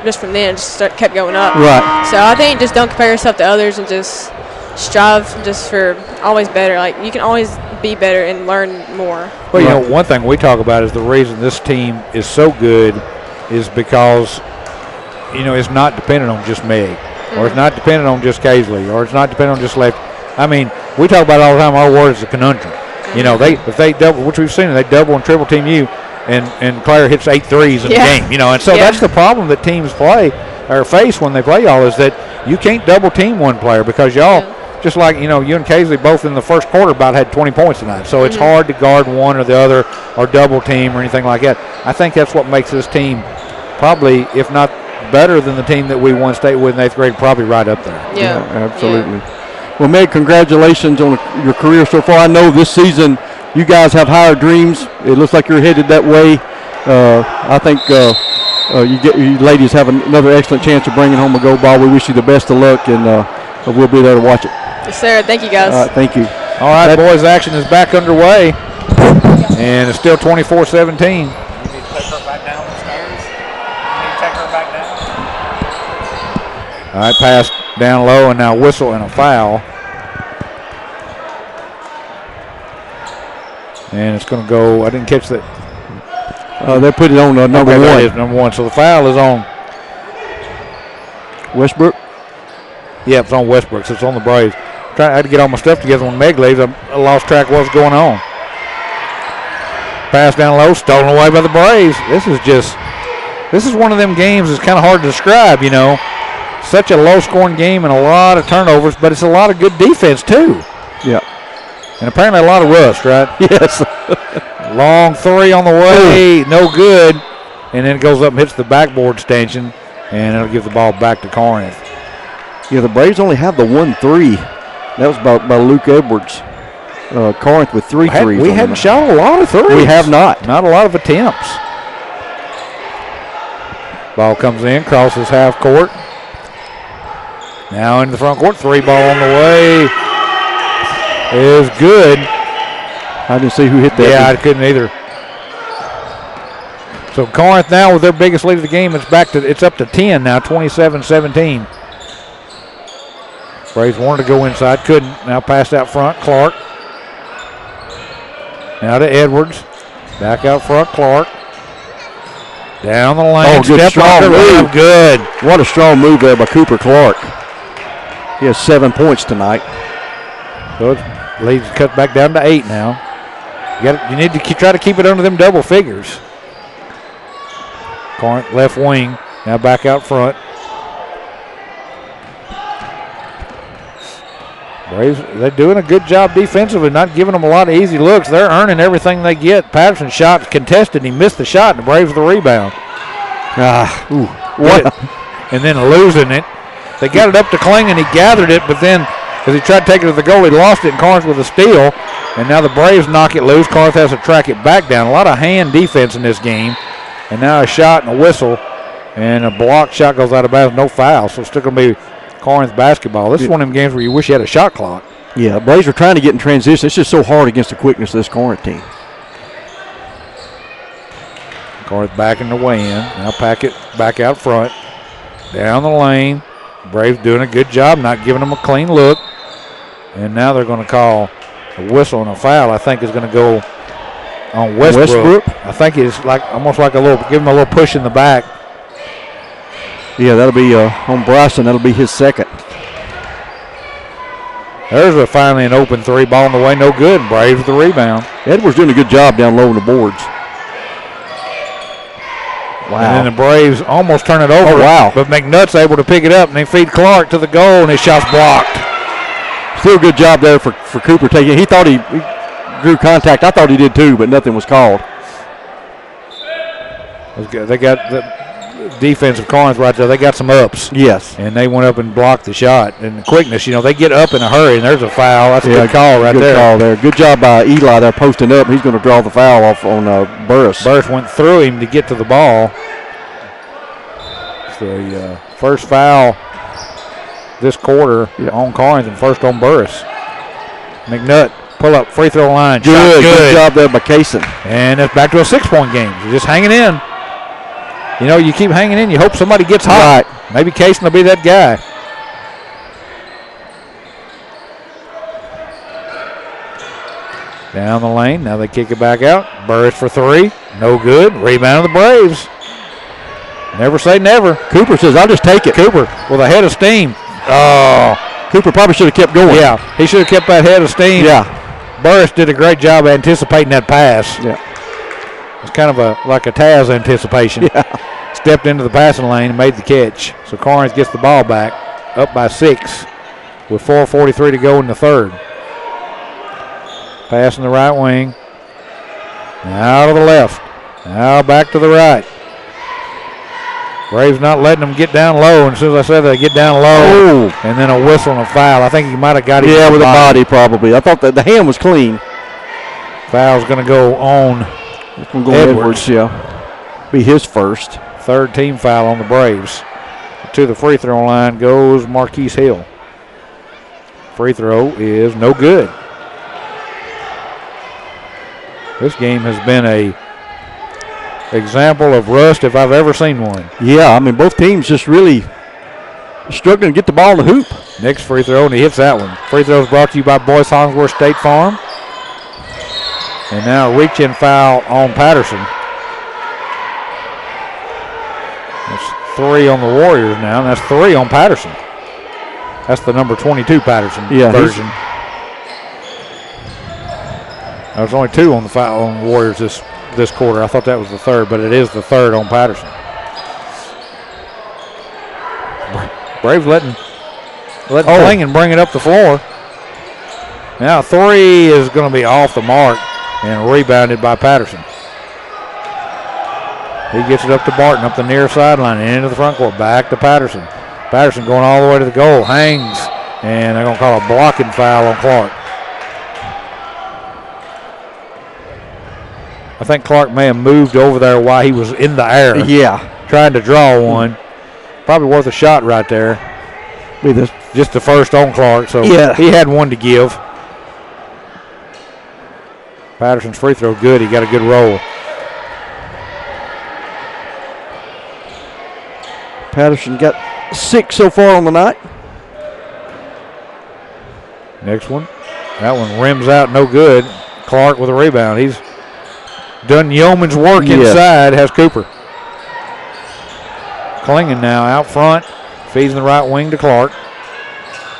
just from then, kept going up. Right. So I think just don't compare yourself to others, and just strive just for always better. Like, you can always be better and learn more. Well, one thing we talk about is the reason this team is so good is because, it's not dependent on just Meg, or it's not dependent on just Kaisley, or it's not dependent on just left. I mean, we talk about it all the time. Our word is a conundrum. If they double, which we've seen, they double and triple team you, and Claire hits 8 threes in the game. And so that's the problem that teams play or face when they play y'all, is that you can't double team one player, because y'all. Yeah. Just like, you and Kaisley both in the first quarter about had 20 points tonight. So it's hard to guard one or the other or double team or anything like that. I think that's what makes this team probably, if not better than the team that we won state with in 8th grade, probably right up there. Yeah, absolutely. Well, Meg, congratulations on your career so far. I know this season you guys have higher dreams. It looks like you're headed that way. I think you ladies have another excellent chance of bringing home a gold ball. We wish you the best of luck, and we'll be there to watch it. Yes, sir. Thank you, guys. All right, thank you. All right, boys, action is back underway, and it's still 24-17. You need to take her back down the stairs. You need to take her back down. All right, pass down low, and now whistle and a foul. And it's going to go, I didn't catch that. They put it on number one. That is number one. So the foul is on Westbrook. Yeah, it's on Westbrook, so it's on the Braves. I had to get all my stuff together when Meg leaves. I lost track of what was going on. Pass down low, stolen away by the Braves. This is one of them games that's kind of hard to describe, Such a low-scoring game and a lot of turnovers, but it's a lot of good defense, too. Yeah. And apparently a lot of rust, right? Yes. Long three on the way, no good. And then it goes up and hits the backboard stanchion, and it'll give the ball back to Corinth. Yeah, the Braves only have the 1-3. That was by Luke Edwards. Corinth with 3 threes. We hadn't shot a lot of threes. We have not. Not a lot of attempts. Ball comes in, crosses half court. Now in the front court, 3 ball on the way. Is good. I didn't see who hit that. Yeah, I couldn't either. So Corinth now with their biggest lead of the game, it's up to 10 now, 27-17. Braves wanted to go inside, couldn't. Now pass out front, Clark. Now to Edwards. Back out front, Clark. Down the lane. Oh, good strong move. Good. What a strong move there by Cooper Clark. He has 7 points tonight. So it's leads cut back down to 8 now. You need to try to keep it under them double figures. Corinth left wing. Now back out front. Braves, they're doing a good job defensively, not giving them a lot of easy looks. They're earning everything they get. Patterson's shot contested. He missed the shot, and the Braves with the rebound. And then losing it. They got it up to Kling, and he gathered it, but then as he tried to take it to the goal, he lost it, and Corinth with a steal. And now the Braves knock it loose. Corinth has to track it back down. A lot of hand defense in this game. And now a shot and a whistle, and a blocked shot goes out of bounds. No foul, so it's still going to be Corinth basketball. This is one of them games where you wish you had a shot clock. Yeah, Blaze are trying to get in transition. It's just so hard against the quickness of this Corinth team. Corinth backing the way in. Now pack it back out front. Down the lane. Braves doing a good job, not giving them a clean look. And now they're going to call a whistle and a foul. I think is going to go on Westbrook. I think it's like almost like give him a little push in the back. Yeah, that'll be on Bryson. That'll be his second. There's finally an open three, ball in the way, no good. Braves with the rebound. Edwards doing a good job down low on the boards. Wow. And then the Braves almost turn it over. Oh, wow. But McNutt's able to pick it up, and they feed Clark to the goal, and his shot's blocked. Still a good job there for Cooper taking it. He thought he drew contact. I thought he did too, but nothing was called. They got the defensive Corinth right there. They got some ups. Yes. And they went up and blocked the shot. And the quickness, they get up in a hurry, and there's a foul. That's a good call right there. Good call there. Good job by Eli there posting up. He's going to draw the foul off on Burris. Burris went through him to get to the ball. It's the first foul this quarter on Corinth and first on Burris. McNutt, pull up, free throw line. Good job there by Kaysen. And it's back to a 6-point game. You're just hanging in. You keep hanging in. You hope somebody gets hot. Right. Maybe Kaysen will be that guy. Down the lane. Now they kick it back out. Burris for three. No good. Rebound of the Braves. Never say never. Cooper says, I'll just take it. Cooper with a head of steam. Oh. Cooper probably should have kept going. Yeah. He should have kept that head of steam. Yeah. Burris did a great job anticipating that pass. Yeah. It's kind of like a Taz anticipation. Yeah. Stepped into the passing lane and made the catch. So Corinth gets the ball back, up by 6 with 4:43 to go in the third. Pass in the right wing. Now to the left. Now back to the right. Braves not letting them get down low. And as soon as I said they get down low, and then a whistle and a foul. I think he might have got it. Yeah, with the body probably. I thought that the hand was clean. Foul's going to go on Edwards. Yeah. Be his first. Third team foul on the Braves. To the free throw line goes Marquise Hill. Free throw is no good. This game has been a example of rust if I've ever seen one. Yeah, I mean, both teams just really struggling to get the ball in the hoop. Next free throw, and he hits that one. Free throw is brought to you by Boyce Hollingsworth State Farm. And now reach-in foul on Patterson. That's 3 on the Warriors now, and that's 3 on Patterson. That's the number 22 Patterson version. There's only 2 on the foul on the Warriors this quarter. I thought that was the third, but it is the third on Patterson. Braves letting Klingon bring it up the floor. Now 3 is going to be off the mark and rebounded by Patterson. He gets it up to Barton, up the near sideline, and into the front court, back to Patterson. Patterson going all the way to the goal, hangs, and they're going to call a blocking foul on Clark. I think Clark may have moved over there while he was in the air. Yeah. Trying to draw one. Probably worth a shot right there. Just the first on Clark, so he had one to give. Patterson's free throw good. He got a good roll. Patterson got 6 so far on the night. Next one. That one rims out, no good. Clark with a rebound. He's done yeoman's work inside, has Cooper. Klingon now out front. Feeds in the right wing to Clark.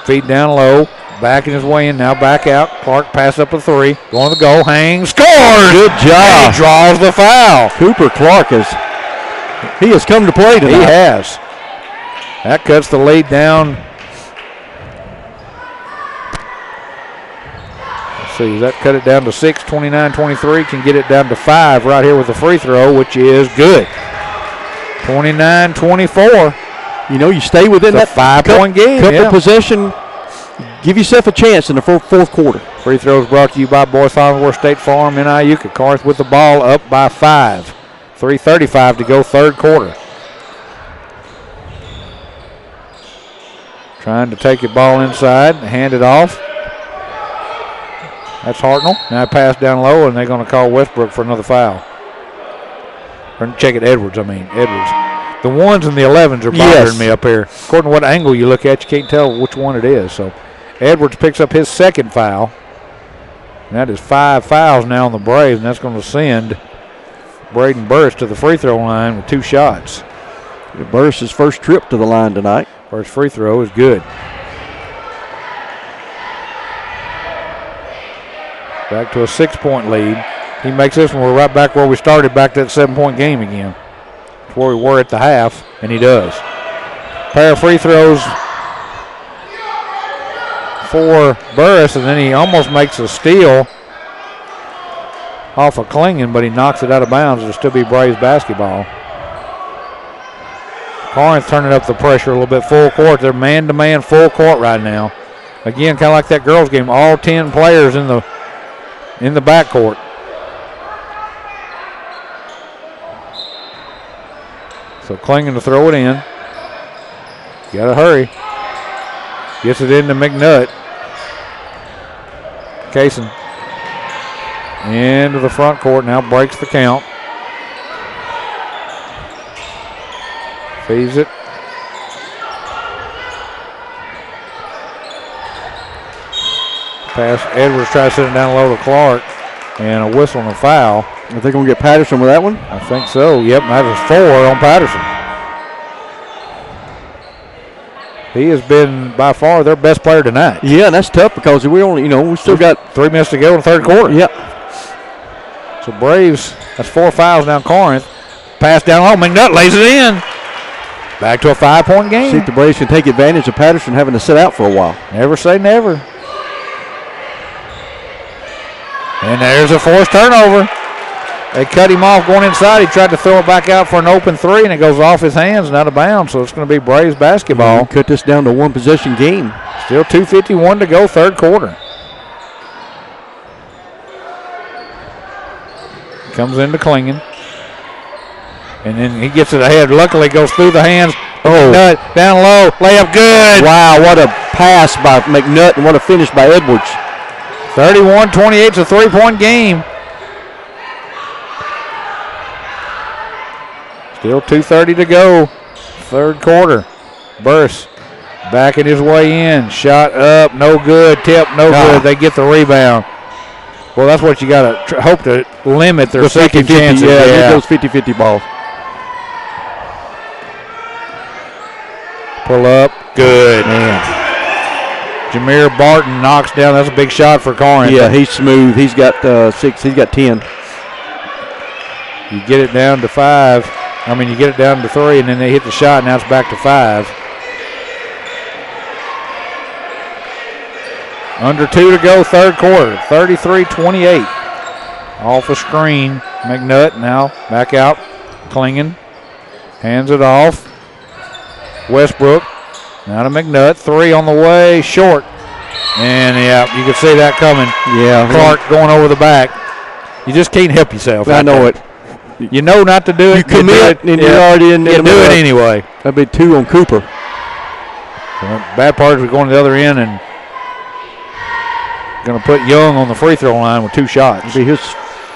Feed down low. Backing his way in now, back out. Clark pass up a 3. Going to the goal, hangs, scores! Good job. And he draws the foul. Cooper Clark has come to play tonight. He has. That cuts the lead down. Let's see, that cut it down to 6, 29-23. Can get it down to 5 right here with the free throw, which is good. 29-24. You stay within that 5-point game. Couple possession. Give yourself a chance in the fourth quarter. Free throws brought to you by Boyce Hollingsworth State Farm in Iuka. Corinth with the ball up by 5. 3:35 to go third quarter. Trying to take the ball inside, hand it off. That's Hartnell. Now pass down low, and they're going to call Westbrook for another foul. Or check it, Edwards. The 1s and the 11s are bothering me up here. According to what angle you look at, you can't tell which one it is. So Edwards picks up his second foul. And that is 5 fouls now on the Braves, and that's going to send Braden Burris to the free throw line with 2 shots. Burris' first trip to the line tonight. First free throw is good. Back to a 6-point lead. He makes this one. We're right back where we started, back to that 7-point game again. It's where we were at the half, and he does. Pair of free throws for Burris, and then he almost makes a steal off of Klingon, but he knocks it out of bounds. It'll still be Braves basketball. Corinth turning up the pressure a little bit, full court. They're man-to-man full court right now. Again, kind of like that girls' game, all 10 players in the backcourt. So Klingon to throw it in. Got to hurry. Gets it into McNutt. Kaysen into the front court, now breaks the count. Feeds it. Pass. Edwards tries to sit it down low to Clark. And a whistle and a foul. Are they going to get Patterson with that one? I think so. Yep, that is 4 on Patterson. He has been by far their best player tonight. Yeah, and that's tough because we still got 3 minutes to go in the third quarter. Yeah. So Braves, that's 4 fouls down Corinth. Pass down low. McNutt lays it in. Back to a 5-point game. See if the Braves can take advantage of Patterson having to sit out for a while. Never say never. And there's a forced turnover. They cut him off going inside. He tried to throw it back out for an open 3, and it goes off his hands and out of bounds. So it's going to be Braves basketball. Cut this down to 1-possession game. Still 2:51 to go, third quarter. Comes into Klingon. And then he gets it ahead. Luckily, goes through the hands. McNutt down low. Layup good. Wow, what a pass by McNutt and what a finish by Edwards. 31-28. It's a 3-point game. Still 2:30 to go. Third quarter. Burris backing his way in. Shot up. No good. Tip. No good. They get the rebound. Well, that's what you got to hope to limit their second chances. Yeah, those 50-50 balls. Pull up. Good. Man. Jameer Barton knocks down. That's a big shot for Corinth. Yeah, he's smooth. He's got 6. He's got 10. You get it down to 5. You get it down to 3, and then they hit the shot. Now it's back to 5. Under 2 to go, third quarter. 33-28. Off a screen. McNutt now back out. Klingon hands it off. Westbrook now to McNutt. 3 on the way, short. And yeah, you can see that coming. Yeah. Clark going over the back. You just can't help yourself. I know it. You know not to do it. You commit, and you're already in. You do it anyway. That'd be 2 on Cooper. Bad part is we're going to the other end and going to put Young on the free throw line with 2 shots. It'll be his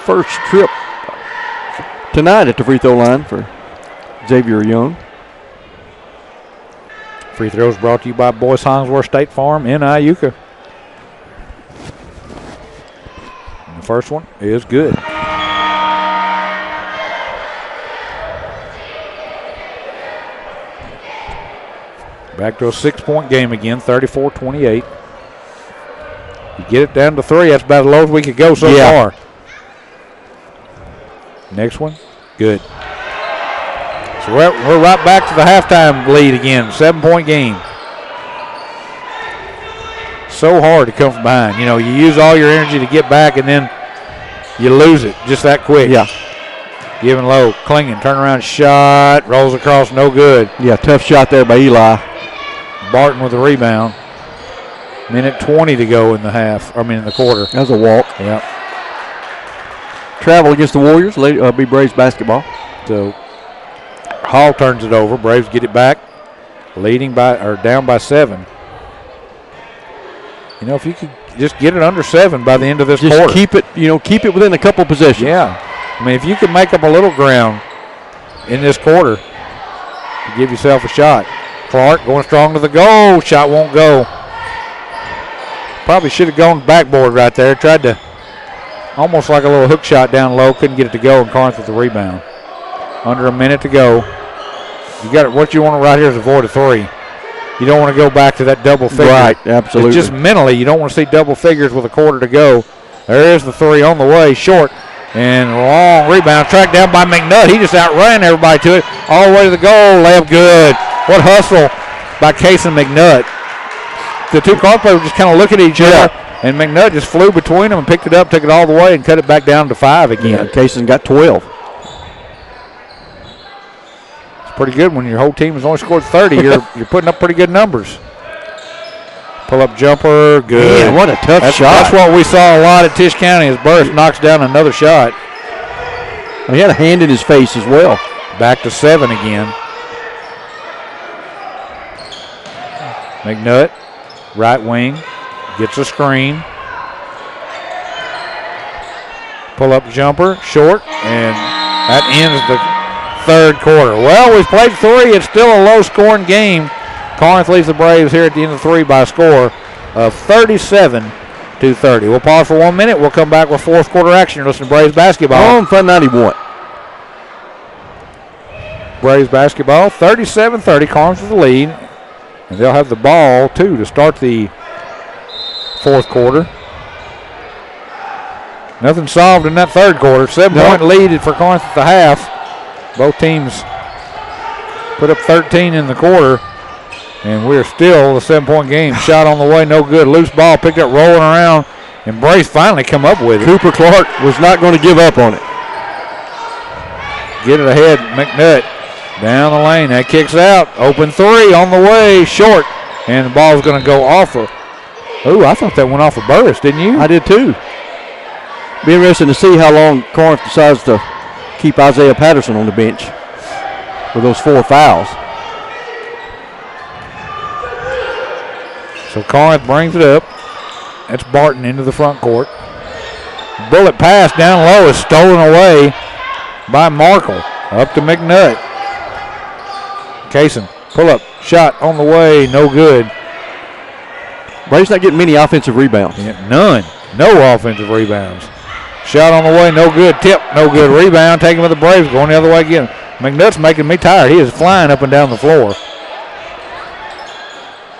first trip tonight at the free throw line for Xavier Young. Free throws brought to you by Boyce Hollingsworth State Farm in Iuka. And the first one is good. Back to a 6-point game again, 34-28. You get it down to 3. That's about as low as we could go so far. Next one, good. So we're right back to the halftime lead again, 7-point game. So hard to come from behind. You use all your energy to get back, and then you lose it just that quick. Yeah. Giving low, Klingon, turnaround shot, rolls across, no good. Yeah, tough shot there by Eli. Barton with the rebound. Minute 20 to go in the quarter. That was a walk. Yep. Travel against the Warriors, be Braves basketball. So Hall turns it over. Braves get it back, down by 7. You know, if you could just get it under 7 by the end of this just quarter. keep it within a couple possessions. Yeah. I mean, if you can make up a little ground in this quarter, you give yourself a shot. Clark going strong to the goal. Shot won't go. Probably should have gone backboard right there. Tried to almost like a little hook shot down low. Couldn't get it to go, and Corinth with the rebound. Under a minute to go. You got it. What you want right here is avoid a 3. You don't want to go back to that double figure. Right, absolutely. It's just mentally, you don't want to see double figures with a quarter to go. There is the 3 on the way, short. And long rebound, tracked down by McNutt. He just outran everybody to it. All the way to the goal, layup good. What hustle by Case and McNutt. The two Corinth players just kind of look at each other, and McNutt just flew between them and picked it up, took it all the way, and cut it back down to 5 again. Yeah, Case got 12. Pretty good when your whole team has only scored 30. You're putting up pretty good numbers. Pull up jumper, good. Man, what a tough shot. That's what we saw a lot at Tisch County as Burris knocks down another shot. He had a hand in his face as well. Back to 7 again. McNutt, right wing, gets a screen. Pull up jumper, short, and that ends the third quarter. Well, we've played 3. It's still a low-scoring game. Corinth leads the Braves here at the end of 3 by a score of 37-30. We'll pause for 1 minute. We'll come back with fourth quarter action. You're listening to Braves basketball. On Fun 91. Braves basketball, 37-30. Corinth with the lead. And they'll have the ball, too, to start the fourth quarter. Nothing solved in that third quarter. 7-point lead for Corinth at the half. Both teams put up 13 in the quarter, and we're still a 7-point game. Shot on the way, no good. Loose ball picked up, rolling around, and Brace finally come up with it. Cooper Clark was not going to give up on it. Get it ahead, McNutt. Down the lane, that kicks out. Open 3 on the way, short, and the ball's going to go off of. Ooh, I thought that went off of Burris, didn't you? I did too. Be interesting to see how long Corinth decides to keep Isaiah Patterson on the bench with those 4 fouls. So Corinth brings it up. That's Barton into the front court. Bullet pass down low is stolen away by Markle. Up to McNutt. Kaysen, pull up, shot on the way, no good. Braves not getting many offensive rebounds. Yeah, none. No offensive rebounds. Shot on the way, no good. Tip, no good. Rebound, taken with the Braves, going the other way again. McNutt's making me tired. He is flying up and down the floor.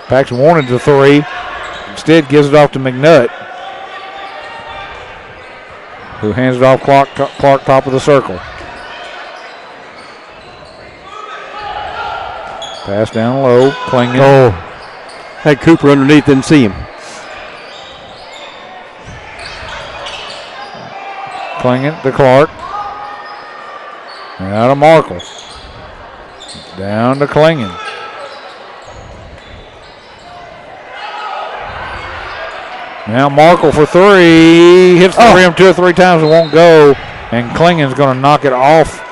Paxton wanted the 3. Instead, gives it off to McNutt, who hands it off Clark top of the circle. Pass down low, Klingen. Oh, had Cooper underneath, didn't see him. Klingen to Clark. Out of Markle. Down to Klingen. Now Markle for 3. Hits the rim 2 or 3 times and won't go. And Klingen's going to knock it off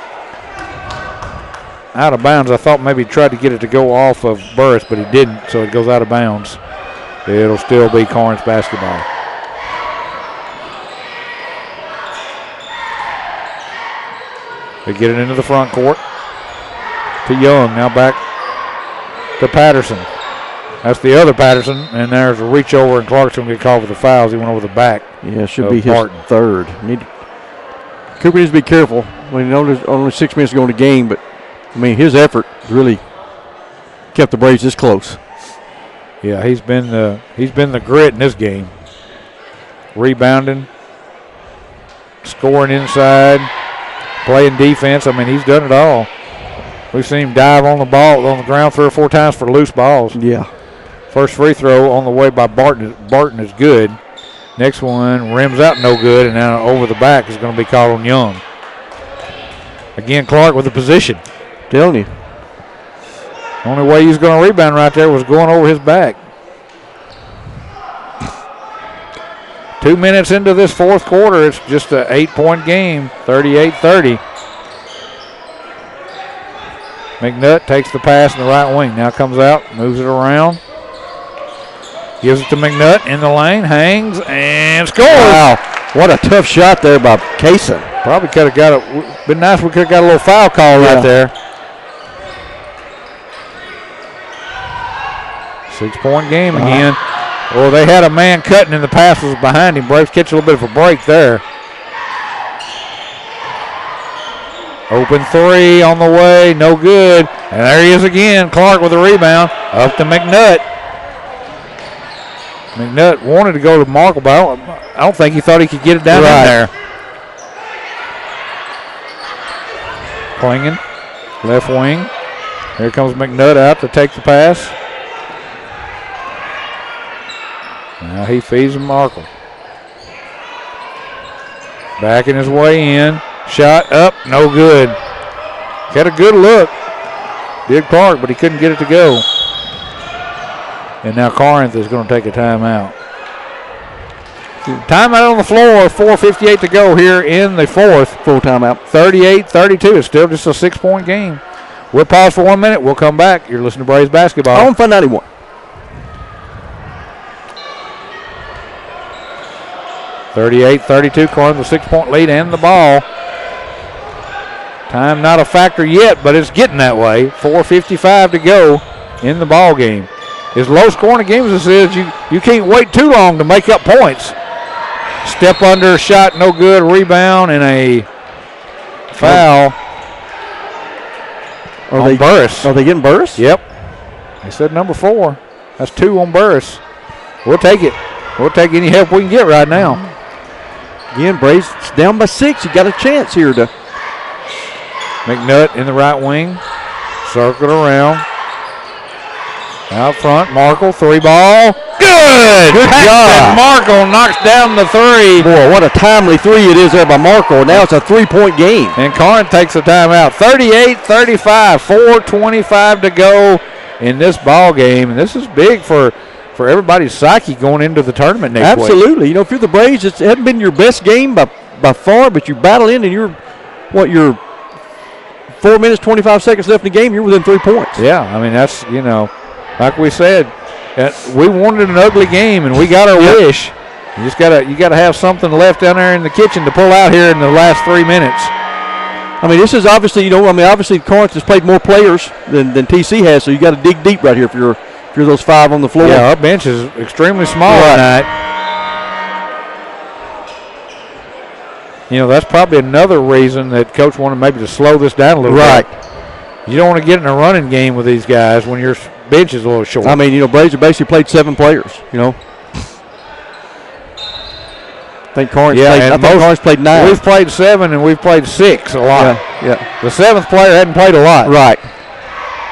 out of bounds. I thought maybe he tried to get it to go off of Burris, but he didn't, so it goes out of bounds. It'll still be Corinth basketball. They get it into the front court to Young. Now back to Patterson. That's the other Patterson, and there's a reach over, and Clark's going to get called for the fouls. He went over the back. Yeah, should be his third. Cooper needs to be careful. When there's only 6 minutes to go in the game, but I mean his effort really kept the Braves this close. Yeah, he's been the grit in this game. Rebounding, scoring inside, playing defense. I mean, he's done it all. We've seen him dive on the ball on the ground 3 or 4 times for loose balls. Yeah. First free throw on the way by Barton. Barton is good. Next one rims out no good, and now over the back is going to be called on Young. Again, Clark with the position. Telling you. Only way he's going to rebound right there was going over his back. 2 minutes into this fourth quarter, it's just an 8-point game, 38-30. McNutt takes the pass in the right wing. Now comes out, moves it around. Gives it to McNutt in the lane, hangs, and scores. Wow, what a tough shot there by Kaysen. Probably could have got it. Been nice. We could have got a little foul call right there. 6-point game again. Well, they had a man cutting and the pass was behind him. Braves catch a little bit of a break there. Open three on the way, no good. And there he is again. Clark with a rebound. Up to McNutt. McNutt wanted to go to Markle, but I don't think he thought he could get it down in there. Klingen, left wing. Here comes McNutt out to take the pass. Now he feeds him Markle. Backing his way in. Shot up, no good. Had a good look. Did Clark, but he couldn't get it to go. And now Corinth is going to take a timeout. Timeout on the floor, 4:58 to go here in the fourth. Full timeout. 38-32. It's still just a 6-point game. We'll pause for 1 minute. We'll come back. You're listening to Braves basketball. On Fun 91. (38-32). Corinth with a 6-point lead and the ball. Time not a factor yet, but it's getting that way. 4:55 to go in the ball game. As low scoring a game as this is, you can't wait too long to make up points. Step under, shot no good, rebound, and a foul on Burris. Are they getting Burris? Yep. They said number 4. That's 2 on Burris. We'll take it. We'll take any help we can get right now. Again, Braves down by 6. You got a chance here to. McNutt in the right wing. Circled around. Out front, Markle, 3-ball. Good! Good job. Markle knocks down the 3. Boy, what a timely 3 it is there by Markle. Now it's a 3-point game. And Corinth takes a timeout. 38-35, 4:25 to go in this ball game. And this is big for everybody's psyche going into the tournament next week. Absolutely. You know, if you're the Braves, it hasn't been your best game by far, but you battle in and you're 4 minutes, 25 seconds left in the game, you're within 3 points. Yeah, I mean, that's, like we said, we wanted an ugly game, and we got our wish. You gotta have something left down there in the kitchen to pull out here in the last 3 minutes. I mean, this is obviously, obviously Corinth has played more players than TC has, so you got to dig deep right here if you're those 5 on the floor. Yeah, our bench is extremely small tonight. That's probably another reason that Coach wanted maybe to slow this down a little bit. You don't want to get in a running game with these guys when your bench is a little short. I mean, Braves have basically played 7 players, I think Corinth played 9. We've played 7 and we've played 6 a lot. Yeah. The 7th player hadn't played a lot. Right.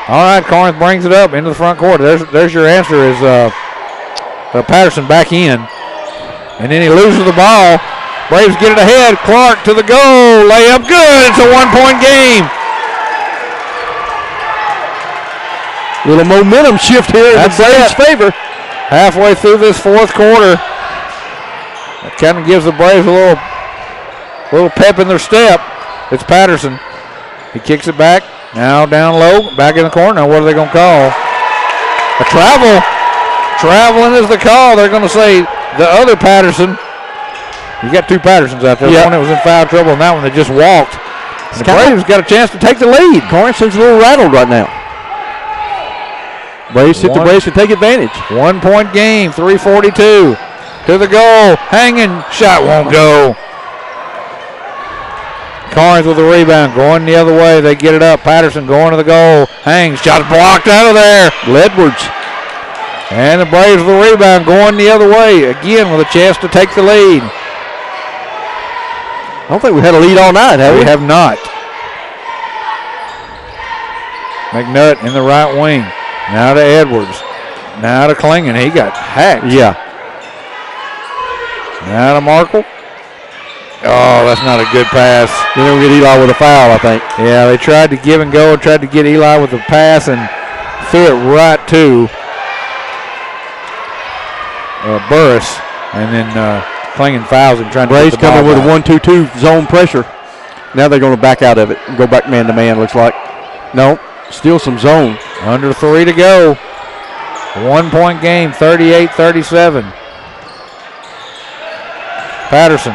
All right, Corinth brings it up into the front court. There's your answer is Patterson back in. And then he loses the ball. Braves get it ahead. Clark to the goal. Layup good. It's a 1-point game. Little momentum shift here in the Braves' favor. Halfway through this fourth quarter. That kind of gives the Braves a little pep in their step. It's Patterson. He kicks it back. Now down low. Back in the corner. Now what are they going to call? A travel. Traveling is the call. They're going to say the other Patterson. You got 2 Pattersons out there. One that was in foul trouble and that one that just walked. And the Braves got a chance to take the lead. Corinth seems a little rattled right now. Braves hit the Braves can take advantage. 1-point game, 3:42 to the goal. Hanging, shot won't go. Corinth with the rebound, going the other way. They get it up. Patterson going to the goal. Hangs, shot blocked out of there. Edwards. And the Braves with the rebound, going the other way. Again with a chance to take the lead. I don't think we had a lead all night, have we? We have not. McNutt in the right wing. Now to Edwards. Now to Klingen. He got hacked. Yeah. Now to Markle. Oh, that's not a good pass. They don't get Eli with a foul, I think. Yeah, they tried to give and go, tried to get Eli with a pass and threw it right to Burris. And then Klingen fouls him trying to Braves get the ball coming with back. a 1-2-2 zone pressure. Now they're going to back out of it and go back man-to-man, looks like. No, still some zone. Under 3 to go. 1-point game, 38-37. Patterson.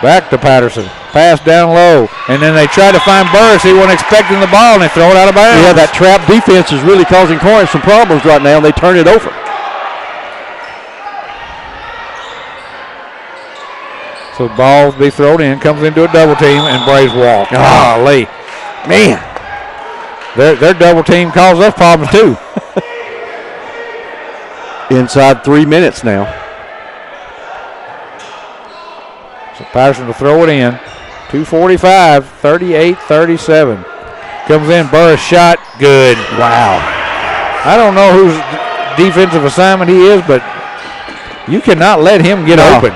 Back to Patterson. Pass down low. And then they try to find Burris. He wasn't expecting the ball, and they throw it out of bounds. Yeah, that trap defense is really causing Corinth some problems right now, and they turn it over. So the ball will be thrown in, comes into a double team, and Braves walk. Golly. Man. Their double team causes us problems too. Inside 3 minutes now. So Patterson to throw it in. 2:45, 38-37. Comes in, Burris shot, good. Wow. I don't know whose defensive assignment he is, but you cannot let him get open.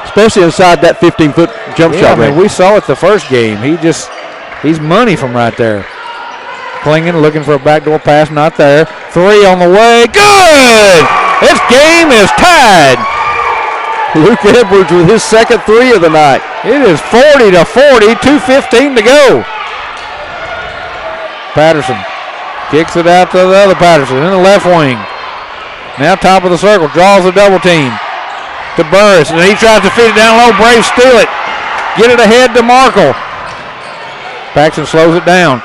Especially inside that 15-foot jump shot. I mean, we saw it the first game. He's money from right there. Klingen looking for a backdoor pass, not there. 3 on the way, good! This game is tied. Luke Edwards with his second 3 of the night. It is 40-40, 2:15 to go. Patterson kicks it out to the other Patterson in the left wing. Now top of the circle, draws a double team to Burris, and he tries to feed it down low. Braves steal it. Get it ahead to Markle. Paxton slows it down.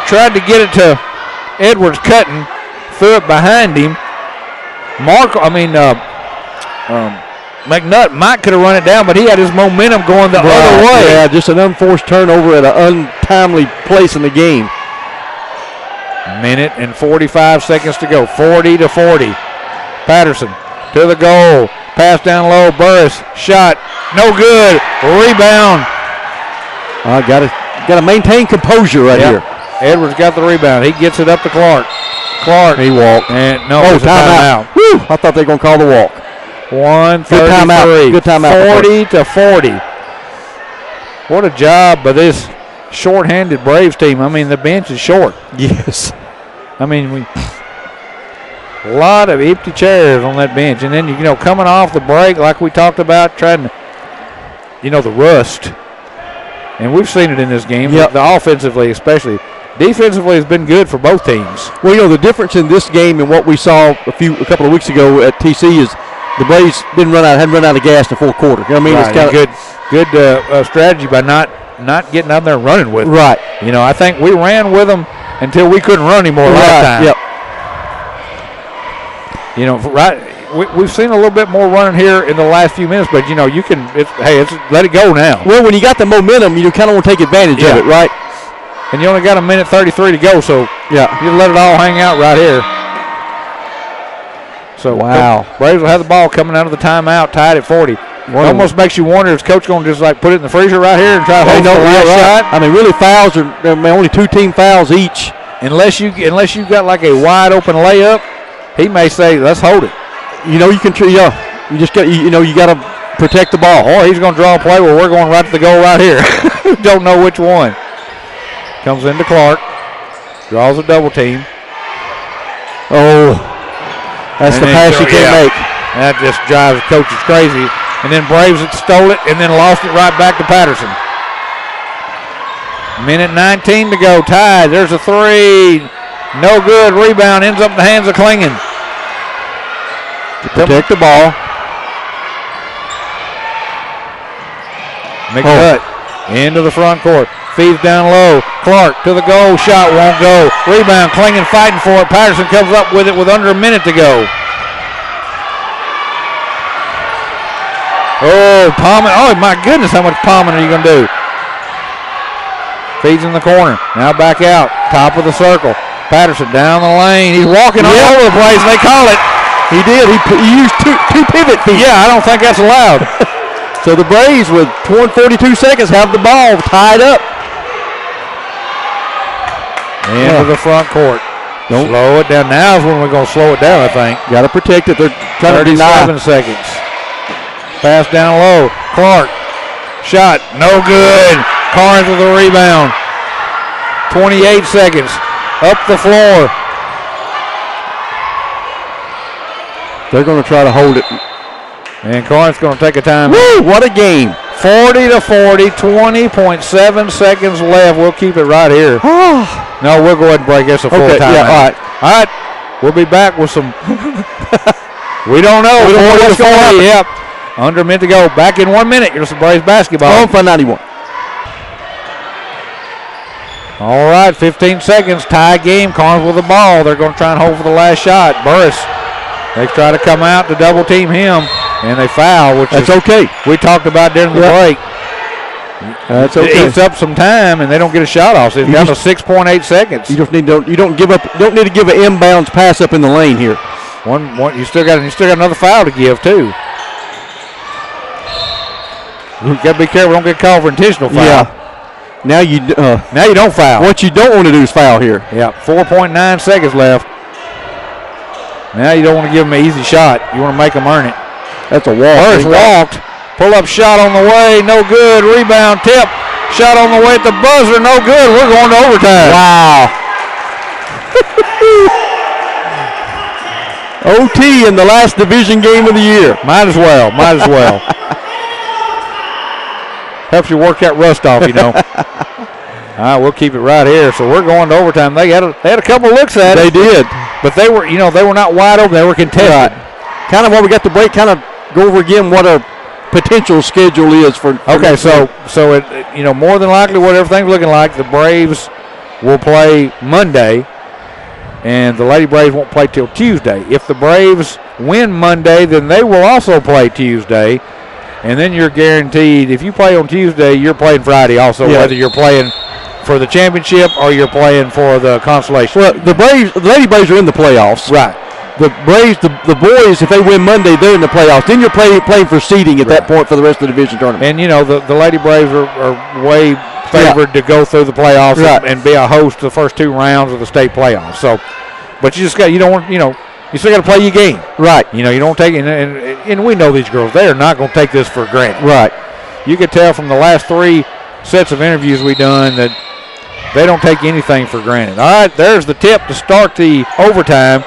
Tried to get it to Edwards cutting. Threw it behind him. McNutt might could have run it down, but he had his momentum going the other way. Yeah, just an unforced turnover at an untimely place in the game. Minute and 45 seconds to go. 40-40. Patterson to the goal. Pass down low. Burris shot. No good. Rebound. Got to maintain composure right here. Edwards got the rebound. He gets it up to Clark. He walked. And no, timeout. Whew, I thought they were going to call the walk. 1:33. Good timeout. 40-40. What a job by this short-handed Braves team. I mean, the bench is short. Yes. I mean, a lot of empty chairs on that bench. And then, coming off the break, like we talked about, trying to, the rust. And we've seen it in this game, the offensively especially. Defensively has been good for both teams. Well, the difference in this game and what we saw a couple of weeks ago at TC is the Braves hadn't run out of gas in the fourth quarter. You know what I mean? Right. It's good strategy by not getting out there and running with them. Right. I think we ran with them until we couldn't run anymore last time. Yep. We've seen a little bit more running here in the last few minutes, but you can. Let it go now. Well, when you got the momentum, you kind of want to take advantage of it, right? And you only got 1:33 to go, so you let it all hang out right here. So wow, Braves will have the ball coming out of the timeout, tied at 40. It almost makes you wonder if Coach going to just put it in the freezer right here and try to hold the last shot. I mean, really, fouls are only 2 team fouls each. Unless you got like a wide open layup, he may say, "Let's hold it." You can. You just got. You got to protect the ball. Or he's going to draw a play where we're going right to the goal right here. Don't know which one. Comes into Clark. Draws a double team. That's the pass you can't make. That just drives coaches crazy. And then Braves stole it and then lost it right back to Patterson. Minute 19 to go. Tied. There's a 3. No good. Rebound ends up in the hands of Klingen. Protect the ball. McNutt into the front court. Feeds down low. Clark to the goal. Shot won't go. Rebound. Klingen fighting for it. Patterson comes up with it with under a minute to go. Palmer. Oh, my goodness, how much palming are you going to do? Feeds in the corner. Now back out. Top of the circle. Patterson down the lane. He's walking all over the place. They call it. He did. He used two pivot feet. Yeah, I don't think that's allowed. So the Braves, with 42 seconds, have the ball tied up. Into the front court. Slow it down. Now is when we're going to slow it down, I think. Got to protect it. They're trying to deny. 37 seconds. Pass down low. Clark. Shot. No good. Corinth with the rebound. 28 seconds. Up the floor. They're going to try to hold it. And Corinth's going to take a time. Woo, what a game. 40-40, 20.7 seconds left. We'll keep it right here. No, we'll go ahead and break this a full time. Yeah, all right. All right. We'll be back with some. We don't know. 40-40. Yep. Under a minute to go. Back in 1 minute. Here's some Braves basketball. On for 91. All right, 15 seconds. Tie game. Corinth with the ball. They're going to try and hold for the last shot. Burris, they try to come out to double team him, and they foul, which That's is okay. We talked about during the break. That's okay. It eats up some time, and they don't get a shot off. So it's down to 6.8 seconds. You just need to don't give up. Don't need to give an inbounds pass up in the lane here. One. You still got another foul to give too. You got to be careful. Don't get called for intentional foul. Yeah. Now you don't foul. What you don't want to do is foul here. Yeah. 4.9 seconds left. Now you don't want to give them an easy shot. You want to make them earn it. That's a walk. First walked. Pull-up shot on the way. No good. Rebound tip. Shot on the way at the buzzer. No good. We're going to overtime. Wow. OT in the last division game of the year. Might as well. Helps you work that rust off, you know. All right, we'll keep it right here. So we're going to overtime. They had a couple looks at it. They did. But they were not wide open. They were contested. Right. Kind of while we got the break, kind of go over again what our potential schedule is for okay, so it more than likely what everything's looking like, the Braves will play Monday, and the Lady Braves won't play till Tuesday. If the Braves win Monday, then they will also play Tuesday, and then you're guaranteed, if you play on Tuesday, you're playing Friday also, whether you're playing for the championship or you're playing for the consolation. Well, the Lady Braves are in the playoffs. Right. The Braves, the boys, if they win Monday, they're in the playoffs. Then you're playing for seeding at that point for the rest of the division tournament. And, the Lady Braves are way favored to go through the playoffs and be a host to the first two rounds of the state playoffs. So, but you still got to play your game. Right. You don't take it, and we know these girls, they are not going to take this for granted. Right. You could tell from the last 3 sets of interviews we've done that they don't take anything for granted. All right, there's the tip to start the overtime.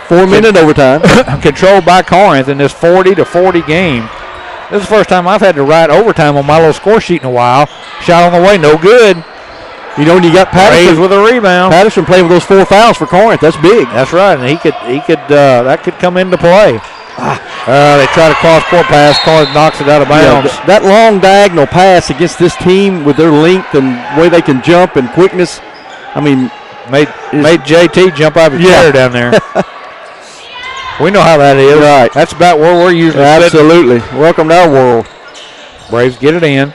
4-minute overtime. Controlled by Corinth in this 40-40 game. This is the first time I've had to write overtime on my little score sheet in a while. Shot on the way, no good. And you got Patterson with a rebound. Patterson playing with those 4 fouls for Corinth. That's big. That's right, and that could come into play. They try to cross-court pass. Corinth knocks it out of bounds. Yeah, that long diagonal pass against this team with their length and the way they can jump and quickness, made JT jump out of his chair down there. We know how that is. Right. That's about where we're usually Absolutely. sitting. Welcome to our world. Braves get it in.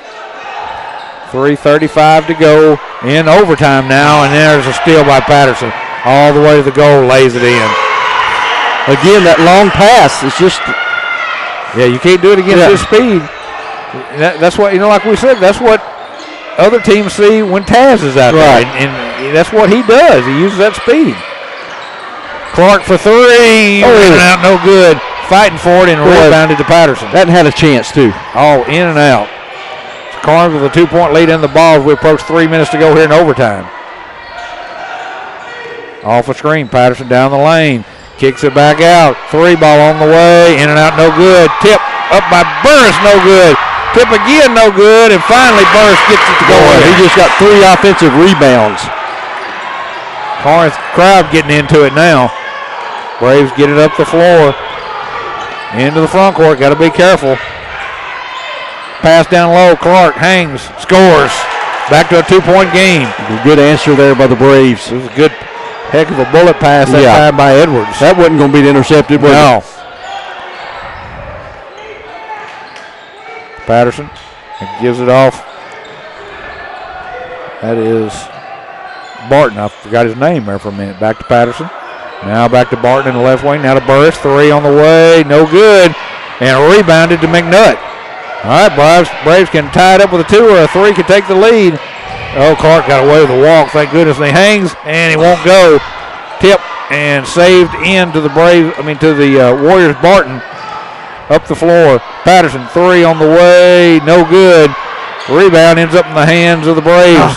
3:35 to go in overtime now, and there's a steal by Patterson. All the way to the goal, lays it in. Again, that long pass is just... Yeah, you can't do it against this speed. That's what, like we said, that's what other teams see when Taz is out there. And that's what he does. He uses that speed. Clark for 3. In and out, no good. Fighting for it and rebounded to Patterson. That had a chance, too. Oh, in and out. Corinth with a 2-point lead in the ball as we approach 3 minutes to go here in overtime. Off a screen, Patterson down the lane. Kicks it back out. 3 ball on the way. In and out, no good. Tip up by Burris, no good. Tip again, no good. And finally, Burris gets it to go in. He just got 3 offensive rebounds. Corinth crowd getting into it now. Braves get it up the floor. Into the front court. Got to be careful. Pass down low. Clark hangs. Scores. Back to a 2-point game. A good answer there by the Braves. It was a good, heck of a bullet pass that time by Edwards. That wasn't going to be intercepted, was it? No. Patterson gives it off. That is Barton. I forgot his name there for a minute. Back to Patterson. Now back to Barton in the left wing. Now to Burris. 3 on the way. No good. And rebounded to McNutt. All right, Braves can tie it up with a 2 or a 3. Can take the lead. Oh, Clark got away with the walk. Thank goodness. And he hangs, and he won't go. Tip and saved in to the Warriors. Barton up the floor. Patterson, 3 on the way. No good. Rebound ends up in the hands of the Braves.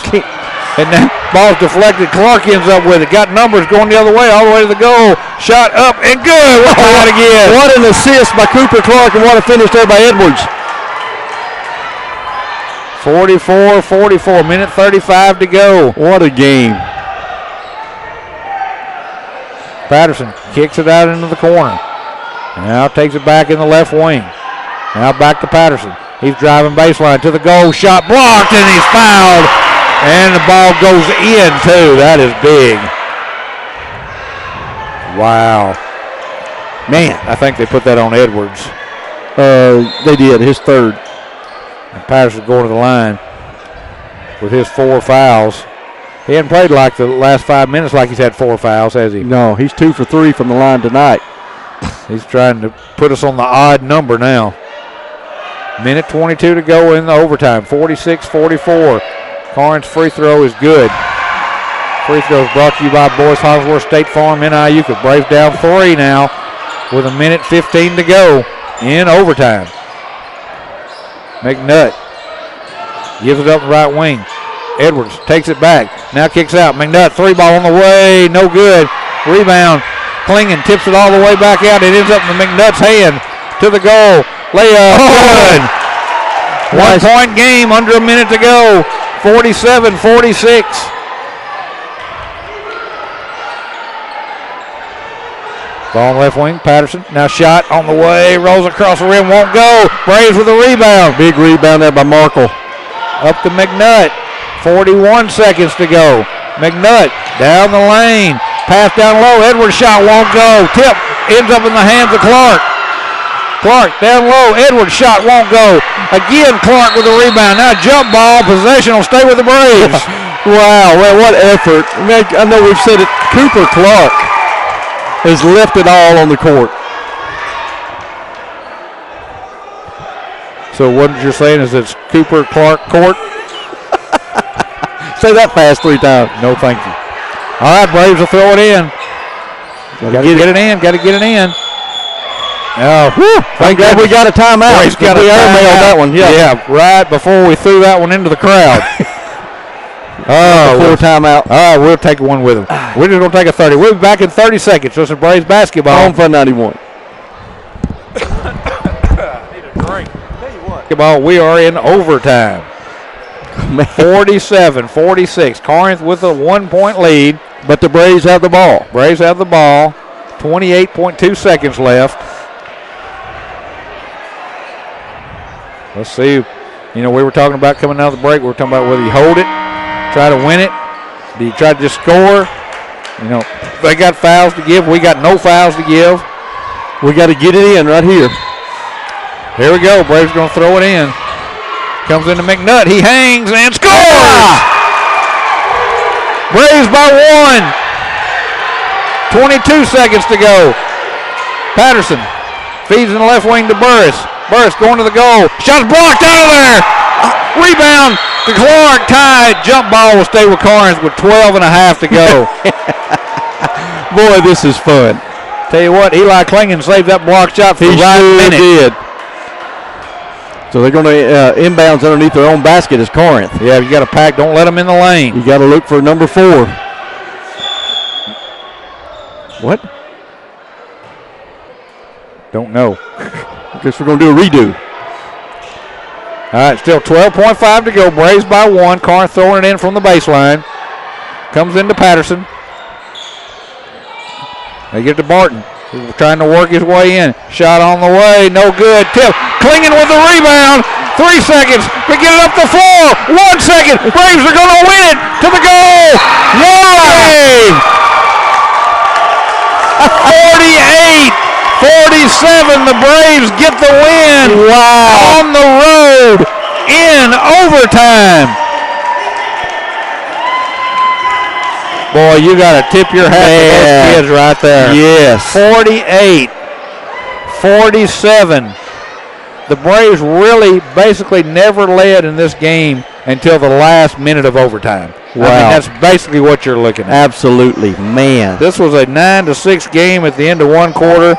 And that ball's deflected. Clark ends up with it. Got numbers going the other way, all the way to the goal. Shot up and good. What again? What an assist by Cooper Clark, and what a finish there by Edwards. 44-44, minute 35 to go. What a game. Patterson kicks it out into the corner. Now takes it back in the left wing. Now back to Patterson. He's driving baseline to the goal. Shot blocked, and he's fouled. And the ball goes in, too. That is big. Wow. Man, I think they put that on Edwards. They did, his third. And Patterson going to the line with his 4 fouls. He hadn't played like the last 5 minutes like he's had 4 fouls, has he? No, he's 2 for 3 from the line tonight. He's trying to put us on the odd number now. Minute 22 to go in the overtime. 46-44. Corinth's free throw is good. Free throws brought to you by Boyce Hollingsworth State Farm in Iuka. Braves down 3 now with a minute 15 to go in overtime. McNutt gives it up the right wing. Edwards takes it back. Now kicks out. McNutt, 3-ball on the way. No good. Rebound. Klingon tips it all the way back out. It ends up in McNutt's hand to the goal. Layup. Good. Nice. 1 point game, under a minute to go. 47-46. Ball on left wing, Patterson. Now shot on the way, rolls across the rim, won't go. Braves with a rebound. Big rebound there by Markle. Up to McNutt. 41 seconds to go. McNutt down the lane. Pass down low. Edwards shot won't go. Tip ends up in the hands of Clark. Clark down low. Edwards shot won't go. Again, Clark with a rebound. Now jump ball. Possession will stay with the Braves. Wow, well, what effort. I know we've said it. Cooper Clark has left it all on the court. So what you're saying is it's Cooper Clark court? Say that fast 3 times. No, thank you. All right, Braves will throw it in. Got to get it in. Got to get it in. Oh, Thank God we got a timeout. Braves got a timeout. that one. Yeah, right before we threw that one into the crowd. Before timeout. All right, we'll take one with them. We're just going to take a 30. We'll be back in 30 seconds. So it's a Braves basketball. On Fun 91. Basketball, we are in overtime. 47-46. Corinth with a 1 point lead. But the Braves have the ball. Braves have the ball. 28.2 seconds left. Let's see. You know, we were talking about coming out of the break. We were talking about whether you hold it, try to win it. Do you try to just score? You know, they got fouls to give. We got no fouls to give. We got to get it in right here. Here we go. Braves going to throw it in. Comes into McNutt. He hangs and scores! Braves by 1. 22 seconds to go. Patterson feeds in the left wing to Burris. Burris going to the goal. Shot blocked out of there. Rebound to Clark. Tied. Jump ball will stay with Corinth with 12 and a half to go. Boy, this is fun. Tell you what, Eli Klingon saved that block shot for the right minute. Did. So they're going to inbounds underneath their own basket as Corinth. Yeah, you got to pack. Don't let them in the lane. You got to look for number 4. What? Don't know. Guess we're going to do a redo. All right, still 12.5 to go. Braves by 1. Corinth throwing it in from the baseline. Comes into Patterson. They get to Barton. He's trying to work his way in. Shot on the way. No good. Tip. Klingon with the rebound. 3 seconds. We get it up the floor. 1 second. Braves are going to win it to the goal. Why? 48-47. The Braves get the win. Wow. On the road in overtime. Boy, you got to tip your hat to those kids right there. Yes. 48-47. The Braves really basically never led in this game until the last minute of overtime. Wow. I mean, that's basically what you're looking at. Absolutely, man. This was a 9-6 game at the end of one quarter.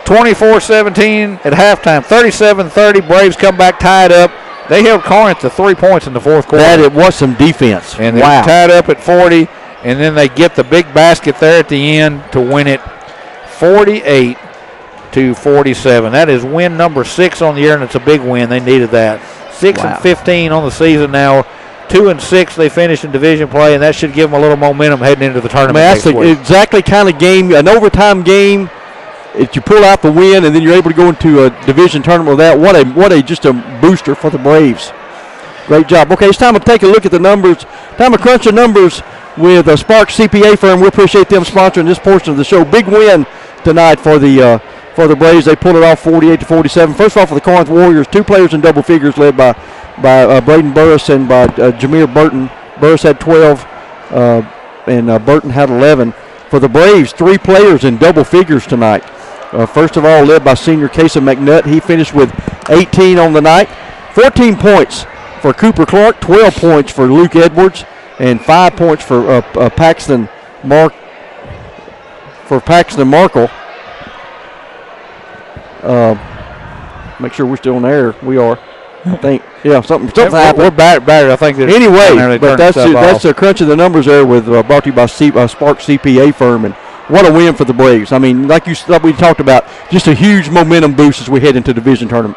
24-17 at halftime. 37-30. Braves come back tied up. They held Corinth to 3 points in the fourth quarter. That it was some defense. And they were tied up at 40. And then they get the big basket there at the end to win it 48-47. That is win number 6 on the year, and it's a big win. They needed that. 6-15 on the season now. 2-6 they finish in division play, and that should give them a little momentum heading into the tournament. That's exactly kind of game, an overtime game. If you pull out the win and then you're able to go into a division tournament with that, what a just a booster for the Braves. Great job. Okay, it's time to take a look at the numbers. Time to crunch the numbers with Spark CPA firm. We appreciate them sponsoring this portion of the show. Big win tonight for the Braves. They pulled it off 48-47. First of all, for the Corinth Warriors, 2 players in double figures led by Braden Burris and by Jameer Burton. Burris had 12 and Burton had 11. For the Braves, 3 players in double figures tonight. First of all, led by senior Casey McNutt. He finished with 18 on the night. 14 points for Cooper Clark, 12 points for Luke Edwards, and 5 points for Paxton Markle. Make sure we're still on the air. We are. I think. Yeah, something happened. We're back. I think. Anyway, but that's a crunch of the numbers there with brought to you by Spark CPA firm, and what a win for the Braves. I mean, like we talked about, just a huge momentum boost as we head into division tournament.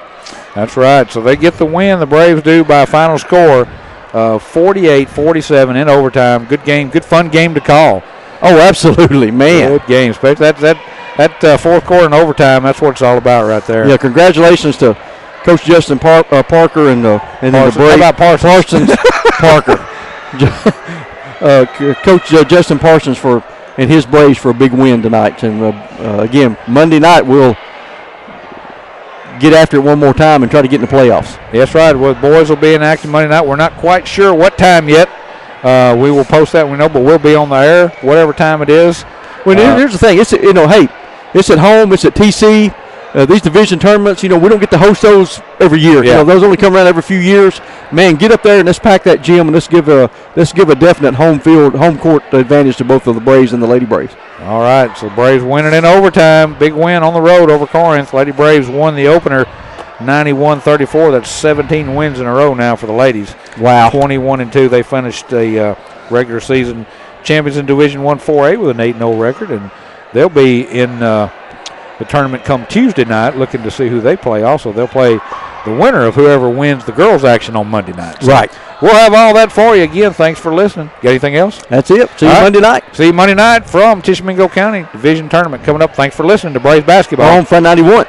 That's right. So they get the win. The Braves do by a final score 48-47 in overtime. Good game. Good fun game to call. Oh, absolutely, man. Good game. Especially that fourth quarter and overtime. That's what it's all about right there. Yeah. Congratulations to Coach Justin Parker and the Braves. How about Parsons? Parker. Coach Justin Parsons and his Braves for a big win tonight. And again, Monday night we'll get after it one more time and try to get in the playoffs. That's right. Well, the boys will be in action Monday night. We're not quite sure what time yet. We will post that, we know, but we'll be on the air whatever time it is. Well, here's the thing. It's it's at home. It's at TC. These division tournaments, we don't get to host those every year. Yeah. Those only come around every few years. Man, get up there and let's pack that gym and let's give a definite home court advantage to both of the Braves and the Lady Braves. All right, so Braves winning in overtime. Big win on the road over Corinth. Lady Braves won the opener 91-34. That's 17 wins in a row now for the ladies. Wow. 21-2. They finished the regular season champions in Division 1 4A with an 8-0 record, and they'll be in the tournament come Tuesday night looking to see who they play. Also, they'll play the winner of whoever wins the girls' action on Monday night. So right. We'll have all that for you. Again, thanks for listening. Got anything else? That's it. See you Monday night. See you Monday night from Tishomingo County Division Tournament coming up. Thanks for listening to Braves Basketball on Fun 91.